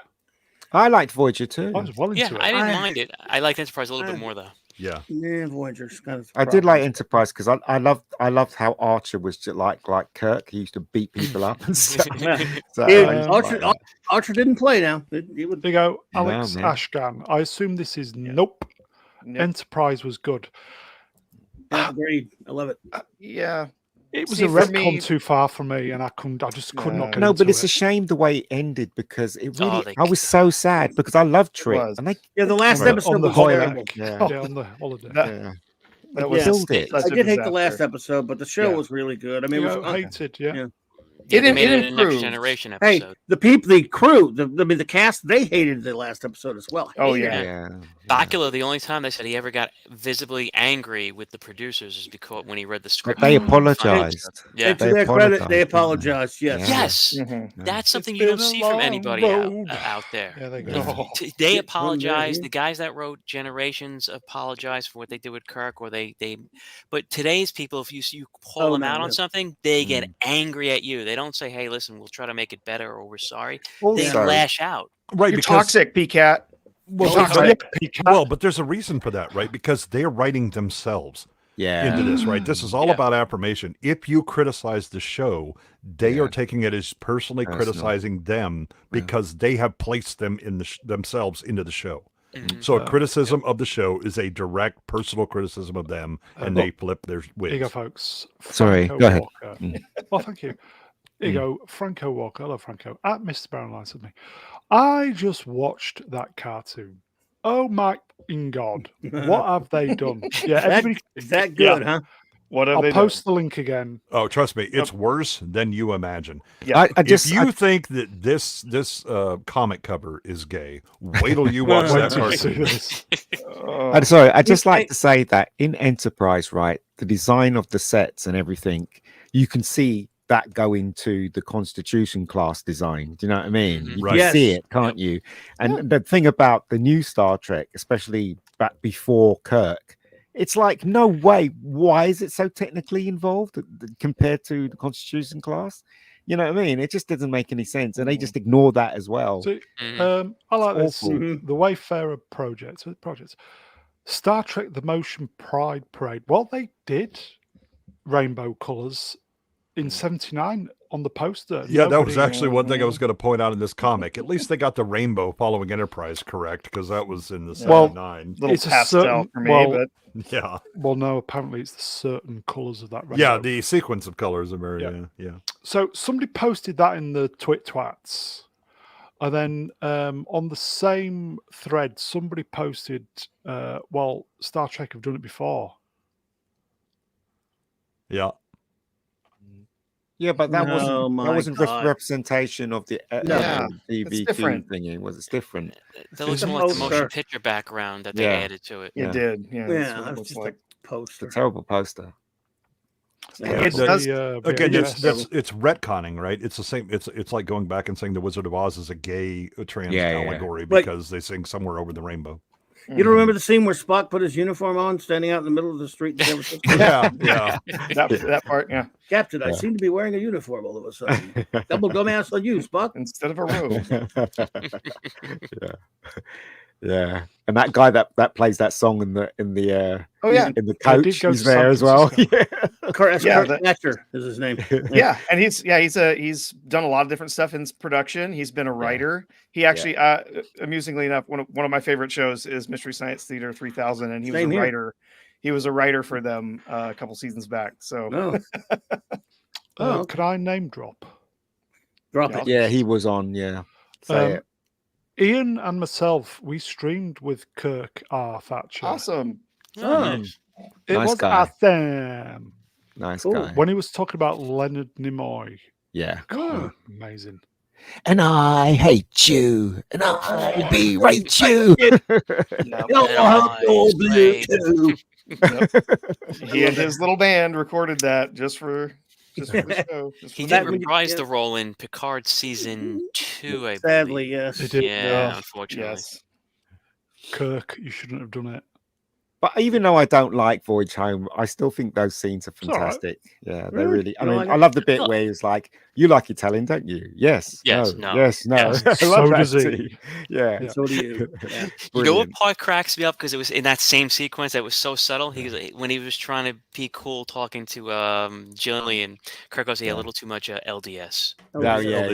Speaker 6: I liked Voyager too.
Speaker 1: I was well into
Speaker 5: Yeah,
Speaker 1: it.
Speaker 5: I didn't
Speaker 4: I-
Speaker 5: mind it. I liked Enterprise a little bit more though.
Speaker 3: Yeah.
Speaker 4: Yeah, Voyager's kind of.
Speaker 6: I did like Enterprise because I loved how Archer was just like Kirk. He used to beat people up and stuff. So
Speaker 4: Yeah,
Speaker 6: I just
Speaker 4: Archer,
Speaker 6: like that.
Speaker 4: Archer didn't play now. He would.
Speaker 1: There you go.
Speaker 6: No,
Speaker 1: Alex
Speaker 6: man.
Speaker 1: Ashgan. I assume this is nope.
Speaker 2: Nope.
Speaker 1: Enterprise was good.
Speaker 4: Yeah, agreed. I love it.
Speaker 2: yeah,
Speaker 1: It was
Speaker 2: See,
Speaker 1: a
Speaker 2: for
Speaker 1: retcon
Speaker 2: me-
Speaker 1: too far for me, and I just could not
Speaker 2: Yeah.
Speaker 1: get
Speaker 6: No,
Speaker 1: into
Speaker 6: but it's
Speaker 1: it.
Speaker 6: a shame the way it ended because it
Speaker 5: Oh,
Speaker 6: really.
Speaker 5: they-
Speaker 6: I was so sad because I loved Trek,
Speaker 2: was.
Speaker 6: and they
Speaker 4: Yeah, the last
Speaker 1: On the-
Speaker 4: episode
Speaker 1: on the
Speaker 4: was
Speaker 1: holiday.
Speaker 4: terrible.
Speaker 6: yeah,
Speaker 1: Yeah, on the holiday.
Speaker 2: that,
Speaker 6: yeah.
Speaker 2: that
Speaker 4: was
Speaker 6: killed it.
Speaker 2: such
Speaker 4: I
Speaker 2: a
Speaker 4: did hate the last
Speaker 2: disaster.
Speaker 4: episode, but the show
Speaker 2: Yeah.
Speaker 4: was really good. I mean, it
Speaker 1: Yeah,
Speaker 4: was
Speaker 1: hated, yeah.
Speaker 4: yeah.
Speaker 5: Yeah,
Speaker 2: It
Speaker 5: they made it a Next
Speaker 2: improved.
Speaker 5: Generation
Speaker 4: Hey,
Speaker 5: episode.
Speaker 4: the crew, the cast, they hated the last episode as well.
Speaker 2: Oh,
Speaker 4: Hated
Speaker 2: yeah.
Speaker 4: it.
Speaker 6: Yeah.
Speaker 5: Bakula, the only time they said he ever got visibly angry with the producers is because when he read the
Speaker 6: But
Speaker 5: script.
Speaker 6: they
Speaker 5: for the final
Speaker 6: apologized.
Speaker 5: episode. Yeah.
Speaker 4: And to their credit, they
Speaker 6: apologized,
Speaker 4: apologized. Yes.
Speaker 6: Yeah.
Speaker 5: Yes.
Speaker 2: Mhm.
Speaker 5: That's something
Speaker 1: It's
Speaker 5: you don't
Speaker 1: been a
Speaker 5: see from
Speaker 1: long
Speaker 5: anybody
Speaker 1: road.
Speaker 5: out there.
Speaker 1: Yeah, they
Speaker 6: Yeah.
Speaker 1: go.
Speaker 2: Oh,
Speaker 5: They
Speaker 4: Yeah,
Speaker 5: apologize.
Speaker 4: yeah.
Speaker 5: The guys that wrote Generations apologize for what they did with Kirk, or they. But today's people, if you call
Speaker 4: Oh,
Speaker 5: them
Speaker 4: no,
Speaker 5: out on
Speaker 4: no.
Speaker 5: something, they get angry at you. They don't say, "Hey, listen, we'll try to make it better," or "We're sorry." They
Speaker 6: Also,
Speaker 5: lash out.
Speaker 3: Right,
Speaker 2: you're
Speaker 3: because
Speaker 2: toxic, PCAT.
Speaker 3: well,
Speaker 2: Toxic.
Speaker 3: but there's a reason for that, right? Because they're writing themselves
Speaker 6: yeah.
Speaker 3: into this, right? This is all
Speaker 5: Yeah.
Speaker 3: about affirmation. If you criticize the show, they
Speaker 6: Yeah.
Speaker 3: are taking it as personally
Speaker 6: Personal.
Speaker 3: criticizing them because they have placed them in themselves into the show.
Speaker 5: Mhm.
Speaker 3: So a criticism of the show is a direct personal criticism of them, and they flip their
Speaker 1: Here you go,
Speaker 3: wigs.
Speaker 1: folks.
Speaker 6: Sorry,
Speaker 1: Franco
Speaker 6: go ahead.
Speaker 1: Walker. Well, thank you. Here you go, Franco Walker. Hello, Franco. At Mr. Brown Lines with me. I just watched that cartoon. Oh my God. What have they done? Yeah, everybody.
Speaker 4: Is that good, huh?
Speaker 2: What have
Speaker 1: I'll
Speaker 2: they
Speaker 1: post the link again.
Speaker 3: Oh, trust me, it's worse than you imagine.
Speaker 2: Yeah.
Speaker 3: If you think that this comic cover is gay, wait till you watch
Speaker 1: Wait
Speaker 3: that
Speaker 1: till you see
Speaker 3: cartoon.
Speaker 1: this.
Speaker 3: Oh.
Speaker 6: Sorry, I just like to say that in Enterprise, right, the design of the sets and everything, you can see that go into the Constitution class design. Do you know what I mean? You
Speaker 3: Right.
Speaker 6: can see
Speaker 4: Yes.
Speaker 6: it, can't you? And the thing about the new Star Trek, especially back before Kirk, it's like, no way. Why is it so technically involved compared to the Constitution class? You know what I mean? It just doesn't make any sense. And they just ignore that as well.
Speaker 1: So,
Speaker 5: Mhm.
Speaker 1: I like
Speaker 6: It's
Speaker 1: this.
Speaker 6: awful.
Speaker 1: The Wayfarer project. Star Trek The Motion Pride Parade. Well, they did rainbow colours in 79 on the poster.
Speaker 3: Yeah, that was
Speaker 1: Nobody-
Speaker 3: actually one thing I was going to point out in this comic. At least they got the rainbow following Enterprise correct, because that was in the
Speaker 1: Well,
Speaker 3: 79.
Speaker 2: Little
Speaker 1: it's a
Speaker 2: pastel
Speaker 1: certain-
Speaker 2: for me,
Speaker 1: well,
Speaker 2: but
Speaker 3: Yeah.
Speaker 1: Well, no, apparently it's the certain colours of that rainbow.
Speaker 3: Yeah, the sequence of colors are very, yeah.
Speaker 1: So somebody posted that in the Twats. And then on the same thread, somebody posted, well, Star Trek have done it before.
Speaker 3: Yeah.
Speaker 6: Yeah, but that
Speaker 4: Oh my
Speaker 6: wasn't
Speaker 4: God.
Speaker 6: representation of the
Speaker 2: Yeah,
Speaker 6: DVT
Speaker 2: different.
Speaker 6: thingy. It's different.
Speaker 5: That looks
Speaker 1: It's
Speaker 5: more like the
Speaker 4: a
Speaker 5: motion
Speaker 4: poster.
Speaker 5: picture background that they
Speaker 6: Yeah.
Speaker 5: added to it.
Speaker 2: it
Speaker 6: Yeah.
Speaker 2: did. Yeah, that's
Speaker 4: Yeah,
Speaker 2: what it
Speaker 4: that's
Speaker 2: looks
Speaker 4: just
Speaker 2: like.
Speaker 4: a poster.
Speaker 6: It's a terrible poster.
Speaker 4: Yeah.
Speaker 2: It
Speaker 1: That's
Speaker 2: does-
Speaker 1: the,
Speaker 3: Again,
Speaker 1: VHS.
Speaker 3: it's retconning, right? It's the same. It's like going back and saying the Wizard of Oz is a gay trans
Speaker 6: Yeah, yeah.
Speaker 3: allegory
Speaker 4: Like-
Speaker 3: because they sing somewhere over the rainbow.
Speaker 4: You don't remember the scene where Spock put his uniform on, standing out in the middle of the street in San Francisco?
Speaker 3: Yeah, yeah.
Speaker 2: that part? Yeah,
Speaker 4: Captain, I seem to be wearing a uniform all of a sudden. Double dumbass on you, Spock.
Speaker 2: instead of a robe.
Speaker 6: Yeah, and that guy that plays that song in the
Speaker 2: Oh yeah,
Speaker 6: in the
Speaker 1: I did
Speaker 6: coach,
Speaker 1: go
Speaker 6: he's
Speaker 1: to
Speaker 6: there
Speaker 1: San
Speaker 6: as well.
Speaker 1: Francisco.
Speaker 4: Kurt
Speaker 2: Yeah,
Speaker 4: Thatcher is his name.
Speaker 2: yeah, and he's done a lot of different stuff in production. He's been a writer. He actually, amusingly enough, one of my favorite shows is Mystery Science Theater 3000, and he was
Speaker 4: Same
Speaker 2: a
Speaker 4: here.
Speaker 2: writer. He was a writer for them a couple seasons back. So
Speaker 4: No. Oh, okay.
Speaker 1: Could I name drop?
Speaker 4: Drop it.
Speaker 6: Yeah, he was on. Yeah, say it.
Speaker 1: Ian and myself, we streamed with Kirk R. Thatcher.
Speaker 2: awesome.
Speaker 4: Oh.
Speaker 5: Nice.
Speaker 1: It
Speaker 6: Nice
Speaker 1: was
Speaker 6: guy.
Speaker 1: awesome.
Speaker 6: Nice
Speaker 4: cool.
Speaker 6: guy.
Speaker 1: When he was talking about Leonard Nimoy.
Speaker 6: Yeah.
Speaker 1: God, amazing.
Speaker 6: And I hate you, and I berate you.
Speaker 2: Yep.
Speaker 5: Nice, great.
Speaker 2: He and his little band recorded that just for the show. Just
Speaker 5: He
Speaker 2: for
Speaker 5: did
Speaker 2: the movie.
Speaker 5: reprise the role in Picard season 2, I
Speaker 4: Sadly,
Speaker 5: believe.
Speaker 4: yes.
Speaker 1: They did.
Speaker 5: Yeah, unfortunately.
Speaker 2: Yes.
Speaker 1: Kirk, you shouldn't have done it.
Speaker 6: But even though I don't like Voyage Home, I still think those scenes are
Speaker 1: all right.
Speaker 6: fantastic. Yeah, they're
Speaker 4: Really?
Speaker 6: really. I
Speaker 4: You don't
Speaker 6: mean,
Speaker 4: like
Speaker 6: I
Speaker 4: it?
Speaker 6: love the bit
Speaker 5: No.
Speaker 6: where it's like, "You like Italian, don't you?" Yes.
Speaker 5: Yes,
Speaker 6: No.
Speaker 5: no.
Speaker 6: Yes. No.
Speaker 5: Yes.
Speaker 6: I
Speaker 1: So
Speaker 6: love that
Speaker 1: does he.
Speaker 6: scene. Yeah.
Speaker 1: Yeah.
Speaker 4: So do you. Yeah.
Speaker 5: You know what
Speaker 6: Brilliant.
Speaker 5: part cracks me up because it was in that same sequence that was so subtle. He was when he was trying to be cool talking to Jillian. Kirk goes, "Yeah, a little too much LDS."
Speaker 6: Oh, yeah.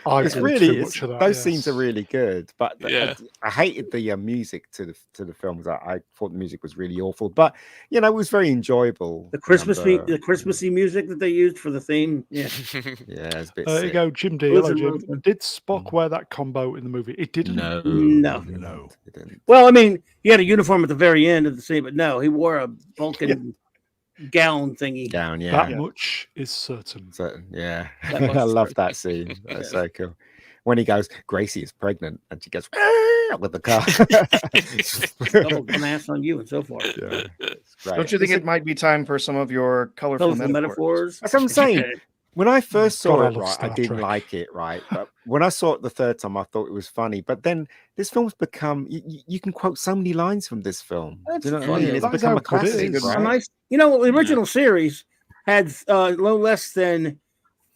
Speaker 1: I
Speaker 6: It's
Speaker 1: do
Speaker 6: really
Speaker 1: too
Speaker 6: it's,
Speaker 1: much of that,
Speaker 6: those
Speaker 1: yes.
Speaker 6: scenes are really good, but
Speaker 5: Yeah.
Speaker 6: I hated the music to the films. I thought the music was really awful, but it was very enjoyable.
Speaker 4: The Christmassy,
Speaker 6: And,
Speaker 4: the Christmassy music that they used for the theme. Yeah.
Speaker 6: yeah, it's a bit
Speaker 1: There you
Speaker 6: sick.
Speaker 1: go, Jim D. Hello,
Speaker 4: Listen,
Speaker 1: Jim.
Speaker 4: listen.
Speaker 1: Did Spock wear that combo in the movie? It didn't.
Speaker 6: No,
Speaker 4: No.
Speaker 3: No.
Speaker 6: it didn't.
Speaker 4: Well, I mean, he had a uniform at the very end of the scene, but no, he wore a Vulcan gown thingy.
Speaker 6: Down, yeah.
Speaker 1: That much is certain.
Speaker 6: Certain, yeah.
Speaker 4: That much
Speaker 6: I love
Speaker 4: certain.
Speaker 6: that scene. That's
Speaker 4: Yeah.
Speaker 6: so cool. When he goes, Gracie is pregnant, and she goes with the car.
Speaker 4: Double dumbass on you and so forth.
Speaker 6: Yeah, it's great.
Speaker 2: Don't you think it might be time for some of your colorful
Speaker 4: Colorful metaphors.
Speaker 6: That's what I'm saying. When I first saw
Speaker 1: God, I
Speaker 6: it,
Speaker 1: love
Speaker 6: right, I
Speaker 1: Star
Speaker 6: didn't
Speaker 1: Trek.
Speaker 6: like it, right? But when I saw it the third time, I thought it was funny. But then this film's become, you can quote so many lines from this film.
Speaker 4: That's
Speaker 6: Do you know what
Speaker 4: fun,
Speaker 6: I mean?
Speaker 4: though.
Speaker 6: It's
Speaker 1: That is
Speaker 6: become
Speaker 1: how
Speaker 6: a
Speaker 1: good it
Speaker 6: classic,
Speaker 1: is.
Speaker 6: right?
Speaker 4: Nice. You know, the original series had no less than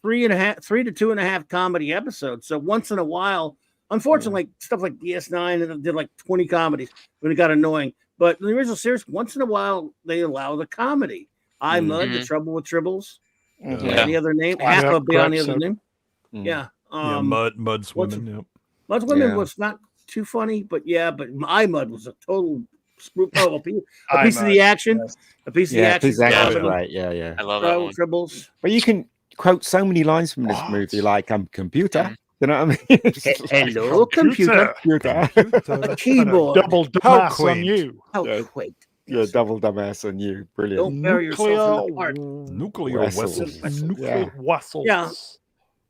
Speaker 4: 3 to 2.5 comedy episodes. So once in a while, unfortunately, stuff like DS9 did like 20 comedies when it got annoying. But in the original series, once in a while, they allow the comedy. I Mud, The Trouble with Tribbles.
Speaker 2: Mhm.
Speaker 5: Yeah.
Speaker 4: Any other name?
Speaker 1: Yeah,
Speaker 4: Half of Beyond the
Speaker 1: correct,
Speaker 4: Other
Speaker 1: so-
Speaker 4: Name.
Speaker 6: Mm.
Speaker 4: Yeah.
Speaker 3: Yeah, mud swimming. Yep.
Speaker 4: Mud Women
Speaker 6: Yeah.
Speaker 4: was not too funny, but I Mud was a total spook. Oh, a piece
Speaker 2: I
Speaker 4: of the
Speaker 2: Mud,
Speaker 4: action.
Speaker 2: yes.
Speaker 4: A piece of the
Speaker 6: Yeah,
Speaker 4: action.
Speaker 6: Piece of Action was
Speaker 5: comedy.
Speaker 6: great. Yeah, yeah.
Speaker 5: I love that one.
Speaker 4: Tribbles.
Speaker 6: But you can quote so many lines from this
Speaker 1: What?
Speaker 6: movie, like computer.
Speaker 5: Mhm.
Speaker 6: You know what I mean?
Speaker 4: Hello, computer.
Speaker 6: Computer.
Speaker 4: Keyboard.
Speaker 1: Double
Speaker 3: How
Speaker 1: dumbass on
Speaker 3: quaint.
Speaker 1: you.
Speaker 4: How
Speaker 6: Yeah.
Speaker 4: quaint.
Speaker 6: Yeah, double dumbass on you. Brilliant.
Speaker 4: Don't bury yourself in the park.
Speaker 3: Nuclear
Speaker 6: Vessels.
Speaker 3: vessels.
Speaker 1: Nuclear wassels.
Speaker 4: Yeah.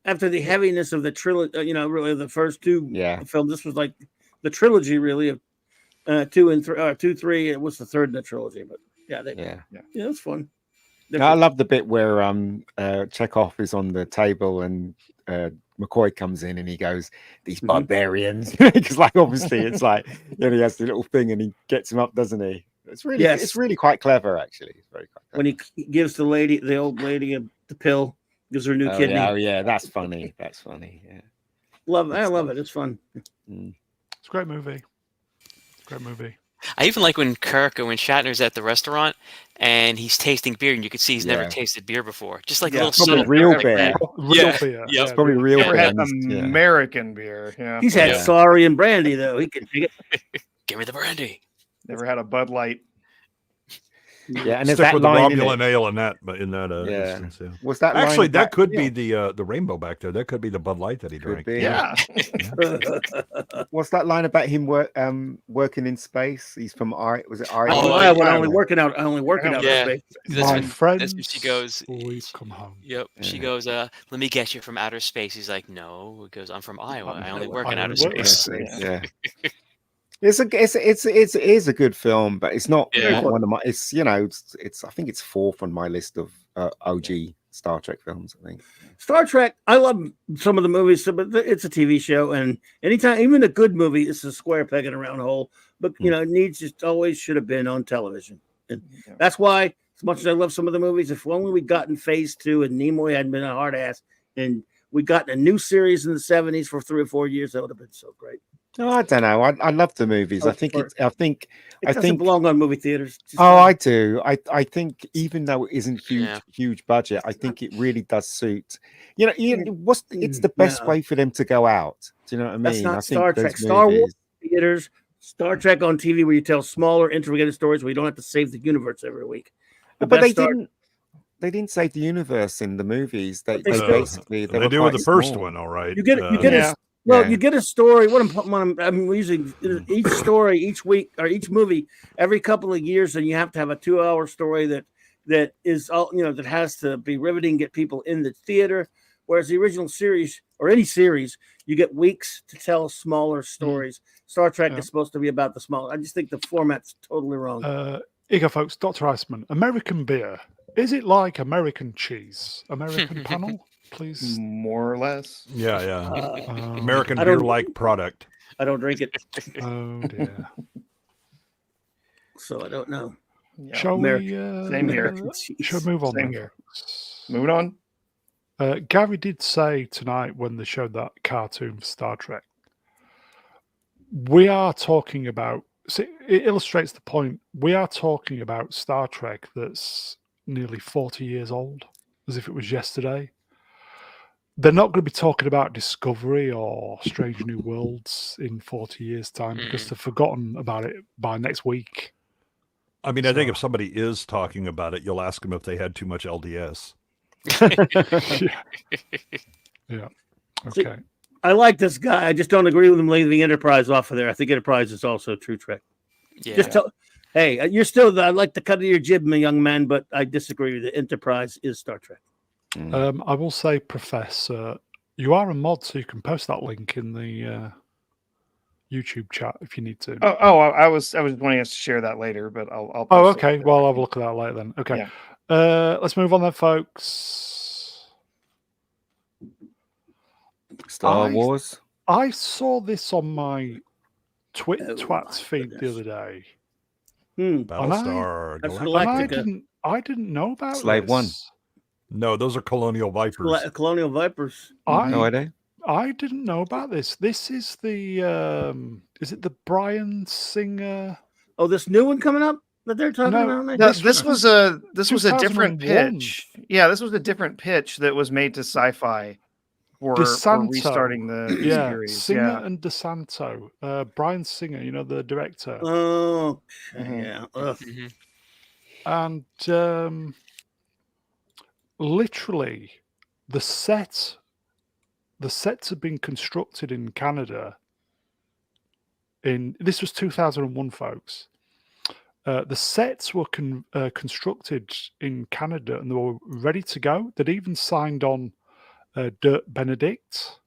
Speaker 4: After the heaviness of the trilogy, really the first two films, this was like the trilogy, really, of 2 and 3, 2, 3. It was the third in the trilogy, but yeah, it was fun.
Speaker 6: I love the bit where Chekhov is on the table and McCoy comes in and he goes, "These barbarians," because like obviously it's like he has the little thing and he gets him up, doesn't he? It's really quite clever actually. It's very quite clever.
Speaker 4: When he gives the old lady the pill, gives her a new kidney.
Speaker 6: Oh yeah, that's funny. That's funny. Yeah,
Speaker 4: I love it. It's fun.
Speaker 1: It's a great movie. Great movie.
Speaker 5: I even like when Shatner's at the restaurant and he's tasting beer, and you can see he's never tasted beer before. Just like a little
Speaker 6: probably
Speaker 5: subtle
Speaker 6: real
Speaker 5: like
Speaker 6: beer.
Speaker 5: that.
Speaker 1: Real beer.
Speaker 5: Yeah.
Speaker 6: It's probably real
Speaker 2: Never
Speaker 6: beer.
Speaker 2: had American beer. Yeah.
Speaker 4: He's had sorry and brandy though. He can take it.
Speaker 5: Give me the brandy.
Speaker 2: Never had a Bud Light.
Speaker 6: Yeah, and there's
Speaker 3: Stick
Speaker 6: that
Speaker 3: with the
Speaker 6: line in
Speaker 3: Romulan
Speaker 6: it.
Speaker 3: ale in that instance. Yeah.
Speaker 6: Was that
Speaker 3: Actually
Speaker 6: line
Speaker 3: that could be the rainbow back there. That could be the Bud Light that he drank.
Speaker 6: be.
Speaker 2: Yeah.
Speaker 6: What's that line about him working in space? He's from was it Iowa?
Speaker 5: Oh,
Speaker 4: I only working out.
Speaker 5: Yeah.
Speaker 4: Space.
Speaker 1: My friends,
Speaker 5: That's what she goes.
Speaker 1: always come home.
Speaker 5: Yep. She goes, let me get you from outer space. He's like, no. He goes, I'm from Iowa. I only work in outer space.
Speaker 6: Yeah. It's a good film, but it's not one of my. It's I think it's fourth on my list of OG Star Trek films. I think
Speaker 4: Star Trek. I love some of the movies, but it's a TV show, and anytime, even a good movie, it's a square peg in a round hole. But it needs always should have been on television, and that's why. As much as I love some of the movies, if only we'd gotten Phase 2 and Nimoy hadn't been a hard ass, and we'd gotten a new series in the 70s for 3 or 4 years, that would have been so great.
Speaker 6: No, I don't know. I love the movies. I think
Speaker 4: it doesn't belong on movie theaters.
Speaker 6: I do. I think even though it isn't huge budget, I think it really does suit. It's the best way for them to go out. Do you know what I mean?
Speaker 4: That's not
Speaker 6: I think
Speaker 4: Star Trek. Star Wars theaters, Star Trek on TV, where you tell smaller, intricate stories where you don't have to save the universe every week.
Speaker 6: But they didn't. They didn't save the universe in the movies. They basically
Speaker 3: they do with the first one. All right.
Speaker 4: You get you get a story. I'm using each story each week or each movie every couple of years, and you have to have a 2-hour story that is all that has to be riveting, get people in the theater. Whereas the original series or any series, you get weeks to tell smaller stories. Star Trek is supposed to be about the small. I just think the format's totally wrong.
Speaker 1: Ego folks, Dr. Iceman, American beer. Is it like American cheese? American panel, please.
Speaker 2: More or less.
Speaker 3: Yeah. American beer-like product.
Speaker 4: I don't drink it.
Speaker 1: Oh dear.
Speaker 4: So I don't know.
Speaker 2: Yeah.
Speaker 1: Shall we?
Speaker 2: Same here.
Speaker 1: Shall we move on?
Speaker 2: Same here. Moving on.
Speaker 1: Gary did say tonight when they showed that cartoon for Star Trek, we are talking about. See, it illustrates the point. We are talking about Star Trek that's nearly 40 years old, as if it was yesterday. They're not going to be talking about Discovery or Strange New Worlds in 40 years' time because they've forgotten about it by next week.
Speaker 3: I mean, I think if somebody is talking about it, you'll ask them if they had too much LDS.
Speaker 1: Yeah. Okay.
Speaker 4: See, I like this guy. I just don't agree with him leaving Enterprise off of there. I think Enterprise is also True Trek.
Speaker 5: Yeah.
Speaker 4: Just Hey, you're still. I like the cut of your jib, my young man, but I disagree. The Enterprise is Star Trek.
Speaker 1: I will say, Professor, you are a mod, so you can post that link in the YouTube chat if you need to.
Speaker 2: I was wanting us to share that later, but I'll
Speaker 1: Oh,
Speaker 2: post it.
Speaker 1: okay. Well, I'll have a look at that later then. Okay.
Speaker 2: Yeah.
Speaker 1: Let's move on then, folks.
Speaker 6: Star Wars.
Speaker 1: I saw this on my Twats
Speaker 4: my
Speaker 1: feed the
Speaker 4: goodness.
Speaker 1: other day.
Speaker 3: Battlestar,
Speaker 4: That's
Speaker 3: Galactica.
Speaker 4: Galactica.
Speaker 1: I didn't know about
Speaker 6: Slave
Speaker 1: this.
Speaker 6: One.
Speaker 3: No, those are Colonial Vipers.
Speaker 4: Colonial Vipers.
Speaker 6: No idea.
Speaker 1: I didn't know about this. This is the is it the Brian Singer?
Speaker 4: Oh, this new one coming up that they're talking
Speaker 1: No,
Speaker 4: about? Mate?
Speaker 2: This was a different
Speaker 1: 2001.
Speaker 2: pitch. Yeah, this was a different pitch that was made to Sci-Fi for
Speaker 1: DeSanto.
Speaker 2: restarting the
Speaker 1: Yeah,
Speaker 2: series.
Speaker 1: Singer and DeSanto. Brian Singer, you know, the director.
Speaker 4: Oh,
Speaker 2: Mhm.
Speaker 4: yeah. Ugh.
Speaker 1: And literally the sets have been constructed in Canada. This was 2001, folks. The sets were constructed in Canada and they were ready to go. They'd even signed on Dirk Benedict.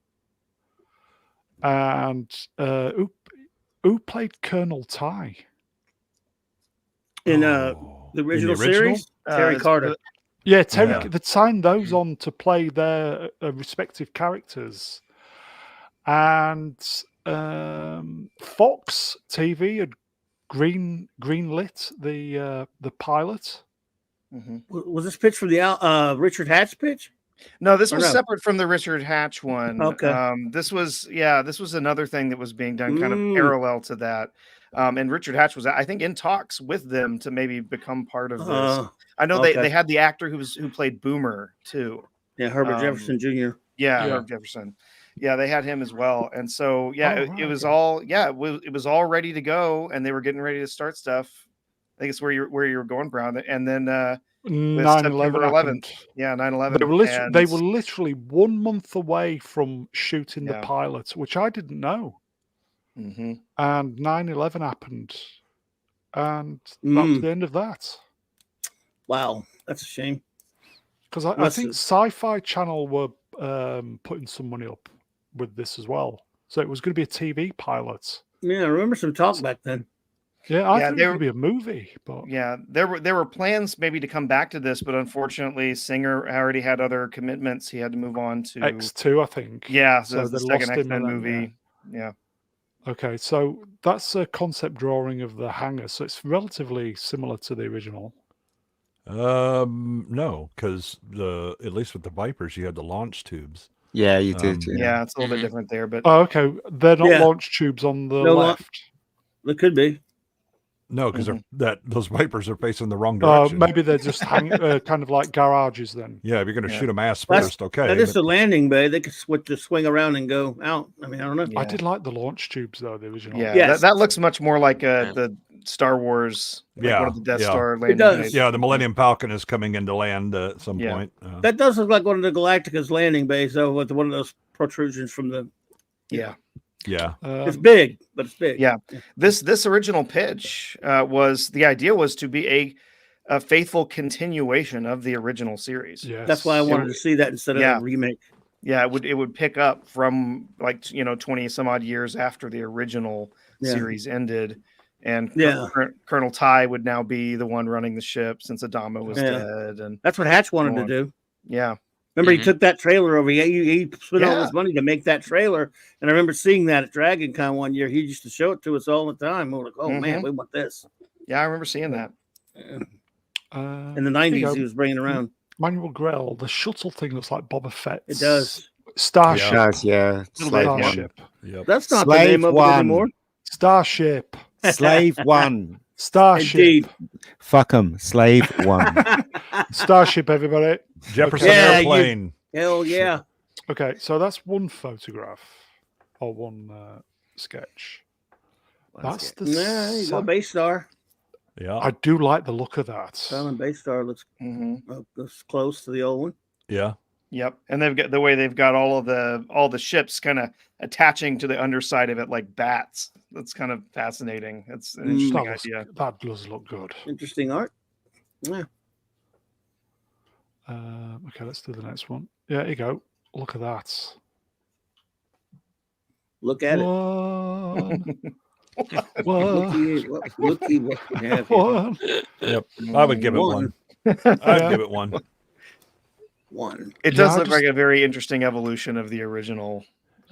Speaker 1: And who played Colonel Ty?
Speaker 4: In
Speaker 3: Oh.
Speaker 4: the
Speaker 3: In
Speaker 4: original series, Terry
Speaker 2: it's-
Speaker 4: Carter.
Speaker 1: Yeah, Terry.
Speaker 3: Yeah.
Speaker 1: They'd signed those on to play their respective characters, and Fox TV had greenlit the pilot.
Speaker 2: Mhm.
Speaker 4: Was this pitch from the Richard Hatch pitch?
Speaker 2: No, this
Speaker 4: Or
Speaker 2: was
Speaker 4: no?
Speaker 2: separate from the Richard Hatch one.
Speaker 4: Okay.
Speaker 2: This was another thing that was being done kind of
Speaker 4: Mm.
Speaker 2: parallel to that. And Richard Hatch was, I think, in talks with them to maybe become part of this. I know
Speaker 4: okay.
Speaker 2: they had the actor who played Boomer too.
Speaker 4: Yeah, Herbert Jefferson Jr.
Speaker 2: Yeah,
Speaker 1: Yeah.
Speaker 2: Herb Jefferson. Yeah, they had him as well. And so it was
Speaker 1: okay.
Speaker 2: all it was all ready to go, and they were getting ready to start stuff. I think it's where you were going, Brown. And then
Speaker 1: 9/11 happened.
Speaker 2: 9/11.
Speaker 1: They were literally 1 month away from shooting the
Speaker 2: Yeah.
Speaker 1: pilot, which I didn't know.
Speaker 2: Mm-hmm.
Speaker 1: And 9/11 happened, and that was the end of that.
Speaker 4: Wow, that's a shame.
Speaker 1: Because I think Sci-Fi Channel were putting some money up with this as well. So it was going to be a TV pilot.
Speaker 4: Yeah, I remember some talk back then.
Speaker 1: Yeah, I
Speaker 2: Yeah,
Speaker 1: thought it was going to be a movie, but
Speaker 2: Yeah, there were plans maybe to come back to this, but unfortunately, Singer already had other commitments. He had to move on to
Speaker 1: X2, I think.
Speaker 2: Yeah,
Speaker 1: So
Speaker 2: so the
Speaker 1: they
Speaker 2: second
Speaker 1: lost him
Speaker 2: X-Men
Speaker 1: with that,
Speaker 2: movie. Yeah.
Speaker 1: Okay, so that's a concept drawing of the hangar. So it's relatively similar to the original.
Speaker 3: No, because at least with the Vipers, you had the launch tubes.
Speaker 6: Yeah, you did.
Speaker 2: Yeah, it's a little bit
Speaker 5: Mhm.
Speaker 2: different there, but
Speaker 1: Oh, okay. They're not
Speaker 4: Yeah.
Speaker 1: launch tubes on the
Speaker 4: No,
Speaker 1: left.
Speaker 4: It could be.
Speaker 3: No, because those Vipers are facing the wrong
Speaker 1: Oh,
Speaker 3: direction.
Speaker 1: maybe they're just kind of like garages then.
Speaker 3: Yeah, if you're going to
Speaker 2: Yeah.
Speaker 3: shoot them ass
Speaker 4: That's-
Speaker 3: first, okay.
Speaker 4: That is
Speaker 3: but-
Speaker 4: the landing bay. They could swing around and go out. I mean, I don't know.
Speaker 2: yeah.
Speaker 1: I did like the launch tubes though, the original.
Speaker 2: Yeah,
Speaker 4: Yes.
Speaker 2: that looks much more like
Speaker 5: Yeah.
Speaker 2: the Star Wars, like
Speaker 3: Yeah,
Speaker 2: one of the Death
Speaker 3: yeah.
Speaker 2: Star landing
Speaker 4: does.
Speaker 2: bays.
Speaker 3: yeah, the Millennium Falcon is coming into land at some
Speaker 2: Yeah.
Speaker 3: point.
Speaker 4: That does look like one of the Galactica's landing bays, though, with one of those protrusions from the.
Speaker 2: Yeah.
Speaker 3: Yeah.
Speaker 4: It's big, but it's big.
Speaker 2: Yeah. This original pitch was the idea was to be a faithful continuation of the original series.
Speaker 1: Yes.
Speaker 4: That's why I wanted to see that instead of
Speaker 2: Yeah.
Speaker 4: a remake.
Speaker 2: Yeah, it would pick up from 20 some odd years after the original
Speaker 4: Yeah.
Speaker 2: series ended, and
Speaker 4: Yeah.
Speaker 2: Colonel Ty would now be the one running the ship since Adama was
Speaker 4: Yeah.
Speaker 2: dead, and
Speaker 4: That's what Hatch wanted
Speaker 2: Go
Speaker 4: to
Speaker 2: on.
Speaker 4: do.
Speaker 2: yeah,
Speaker 4: Remember,
Speaker 5: Mhm.
Speaker 4: he took that trailer over. He spent all
Speaker 2: Yeah.
Speaker 4: his money to make that trailer, and I remember seeing that at Dragon Con one year. He used to show it to us all the time. We were like, "Oh man,
Speaker 2: Mhm.
Speaker 4: we want this."
Speaker 2: I remember seeing that.
Speaker 4: In the
Speaker 1: there you
Speaker 4: '90s,
Speaker 1: go.
Speaker 4: he was bringing around.
Speaker 1: Manuel Grell, the shuttle thing looks like Boba Fett.
Speaker 4: It does.
Speaker 1: Starship.
Speaker 6: Does, yeah.
Speaker 2: Little
Speaker 6: Slave
Speaker 2: bit,
Speaker 6: one.
Speaker 1: Starship.
Speaker 3: Yep.
Speaker 4: That's not
Speaker 6: Slave
Speaker 4: the name of
Speaker 6: one.
Speaker 4: it anymore.
Speaker 1: Starship.
Speaker 6: Slave one.
Speaker 1: Starship.
Speaker 4: Indeed.
Speaker 6: Fuck 'em. Slave one.
Speaker 1: Starship, everybody.
Speaker 3: Jefferson
Speaker 4: Yeah,
Speaker 3: Airplane.
Speaker 4: Hell yeah!
Speaker 1: Okay, so that's one photograph or one sketch. That's the.
Speaker 4: Yeah, you go
Speaker 1: se-
Speaker 4: Base Star.
Speaker 3: Yeah.
Speaker 1: I do like the look of that.
Speaker 4: Silent Base Star looks
Speaker 2: Mhm.
Speaker 4: looks close to the old one.
Speaker 3: Yeah.
Speaker 2: Yep, and they've got the way they've got all the ships kind of attaching to the underside of it like bats. That's kind of fascinating. It's an interesting idea.
Speaker 1: That does look good.
Speaker 4: Interesting art. Yeah.
Speaker 1: Okay, let's do the next one. Yeah, here you go. Look at that.
Speaker 4: Look at it.
Speaker 1: One. One.
Speaker 4: Looky what we have here.
Speaker 1: One.
Speaker 3: Yep. I would give it one. I'd give it one.
Speaker 4: One.
Speaker 2: It does
Speaker 1: I
Speaker 2: look
Speaker 1: just-
Speaker 2: like a very interesting evolution of the original.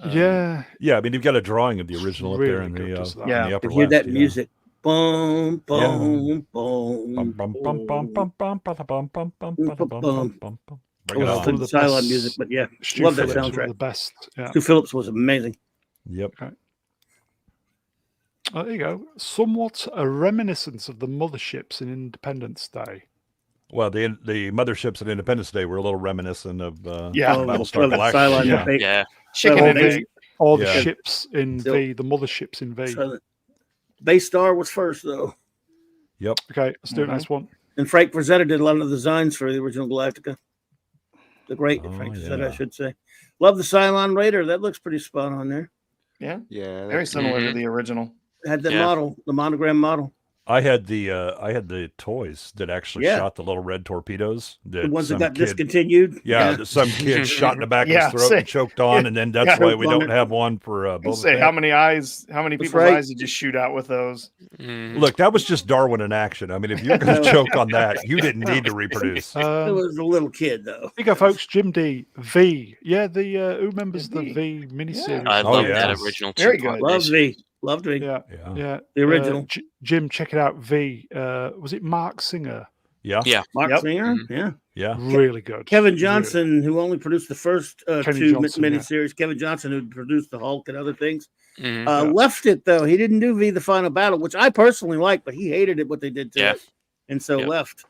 Speaker 1: Yeah.
Speaker 3: Yeah, I mean, you've got a drawing of the original up there
Speaker 1: Really
Speaker 3: in
Speaker 1: good,
Speaker 3: the,
Speaker 1: does that?
Speaker 3: in
Speaker 2: Yeah.
Speaker 3: the upper
Speaker 4: You hear
Speaker 3: left.
Speaker 4: that music? Boom, boom,
Speaker 3: Bum,
Speaker 4: boom.
Speaker 3: bum, bum, bum, bum, bum, ba, da, bum, bum, bum, ba, da, bum, bum, bum, bum. Bring it
Speaker 1: Well,
Speaker 3: on.
Speaker 1: one of the
Speaker 4: Silent
Speaker 1: best-
Speaker 4: music, but yeah,
Speaker 1: Stu
Speaker 4: love that
Speaker 1: Phillips, one of
Speaker 4: soundtrack.
Speaker 1: the best. Yeah.
Speaker 4: Stu Phillips was amazing.
Speaker 3: Yep.
Speaker 1: Oh, there you go. Somewhat a reminiscence of the motherships in Independence Day.
Speaker 3: Well, the motherships at Independence Day were a little reminiscent of
Speaker 2: Yeah.
Speaker 3: Battlestar
Speaker 4: Love that Cylon
Speaker 3: Galactica.
Speaker 4: debate.
Speaker 5: Yeah.
Speaker 2: Chicken
Speaker 1: Or
Speaker 2: and
Speaker 1: the,
Speaker 2: egg.
Speaker 1: or the
Speaker 3: Yeah.
Speaker 1: ships in
Speaker 4: So-
Speaker 1: V, the motherships in V.
Speaker 4: Silent. Battlestar was first though,
Speaker 3: Yep.
Speaker 1: Okay, let's do
Speaker 2: Mhm.
Speaker 1: the next one.
Speaker 4: and Frank Frazetta did a lot of the designs for the original Galactica. The great
Speaker 3: Oh,
Speaker 4: Frank
Speaker 3: yeah.
Speaker 4: Frazetta, I should say. Love the Cylon Raider. That looks pretty spot on there.
Speaker 2: Yeah,
Speaker 6: Yeah.
Speaker 2: very similar to
Speaker 5: Mhm.
Speaker 2: the original.
Speaker 4: It had that
Speaker 5: Yeah.
Speaker 4: model, the monogram model.
Speaker 3: I had the toys that actually
Speaker 4: Yeah.
Speaker 3: shot the little red torpedoes.
Speaker 4: The
Speaker 3: That
Speaker 4: ones that
Speaker 3: some
Speaker 4: got
Speaker 3: kid-
Speaker 4: discontinued.
Speaker 3: Yeah, that some kid shot in the back of
Speaker 2: Yeah,
Speaker 3: his throat
Speaker 2: say-
Speaker 3: and choked on, and then that's
Speaker 2: Yeah.
Speaker 3: why we
Speaker 4: Choked on
Speaker 3: don't
Speaker 4: it.
Speaker 3: have one for
Speaker 2: I'll
Speaker 3: Boba
Speaker 2: say
Speaker 3: Fett.
Speaker 2: how many
Speaker 4: That's
Speaker 2: people's
Speaker 4: right.
Speaker 2: eyes did you shoot out with those?
Speaker 5: Mhm.
Speaker 3: Look, that was just Darwin in action. I mean, if you're going to choke on that, you didn't need to reproduce.
Speaker 4: It was a little kid though.
Speaker 1: Here you go, folks. Jim D. V. Yeah, the who remembers the
Speaker 2: V.
Speaker 1: V miniseries?
Speaker 5: I
Speaker 3: Oh,
Speaker 5: love
Speaker 3: yeah.
Speaker 5: that original.
Speaker 2: Very
Speaker 5: two-part
Speaker 2: good.
Speaker 4: Loved
Speaker 5: disc.
Speaker 4: V. Loved V.
Speaker 1: Yeah,
Speaker 3: Yeah,
Speaker 1: yeah.
Speaker 4: The original.
Speaker 1: Jim, check it out. V. Was it Mark Singer?
Speaker 3: yeah,
Speaker 5: Yeah.
Speaker 4: Mark
Speaker 2: Yep.
Speaker 4: Singer.
Speaker 5: Mhm.
Speaker 4: Yeah.
Speaker 3: yeah.
Speaker 1: Really good.
Speaker 4: Kevin
Speaker 1: Really-
Speaker 4: Johnson, who only produced the first
Speaker 1: Kenny
Speaker 4: two
Speaker 1: Johnson, yeah.
Speaker 4: miniseries. Kevin Johnson, who produced the Hulk and other things,
Speaker 5: Mhm.
Speaker 1: Yeah.
Speaker 4: left it though. He didn't do V: The Final Battle, which I personally like, but he hated it what they did to
Speaker 5: Yeah.
Speaker 4: it, and so
Speaker 5: Yeah.
Speaker 4: left.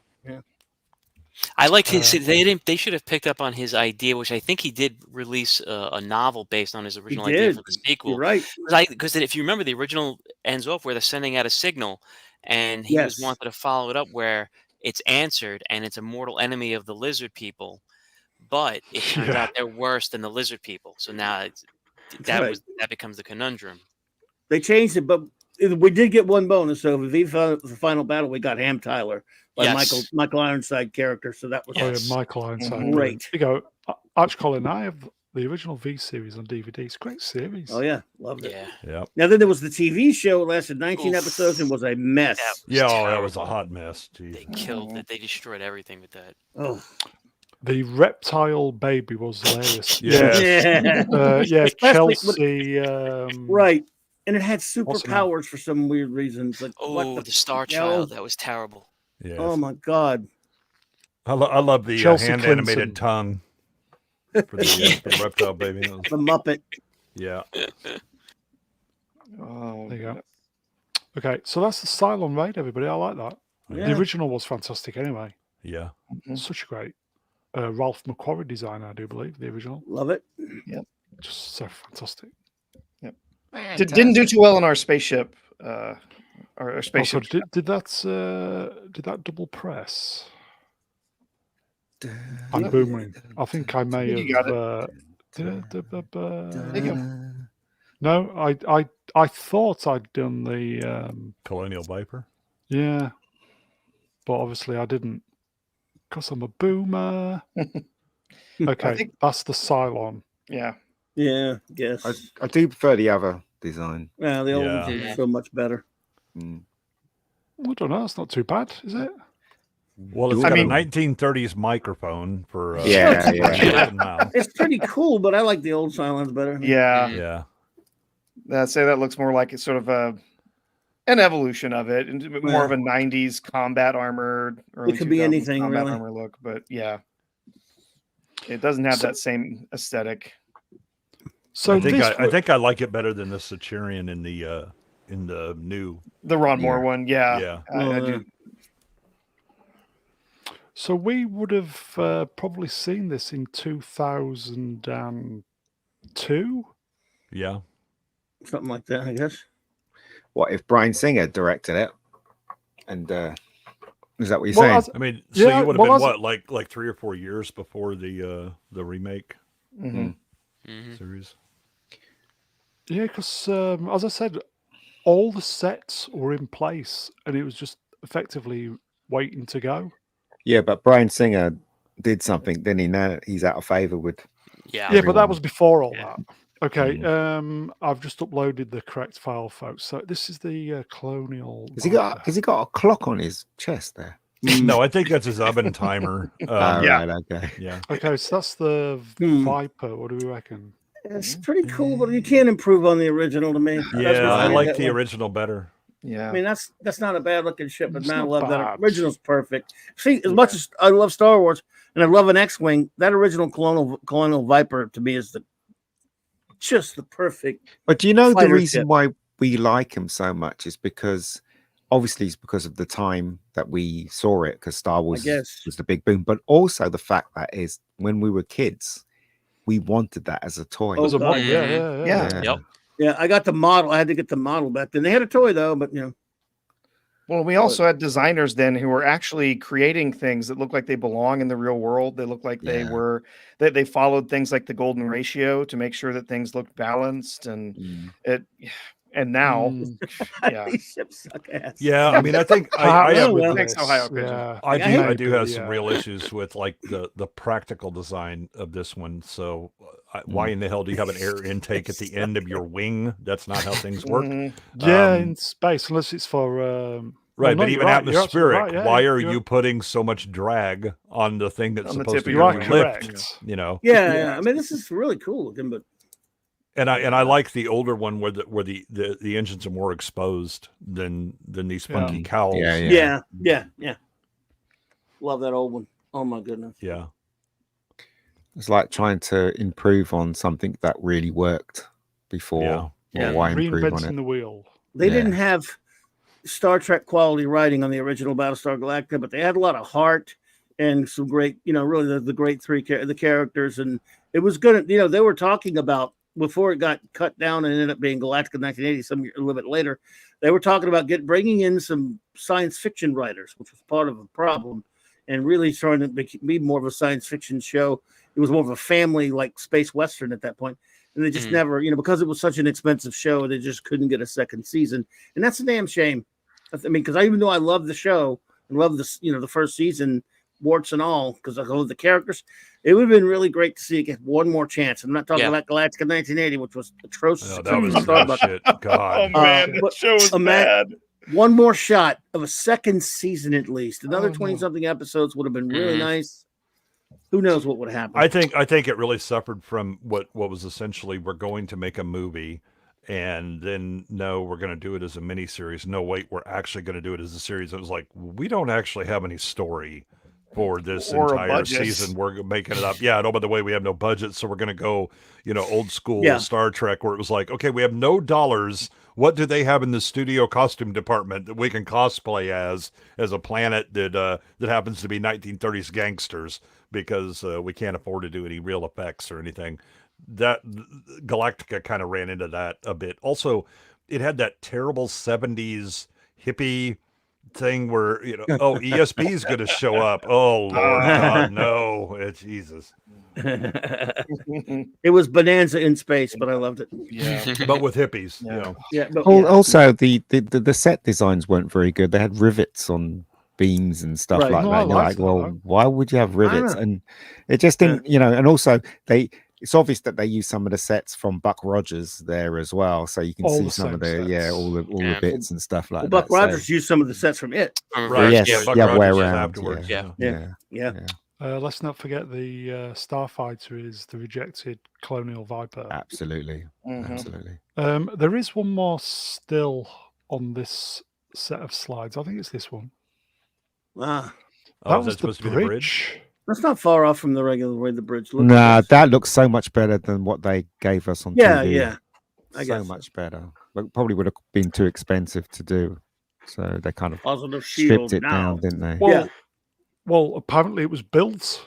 Speaker 5: I liked his. They should have picked up on his idea, which I think he did release a novel based on his
Speaker 4: He
Speaker 5: original idea
Speaker 4: did.
Speaker 5: for the
Speaker 4: You're
Speaker 5: sequel.
Speaker 4: right.
Speaker 5: Because if you remember, the original ends off where they're sending out a signal, and he was
Speaker 4: Yes.
Speaker 5: wanted to follow it up where it's answered, and it's a mortal enemy of the lizard people, but it turns
Speaker 1: Yeah.
Speaker 5: out they're worse than the lizard people. So now
Speaker 4: right.
Speaker 5: that becomes the conundrum.
Speaker 4: They changed it, but we did get one bonus. So for the Final Battle, we got Ham Tyler by
Speaker 5: Yes.
Speaker 4: Michael Ironside character. So that was
Speaker 1: Oh,
Speaker 5: Yes.
Speaker 1: yeah, Michael Ironside.
Speaker 4: Great.
Speaker 1: Brilliant. Here you go. Arch Colin, I have the original V series on DVD. It's a great series.
Speaker 4: Oh yeah, loved it.
Speaker 5: Yeah.
Speaker 3: Yeah.
Speaker 4: Now then there was the TV show. It lasted 19
Speaker 5: Oof.
Speaker 4: episodes and was a mess.
Speaker 5: That was
Speaker 3: Yeah, oh, that was a
Speaker 5: terrible.
Speaker 3: hot mess. Jeez.
Speaker 5: They killed it. They destroyed everything with that.
Speaker 4: Oh
Speaker 1: The reptile baby was hilarious.
Speaker 3: Yeah.
Speaker 4: yeah.
Speaker 1: Yeah,
Speaker 4: Especially
Speaker 1: Chelsea.
Speaker 4: Right. And it had
Speaker 1: What's her name?
Speaker 4: superpowers for some weird reasons. Like what
Speaker 5: Oh,
Speaker 4: the
Speaker 5: the Star
Speaker 4: hell?
Speaker 5: Child. That was terrible.
Speaker 3: Yes.
Speaker 4: Oh my god.
Speaker 3: I love the
Speaker 1: Chelsea
Speaker 3: hand
Speaker 1: Clinton.
Speaker 3: animated tongue for the reptile baby. That was-
Speaker 4: The Muppet.
Speaker 3: yeah.
Speaker 2: Oh,
Speaker 1: There you go. Okay, so that's the Cylon Raid, everybody. I like that.
Speaker 4: Yeah.
Speaker 1: The original was fantastic anyway.
Speaker 3: Yeah.
Speaker 2: Mhm.
Speaker 1: Such a great Ralph McQuarrie designer, I do believe, the original.
Speaker 4: Love it.
Speaker 1: Just so fantastic.
Speaker 2: Didn't do too well in our spaceship. Our
Speaker 1: Also,
Speaker 2: spaceship.
Speaker 1: did that double press? I'm
Speaker 2: Yeah.
Speaker 1: boomering. I think I may
Speaker 2: You
Speaker 1: have.
Speaker 2: got
Speaker 1: There
Speaker 2: you go.
Speaker 1: No, I thought I'd done the
Speaker 3: Colonial Viper.
Speaker 1: yeah, but obviously I didn't because I'm a boomer. Okay,
Speaker 2: think-
Speaker 1: that's the Cylon.
Speaker 2: Yeah.
Speaker 4: Yeah, yes.
Speaker 6: I do prefer the other design.
Speaker 4: Yeah, the old ones
Speaker 5: Yeah.
Speaker 4: are so much better.
Speaker 6: Mm.
Speaker 1: I don't know. It's not too bad, is it?
Speaker 3: Well, it's
Speaker 2: I
Speaker 3: got
Speaker 2: mean-
Speaker 3: a 1930s microphone for
Speaker 6: Yeah, yeah.
Speaker 3: shouting mouth.
Speaker 4: It's pretty cool, but I like the old Cylons better.
Speaker 2: Yeah.
Speaker 3: Yeah.
Speaker 2: I'd say that looks more like it's sort of an evolution of it, and more
Speaker 4: Yeah.
Speaker 2: of a '90s combat armor. Early
Speaker 4: It could be
Speaker 2: 2000s
Speaker 4: anything,
Speaker 2: combat
Speaker 4: really.
Speaker 2: armor look, but yeah, it doesn't have
Speaker 1: So-
Speaker 2: that same aesthetic.
Speaker 1: So
Speaker 3: I think
Speaker 1: this
Speaker 3: I think I like it better than the Saturian in the new.
Speaker 2: The Ron Moore
Speaker 6: Yeah.
Speaker 2: one, yeah,
Speaker 3: Yeah.
Speaker 2: I do.
Speaker 1: So we would have probably seen this in 2002.
Speaker 3: Yeah.
Speaker 4: Something like that, I guess.
Speaker 6: What if Bryan Singer directed it? And Is that what you're
Speaker 1: Well,
Speaker 6: saying?
Speaker 1: as-
Speaker 3: I mean, so
Speaker 1: Yeah,
Speaker 3: you would have
Speaker 1: well,
Speaker 3: been
Speaker 1: as-
Speaker 3: what, like 3 or 4 years before the remake
Speaker 2: Mhm.
Speaker 3: series?
Speaker 1: Yeah, because as I said, all the sets were in place, and it was just effectively waiting to go.
Speaker 6: Yeah, but Bryan Singer did something, didn't he? Now he's out of favor with.
Speaker 5: Yeah.
Speaker 1: Yeah, but that
Speaker 6: Everyone.
Speaker 1: was before all
Speaker 5: Yeah.
Speaker 1: that. Okay, I've just uploaded the correct file, folks. So this is the Colonial.
Speaker 6: Has he got a clock on his chest there?
Speaker 3: No, I think that's his oven timer.
Speaker 2: Yeah.
Speaker 6: Right, okay.
Speaker 3: Yeah.
Speaker 1: Okay, so that's the
Speaker 4: Hmm.
Speaker 1: Viper. What do we reckon?
Speaker 4: It's pretty cool, but you can't improve on the original to me. That's
Speaker 3: Yeah,
Speaker 4: what's
Speaker 3: I
Speaker 4: made
Speaker 3: like
Speaker 4: that
Speaker 3: the
Speaker 4: one.
Speaker 3: original better.
Speaker 2: Yeah.
Speaker 4: I mean, that's not a bad looking ship, but
Speaker 1: It's
Speaker 4: man, I
Speaker 1: not
Speaker 4: love that.
Speaker 1: bad.
Speaker 4: Original's perfect. See, as much as I love Star Wars and I love an X-wing, that original Colonial Viper to me is just the perfect.
Speaker 6: But do you know the
Speaker 4: Fighter
Speaker 6: reason
Speaker 4: ship.
Speaker 6: why we like him so much is because obviously it's because of the time that we saw it, because Star Wars
Speaker 4: guess.
Speaker 6: was the big boom, but also the fact that is when we were kids, we wanted that as a toy.
Speaker 4: Oh,
Speaker 1: As a
Speaker 4: God,
Speaker 1: model,
Speaker 5: yeah.
Speaker 2: Yeah.
Speaker 5: Yep.
Speaker 4: Yeah, I got the model. I had to get the model back then. They had a toy though, but
Speaker 2: Well, we also had designers then who were actually creating things that look like they belong in the real world. They look like they
Speaker 6: Yeah.
Speaker 2: were that they followed things like the golden ratio to make sure that things looked balanced and now yeah.
Speaker 4: these ships suck ass.
Speaker 3: Yeah, I mean, I think I
Speaker 4: Yeah,
Speaker 3: have
Speaker 4: well,
Speaker 2: Thanks, Ohio Pigeon.
Speaker 1: Yeah,
Speaker 3: I do have
Speaker 1: maybe,
Speaker 3: some
Speaker 1: yeah.
Speaker 3: real issues with like the practical design of this one. So why in the hell do you have an air intake at the end of your wing? That's not how things work.
Speaker 2: Mhm.
Speaker 1: Yeah,
Speaker 3: Um,
Speaker 1: in space, unless it's for
Speaker 3: Right,
Speaker 1: no,
Speaker 3: but
Speaker 1: you're
Speaker 3: even
Speaker 1: right, you're absolutely
Speaker 3: atmospheric,
Speaker 1: right, yeah,
Speaker 3: why are
Speaker 1: you're-
Speaker 3: you putting so much drag on the thing that's
Speaker 2: On the
Speaker 3: supposed
Speaker 2: tip
Speaker 3: to
Speaker 2: of
Speaker 1: You
Speaker 2: your
Speaker 1: are
Speaker 3: really
Speaker 2: wing.
Speaker 3: lift?
Speaker 1: correct.
Speaker 3: You know,
Speaker 4: Yeah. I mean, this is really cool looking, but
Speaker 3: and I like the older one where the engines are more exposed than these
Speaker 1: Yeah.
Speaker 3: funky cowls.
Speaker 4: yeah. Love that old one. Oh my goodness.
Speaker 3: Yeah.
Speaker 6: It's like trying to improve on something that really worked before.
Speaker 3: Yeah.
Speaker 4: Yeah.
Speaker 6: Or why improve on
Speaker 1: Reinventing
Speaker 6: it?
Speaker 1: the wheel.
Speaker 4: They
Speaker 6: Yeah.
Speaker 4: didn't have Star Trek quality writing on the original Battlestar Galactica, but they had a lot of heart and some great, really the great the characters, and it was good. They were talking about before it got cut down and ended up being Galactica 1980, a little bit later. They were talking about bringing in some science fiction writers, which was part of the problem, and really trying to be more of a science fiction show. It was more of a family like space western at that point. And they just never, because it was such an expensive show, they just couldn't get a second season. And that's a damn shame. I mean, because even though I love the show and love this, the first season, warts and all, because I love the characters, it would have been really great to see it get one more chance. I'm not talking about Galactica 1980, which was atrocious.
Speaker 3: Oh, that was good shit.
Speaker 2: Oh
Speaker 3: God.
Speaker 2: man, that
Speaker 4: but
Speaker 2: show was
Speaker 4: imagine-
Speaker 2: bad.
Speaker 4: One more shot of a second season at least. Another
Speaker 1: Oh,
Speaker 4: 20-something episodes would have been really nice. Who knows what would happen?
Speaker 3: I think it really suffered from what was essentially we're going to make a movie, and then no, we're going to do it as a miniseries. No, wait, we're actually going to do it as a series. It was like we don't actually have any story for this
Speaker 2: Or a
Speaker 3: entire
Speaker 2: budget.
Speaker 3: season. We're making it up. Yeah, and oh, by the way, we have no budget, so we're going to go, old school
Speaker 4: Yeah.
Speaker 3: Star Trek, where it was like, okay, we have no dollars. What do they have in the studio costume department that we can cosplay as a planet that happens to be 1930s gangsters? Because we can't afford to do any real effects or anything. That Galactica kind of ran into that a bit. Also, it had that terrible 70s hippie thing where, ESP is going to show up. Oh, Lord God, no. Jesus.
Speaker 4: It was Bonanza in space, but I loved it.
Speaker 2: Yeah.
Speaker 3: But with hippies,
Speaker 4: Yeah, but
Speaker 6: Also, the set designs weren't very good. They had rivets on beams and stuff
Speaker 4: Right.
Speaker 6: like
Speaker 1: No,
Speaker 6: that.
Speaker 1: I
Speaker 6: And you're
Speaker 1: liked
Speaker 6: like,
Speaker 1: that,
Speaker 6: well,
Speaker 1: though.
Speaker 6: why would you have rivets?
Speaker 4: know.
Speaker 6: And it just didn't, and also it's obvious that they use some of the sets from Buck Rogers there as well, so you can
Speaker 1: All
Speaker 6: see
Speaker 1: the
Speaker 6: some of
Speaker 1: same
Speaker 6: the
Speaker 1: sets.
Speaker 6: all the
Speaker 5: Yeah.
Speaker 6: bits and stuff like
Speaker 4: Well,
Speaker 6: that.
Speaker 4: Buck Rogers used some of the sets from it.
Speaker 3: Right.
Speaker 6: Yes,
Speaker 3: Yeah, Buck
Speaker 6: yeah,
Speaker 3: Rogers
Speaker 6: way
Speaker 3: is
Speaker 6: around.
Speaker 3: afterwards.
Speaker 6: Yeah.
Speaker 4: Yeah.
Speaker 1: Let's not forget the Starfighter is the rejected Colonial Viper.
Speaker 6: Absolutely,
Speaker 2: Mhm.
Speaker 6: absolutely.
Speaker 1: There is one more still on this set of slides. I think it's this one.
Speaker 4: Ah,
Speaker 3: Oh,
Speaker 1: That
Speaker 3: is
Speaker 1: was
Speaker 3: that
Speaker 1: the
Speaker 3: supposed to be the bridge?
Speaker 1: bridge.
Speaker 4: that's not far off from the regular way the bridge looks.
Speaker 6: Nah, that looks so much better than what they gave us on
Speaker 4: Yeah,
Speaker 6: TV.
Speaker 4: yeah. I
Speaker 6: So
Speaker 4: guess
Speaker 6: much better. But probably would have been too expensive to do. So they kind of
Speaker 4: Positive shield
Speaker 6: stripped it
Speaker 4: now.
Speaker 6: down, didn't they?
Speaker 1: Well, well, apparently it was built.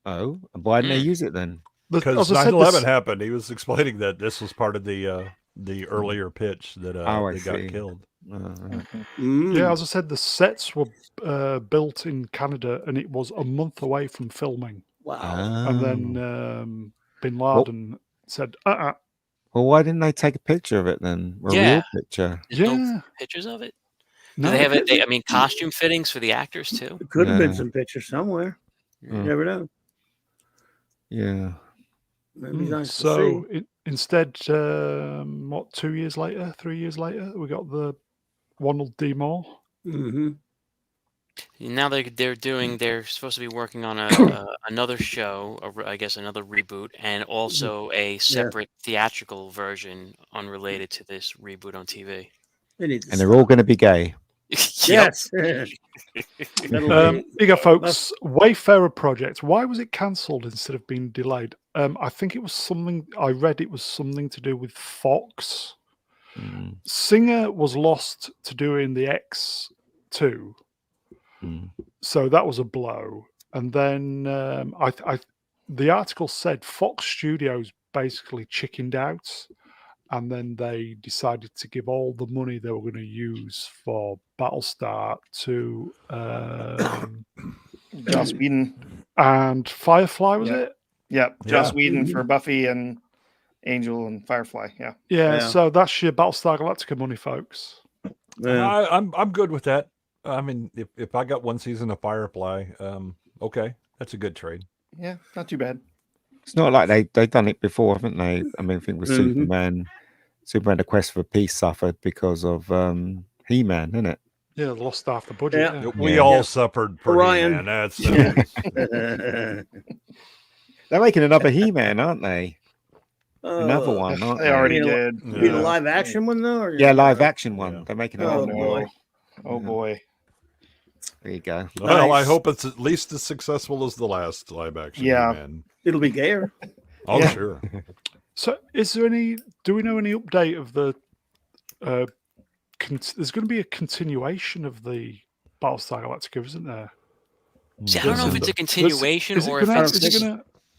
Speaker 6: Oh, and why didn't they use it then?
Speaker 3: Because
Speaker 1: As I said,
Speaker 3: 9/11 happened. He was explaining that this was part of the earlier pitch that
Speaker 6: Oh, I
Speaker 3: they got
Speaker 6: see.
Speaker 3: killed.
Speaker 1: Yeah, as I said, the sets were built in Canada, and it was a month away from filming.
Speaker 4: Wow.
Speaker 1: And then Bin Laden said,
Speaker 6: Well, why didn't they take a picture of it then? A
Speaker 5: Yeah.
Speaker 6: real picture?
Speaker 5: There's no
Speaker 1: Yeah.
Speaker 5: pictures of it.
Speaker 1: No,
Speaker 5: Do they have it?
Speaker 4: Could
Speaker 5: I mean, costume fittings for the actors too.
Speaker 4: There could have been
Speaker 6: Yeah.
Speaker 4: some pictures somewhere. You
Speaker 6: Mm.
Speaker 4: never know.
Speaker 6: Yeah.
Speaker 4: That'd be nice to
Speaker 1: so
Speaker 4: see.
Speaker 1: instead, 2 years later, 3 years later, we got the Ronald D. Moore.
Speaker 4: Mm-hmm.
Speaker 5: Now they're supposed to be working on another show, I guess another reboot, and also a separate theatrical version unrelated to this reboot on TV.
Speaker 4: They need to
Speaker 6: And they're all
Speaker 4: stop.
Speaker 6: going to be gay.
Speaker 4: Yes.
Speaker 1: Here you go, folks. Wayfarer Project. Why was it cancelled instead of being delayed? I think it was something, I read it was something to do with Fox.
Speaker 6: Mm.
Speaker 1: Singer was lost to doing the X2.
Speaker 6: Mm.
Speaker 1: So that was a blow. And then the article said Fox Studios basically chickened out, and then they decided to give all the money they were going to use for Battlestar to
Speaker 2: Joss Whedon.
Speaker 1: and Firefly, was
Speaker 2: Yeah.
Speaker 1: it?
Speaker 2: Yep. Joss
Speaker 3: Yeah.
Speaker 2: Whedon for Buffy and Angel and Firefly. Yeah.
Speaker 1: Yeah,
Speaker 4: Yeah.
Speaker 1: so that's your Battlestar Galactica money, folks.
Speaker 4: Yeah.
Speaker 3: I'm good with that. I mean, if I got one season of Firefly, okay, that's a good trade.
Speaker 2: Yeah. Not too bad.
Speaker 6: It's not like they've done it before, haven't they? I mean, I think with
Speaker 4: Mhm.
Speaker 6: Superman, the Quest for Peace suffered because of He-Man, isn't it?
Speaker 1: Yeah, they lost half the budget.
Speaker 4: Yeah.
Speaker 1: Yeah.
Speaker 3: We
Speaker 6: Yeah.
Speaker 3: all suffered for
Speaker 4: Orion.
Speaker 3: He-Man. That's
Speaker 6: They're making another He-Man, aren't they? Another one, aren't
Speaker 2: They already
Speaker 4: You know,
Speaker 2: did.
Speaker 4: You mean a
Speaker 3: Yeah.
Speaker 4: live action one though? Or
Speaker 6: Yeah, live action one.
Speaker 3: Yeah.
Speaker 6: They're making
Speaker 4: Oh,
Speaker 6: another one.
Speaker 4: boy.
Speaker 2: Oh boy.
Speaker 6: There you go.
Speaker 3: Well, I
Speaker 4: Nice.
Speaker 3: hope it's at least as successful as the last live action
Speaker 2: Yeah.
Speaker 3: He-Man.
Speaker 4: It'll be gayer.
Speaker 3: Oh,
Speaker 2: Yeah.
Speaker 3: sure.
Speaker 1: So, do we know any update of the? There's going to be a continuation of the Battlestar Galactica, isn't there?
Speaker 5: See, I don't know if it's a continuation or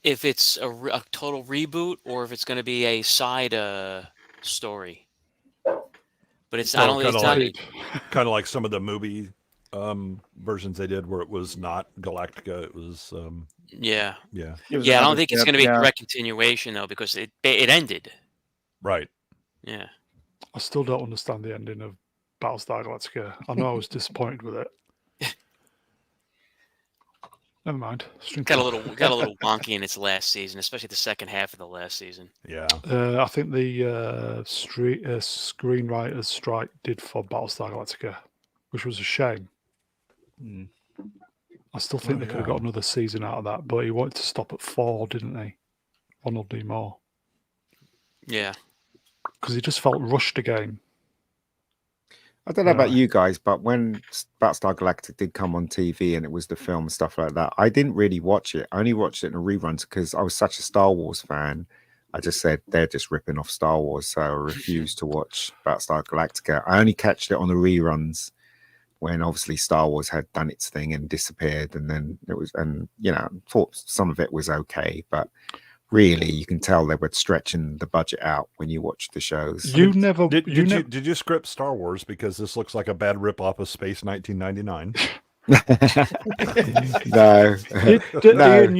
Speaker 5: if it's a total reboot or if it's going to be a side story. But it's I don't. It's not.
Speaker 3: Kind of like some of the movie versions they did, where it was not Galactica. It was
Speaker 5: Yeah.
Speaker 3: yeah.
Speaker 2: It was
Speaker 5: Yeah, I
Speaker 2: another
Speaker 5: don't think it's
Speaker 2: step,
Speaker 5: going to be
Speaker 2: yeah.
Speaker 5: a direct continuation though, because it ended.
Speaker 3: Right.
Speaker 5: Yeah.
Speaker 1: I still don't understand the ending of Battlestar Galactica. I know I was disappointed with it. Never mind.
Speaker 5: Got a little wonky in its last season, especially the second half of the last season.
Speaker 3: Yeah.
Speaker 1: I think the screenwriters strike did for Battlestar Galactica, which was a shame.
Speaker 6: Mm.
Speaker 1: I still think they could have got another season out of that, but he wanted to stop at 4, didn't he? Ronald D. Moore.
Speaker 5: Yeah.
Speaker 1: Because he just felt rushed again.
Speaker 6: I don't know about you guys, but when Battlestar Galactica did come on TV and it was the film and stuff like that, I didn't really watch it. I only watched it in a reruns because I was such a Star Wars fan. I just said they're just ripping off Star Wars, so I refused to watch Battlestar Galactica. I only catched it on the reruns when obviously Star Wars had done its thing and disappeared, and then it was, and you know, thought some of it was okay, but really you can tell they were stretching the budget out when you watch the shows.
Speaker 3: Did you script Star Wars because this looks like a bad rip-off of Space 1999?
Speaker 6: No. No.
Speaker 1: Ian,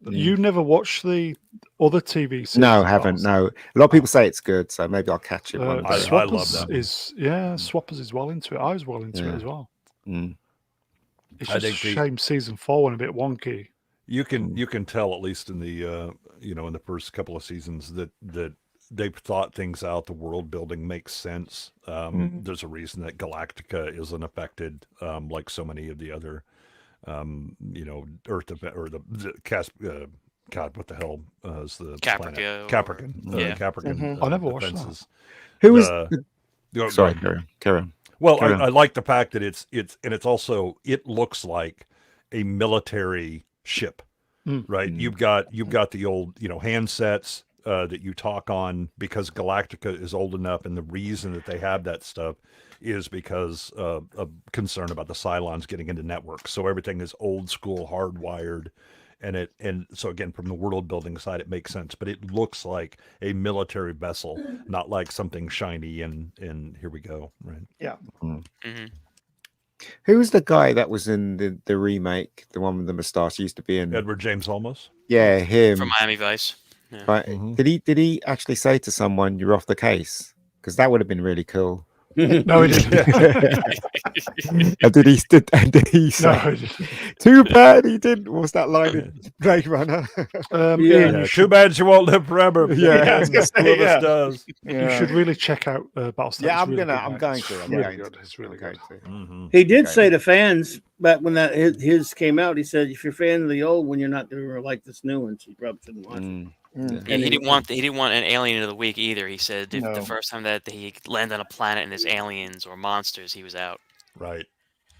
Speaker 1: you never watched the other TV series?
Speaker 6: No, haven't. No, a lot of people say it's good, so maybe I'll catch it one day.
Speaker 3: I love that.
Speaker 1: Swappers is well into it. I was well into it as well.
Speaker 6: Mm.
Speaker 1: It's just a shame season 4 went a bit wonky.
Speaker 3: You can tell, at least in the in the first couple of seasons, that they've thought things out. The world building makes sense. There's a reason that Galactica isn't affected like so many of the other Earth or the cast. God, what the hell is the
Speaker 5: Caprica?
Speaker 3: Caprican.
Speaker 5: Yeah.
Speaker 3: Caprican.
Speaker 1: I never watched
Speaker 3: defenses.
Speaker 6: Who was? Sorry, carry on.
Speaker 3: Well, I like the fact that it's also, it looks like a military ship, right? You've got the old handsets that you talk on, because Galactica is old enough, and the reason that they have that stuff is because of concern about the Cylons getting into networks. So everything is old school, hardwired, and so again from the world building side it makes sense, but it looks like a military vessel, not like something shiny and here we go, right?
Speaker 2: Yeah.
Speaker 5: Mm-hmm.
Speaker 6: Who was the guy that was in the remake, the one with the moustache? He used to be in.
Speaker 3: Edward James Olmos.
Speaker 6: Yeah, him.
Speaker 5: From Miami Vice. Yeah.
Speaker 6: Right. Did he actually say to someone, "You're off the case"? Because that would have been really cool.
Speaker 1: No, he didn't.
Speaker 6: And did he say,
Speaker 1: No, he didn't.
Speaker 6: "Too bad he didn't"? What was that line in Blade Runner?
Speaker 1: Ian,
Speaker 3: Yeah,
Speaker 1: you
Speaker 3: too
Speaker 1: should,
Speaker 3: bad she won't live forever.
Speaker 6: Yeah,
Speaker 2: I was gonna say,
Speaker 3: Two of us
Speaker 2: yeah.
Speaker 3: does.
Speaker 1: you should really check out Battlestar.
Speaker 6: Yeah,
Speaker 1: It's
Speaker 6: I'm
Speaker 1: really
Speaker 6: gonna-
Speaker 1: good,
Speaker 6: I'm
Speaker 1: mate.
Speaker 6: going
Speaker 1: It's
Speaker 6: to, I'm
Speaker 1: really
Speaker 6: going to.
Speaker 1: good. It's really good.
Speaker 4: He did
Speaker 6: Okay.
Speaker 4: say to fans back when that his came out, he said, if you're a fan of the old one, you're not going to like this new one, so you probably shouldn't watch it.
Speaker 5: Yeah, he didn't want an alien of the week either. He said if
Speaker 2: No.
Speaker 5: the first time that he landed on a planet and there's aliens or monsters, he was out.
Speaker 3: Right.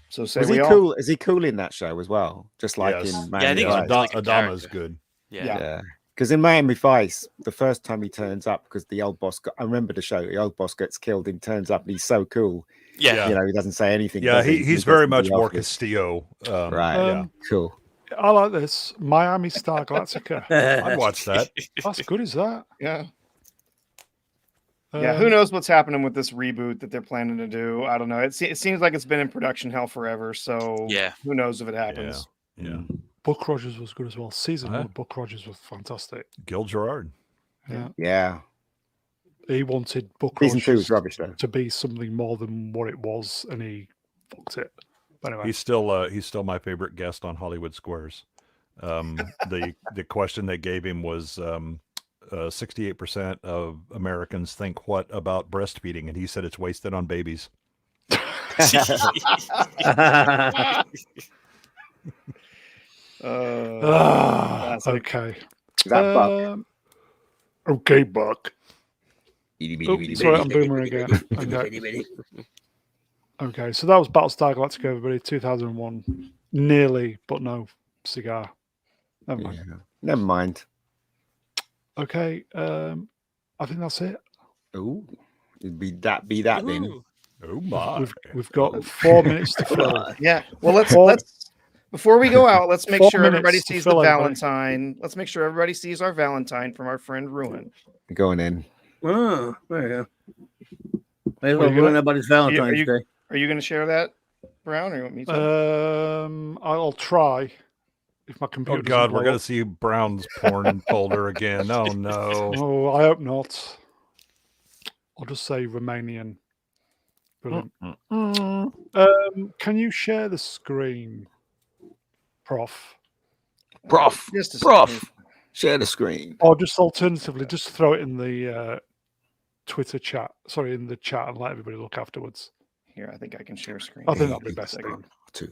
Speaker 2: So say
Speaker 6: Was
Speaker 2: we
Speaker 6: he
Speaker 2: all.
Speaker 6: cool? Is he cool in that show as well? Just like
Speaker 3: Yes.
Speaker 6: in
Speaker 5: Yeah, I
Speaker 6: Miami
Speaker 5: think he's
Speaker 6: Vice?
Speaker 5: a really good
Speaker 3: Adama's
Speaker 5: character.
Speaker 3: good.
Speaker 5: Yeah.
Speaker 6: Yeah. Because in Miami Vice, the first time he turns up, because the old boss, I remember the show, the old boss gets killed and turns up and he's so cool.
Speaker 5: Yeah.
Speaker 6: You know, he doesn't say anything.
Speaker 3: Yeah,
Speaker 6: does he?
Speaker 3: he's
Speaker 6: He
Speaker 3: very
Speaker 6: gets
Speaker 3: much
Speaker 6: in the
Speaker 3: more
Speaker 6: office.
Speaker 3: Castillo.
Speaker 6: Right.
Speaker 3: Yeah.
Speaker 6: Cool.
Speaker 1: I like this. Miami Star Galactica.
Speaker 3: I'd watch that.
Speaker 1: That's good, is that?
Speaker 2: Yeah. Yeah. Who knows what's happening with this reboot that they're planning to do? I don't know. It seems like it's been in production hell forever. So
Speaker 5: Yeah.
Speaker 2: who knows if it happens?
Speaker 3: Yeah.
Speaker 1: Buck Rogers was good as well. Season
Speaker 3: Uh-huh.
Speaker 1: one of Buck Rogers was fantastic.
Speaker 3: Gil Gerard.
Speaker 1: Yeah.
Speaker 6: Yeah.
Speaker 1: He wanted Buck
Speaker 6: Season 2
Speaker 1: Rogers
Speaker 6: was rubbish, though.
Speaker 1: to be something more than what it was, and he fucked it. But anyway,
Speaker 3: He's still my favorite guest on Hollywood Squares. The question they gave him was 68% of Americans think what about breastfeeding, and he said it's wasted on babies.
Speaker 2: Classic.
Speaker 1: okay.
Speaker 6: Is that Buck?
Speaker 1: Okay, Buck.
Speaker 6: Itty,
Speaker 1: Oh,
Speaker 6: bitty,
Speaker 1: sorry,
Speaker 6: bitty,
Speaker 1: I'm
Speaker 6: bitty,
Speaker 1: boomer
Speaker 6: bitty,
Speaker 1: again.
Speaker 6: bitty,
Speaker 1: Okay.
Speaker 6: bitty, bitty.
Speaker 1: Okay, so that was Battlestar Galactica, everybody. 2001. Nearly, but no cigar. Never mind.
Speaker 6: Yeah. Never mind.
Speaker 1: Okay, I think that's it.
Speaker 6: Ooh. It'd be that then.
Speaker 5: Ooh.
Speaker 3: Oh my!
Speaker 1: We've got 4 minutes to fill.
Speaker 2: Yeah. Well, let's
Speaker 1: Four-
Speaker 2: before we go out, let's make
Speaker 1: 4
Speaker 2: sure everybody
Speaker 1: minutes to
Speaker 2: sees the
Speaker 1: fill, everybody.
Speaker 2: Valentine. Let's make sure everybody sees our Valentine from our friend Ruin.
Speaker 6: Going in.
Speaker 4: Oh, there you go. May as
Speaker 1: Are
Speaker 4: well
Speaker 1: you gonna-
Speaker 4: learn about his Valentine's
Speaker 2: you-
Speaker 4: Day.
Speaker 2: Are you going to share that, Brown, or you want me to?
Speaker 1: I'll try. If my computer.
Speaker 3: Oh
Speaker 1: doesn't
Speaker 3: God, we're
Speaker 1: blow
Speaker 3: gonna
Speaker 1: up.
Speaker 3: see Brown's porn folder again. Oh no!
Speaker 1: Oh, I hope not. I'll just say Romanian. Brilliant. Can you share the screen, Prof?
Speaker 6: Prof.
Speaker 2: Just a
Speaker 6: Prof.
Speaker 2: second.
Speaker 6: Share the screen.
Speaker 1: Or just alternatively, just throw it in the Twitter chat. Sorry, in the chat, and let everybody look afterwards.
Speaker 2: Here, I think I can share screen.
Speaker 1: I think that'll be best.
Speaker 2: Second.
Speaker 6: Two.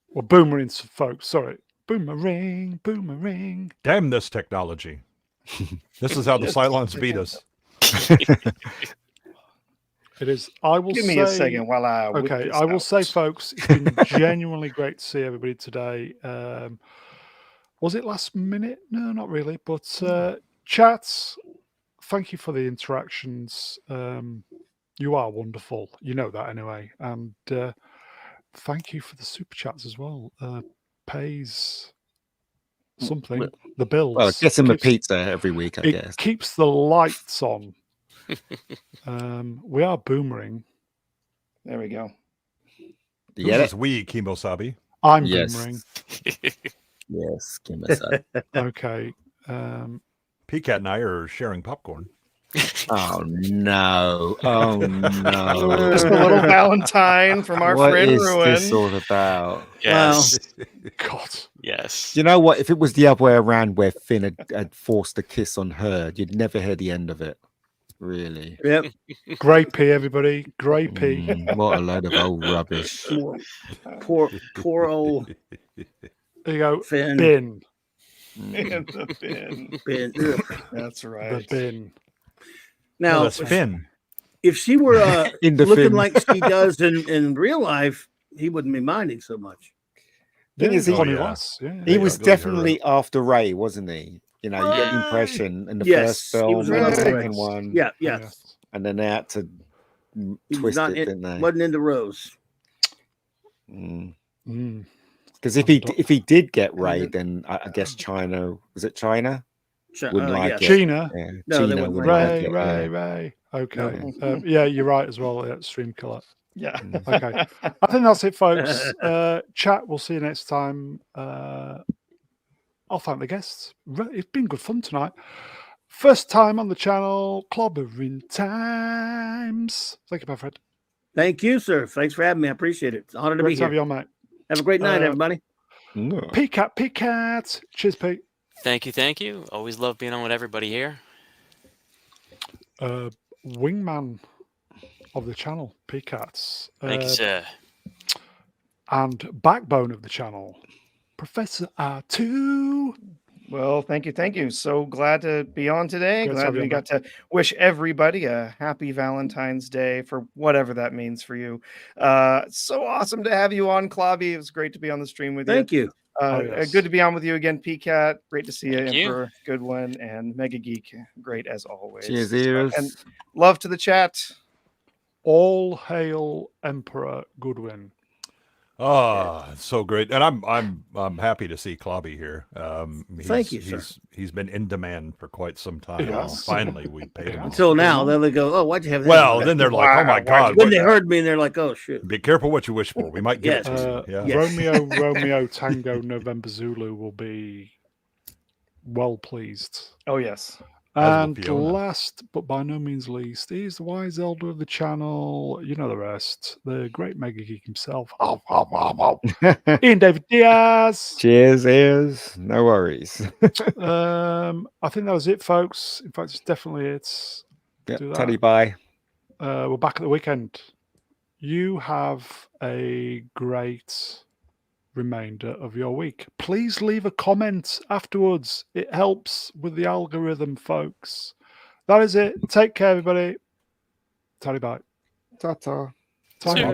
Speaker 1: Well, boomerang, folks. Sorry, boomerang, boomerang.
Speaker 3: Damn this technology! This is how the Cylons beat us.
Speaker 1: It is. I will
Speaker 2: Give
Speaker 1: say.
Speaker 2: me a second while I. whip
Speaker 1: Okay,
Speaker 2: this
Speaker 1: I will
Speaker 2: out.
Speaker 1: say, folks, it's been genuinely great to see everybody today. Was it last minute? No, not really. But chats, thank you for the interactions. You are wonderful. You know that anyway. And thank you for the super chats as well. Pays something. The bills.
Speaker 6: Well, get him a
Speaker 1: Keeps-
Speaker 6: pizza every week, I
Speaker 1: It
Speaker 6: guess.
Speaker 1: keeps the lights on. We are boomering.
Speaker 2: There we go.
Speaker 6: You
Speaker 3: Who's
Speaker 6: get
Speaker 3: this
Speaker 6: it?
Speaker 3: we, Kimosabi?
Speaker 1: I'm
Speaker 6: Yes.
Speaker 1: boomering.
Speaker 6: Yes. Give us that.
Speaker 1: Okay.
Speaker 3: Peacat and I are sharing popcorn.
Speaker 6: Oh no! Oh
Speaker 2: Just a
Speaker 6: no!
Speaker 2: little Valentine from our
Speaker 6: What
Speaker 2: friend
Speaker 6: is
Speaker 2: Ruin.
Speaker 6: this all about?
Speaker 5: Yes.
Speaker 1: God.
Speaker 5: Yes.
Speaker 6: You know what? If it was the other way around, where Finn had forced a kiss on her, you'd never hear the end of it. Really?
Speaker 4: Yep.
Speaker 1: Grey P, everybody. Grey P.
Speaker 6: What a load of old rubbish!
Speaker 4: Poor old
Speaker 1: There you go.
Speaker 4: Finn.
Speaker 1: Bin.
Speaker 2: In the bin.
Speaker 4: Bin. Ugh.
Speaker 2: That's
Speaker 1: The
Speaker 2: right.
Speaker 1: bin.
Speaker 4: Now,
Speaker 3: That's Finn.
Speaker 4: if she were
Speaker 6: In the
Speaker 4: looking
Speaker 6: fin.
Speaker 4: like she does in real life, he wouldn't be minding so much.
Speaker 6: Thing is, he-
Speaker 1: Connie
Speaker 3: yeah.
Speaker 1: Ross, yeah.
Speaker 6: He
Speaker 3: Yeah,
Speaker 6: was
Speaker 3: I'll go with her.
Speaker 6: definitely after Ray, wasn't he? You know, you get the impression in the
Speaker 4: Yes,
Speaker 6: first
Speaker 4: he
Speaker 6: film
Speaker 4: was
Speaker 6: and the
Speaker 2: right.
Speaker 6: second one,
Speaker 4: Yeah, yes.
Speaker 6: and then they had to
Speaker 4: He was
Speaker 6: twist
Speaker 4: not
Speaker 6: it, didn't they?
Speaker 4: wasn't into Rose.
Speaker 6: Mm.
Speaker 1: Mm.
Speaker 6: Because if he did get raid, then I guess China, was it China? Wouldn't like
Speaker 4: yes.
Speaker 6: it.
Speaker 1: Gina.
Speaker 6: Yeah,
Speaker 4: No, they
Speaker 6: Gina
Speaker 4: wouldn't
Speaker 6: wouldn't
Speaker 4: like
Speaker 6: like
Speaker 1: Ray,
Speaker 6: it.
Speaker 1: Ray,
Speaker 6: Yeah.
Speaker 1: Ray. Okay.
Speaker 4: No.
Speaker 1: Yeah, you're right as well. Yeah, Stream Killer.
Speaker 2: Yeah.
Speaker 1: Okay. I think that's it, folks. Chat, we'll see you next time. I'll thank the guests. It's been good fun tonight. First time on the channel, Clobberin Times. Thank you, my friend.
Speaker 4: Thank you, sir. Thanks for having me. I appreciate it. It's an honor to
Speaker 1: Great
Speaker 4: be
Speaker 1: to have
Speaker 4: here.
Speaker 1: you on, mate.
Speaker 4: Have a great night, everybody.
Speaker 3: No.
Speaker 1: Peacat. Cheers, Pete.
Speaker 5: Thank you. Always love being on with everybody here.
Speaker 1: Wingman of the channel, Peacats.
Speaker 5: Thank you, sir.
Speaker 1: And backbone of the channel, Professor Artoo.
Speaker 2: Well, thank you. So glad to be on today.
Speaker 1: Great to
Speaker 2: Glad
Speaker 1: have you
Speaker 2: we
Speaker 1: on,
Speaker 2: got to wish everybody a happy Valentine's Day for whatever that means for you. So awesome to have you on, Clobby. It was great to be on the stream with
Speaker 4: Thank you.
Speaker 1: Yes.
Speaker 2: Good to be on with you again, PCAT. Great to see you,
Speaker 5: Thank you.
Speaker 2: Emperor Goodwin and Mega Geek. Great as always.
Speaker 6: Cheers,
Speaker 2: And
Speaker 6: ears.
Speaker 2: love to the chat.
Speaker 1: All hail Emperor Goodwin.
Speaker 3: Oh, it's so great, and I'm happy to see Clobby here.
Speaker 4: Thank you, sir.
Speaker 3: He's been in demand for quite some time.
Speaker 1: Yes.
Speaker 3: Finally, we paid him.
Speaker 4: Until now, then they go, "Oh, why'd you have that?"
Speaker 3: Well, then they're like, "Oh my
Speaker 2: Why'd
Speaker 3: God!"
Speaker 2: you
Speaker 4: when they heard me, and they're like, "Oh shit."
Speaker 3: Be careful what you wish for. We might give
Speaker 4: Yes.
Speaker 3: it to you. Yeah.
Speaker 4: Yes.
Speaker 1: Romeo Tango November Zulu will be well pleased.
Speaker 2: Oh, yes.
Speaker 3: As will
Speaker 1: And
Speaker 3: Fiona.
Speaker 1: last, but by no means least, he's the wise elder of the channel. You know the rest. The great Mega Geek himself. Ian David Diaz.
Speaker 6: Cheers, ears. No worries.
Speaker 1: I think that was it, folks. In fact, it's definitely it.
Speaker 6: Yeah,
Speaker 1: Do that.
Speaker 6: Teddy, bye.
Speaker 1: We're back at the weekend. You have a great remainder of your week. Please leave a comment afterwards. It helps with the algorithm, folks. That is it. Take care, everybody. Tally bye.
Speaker 6: Ta-ta.
Speaker 1: Time
Speaker 5: See you.
Speaker 1: out.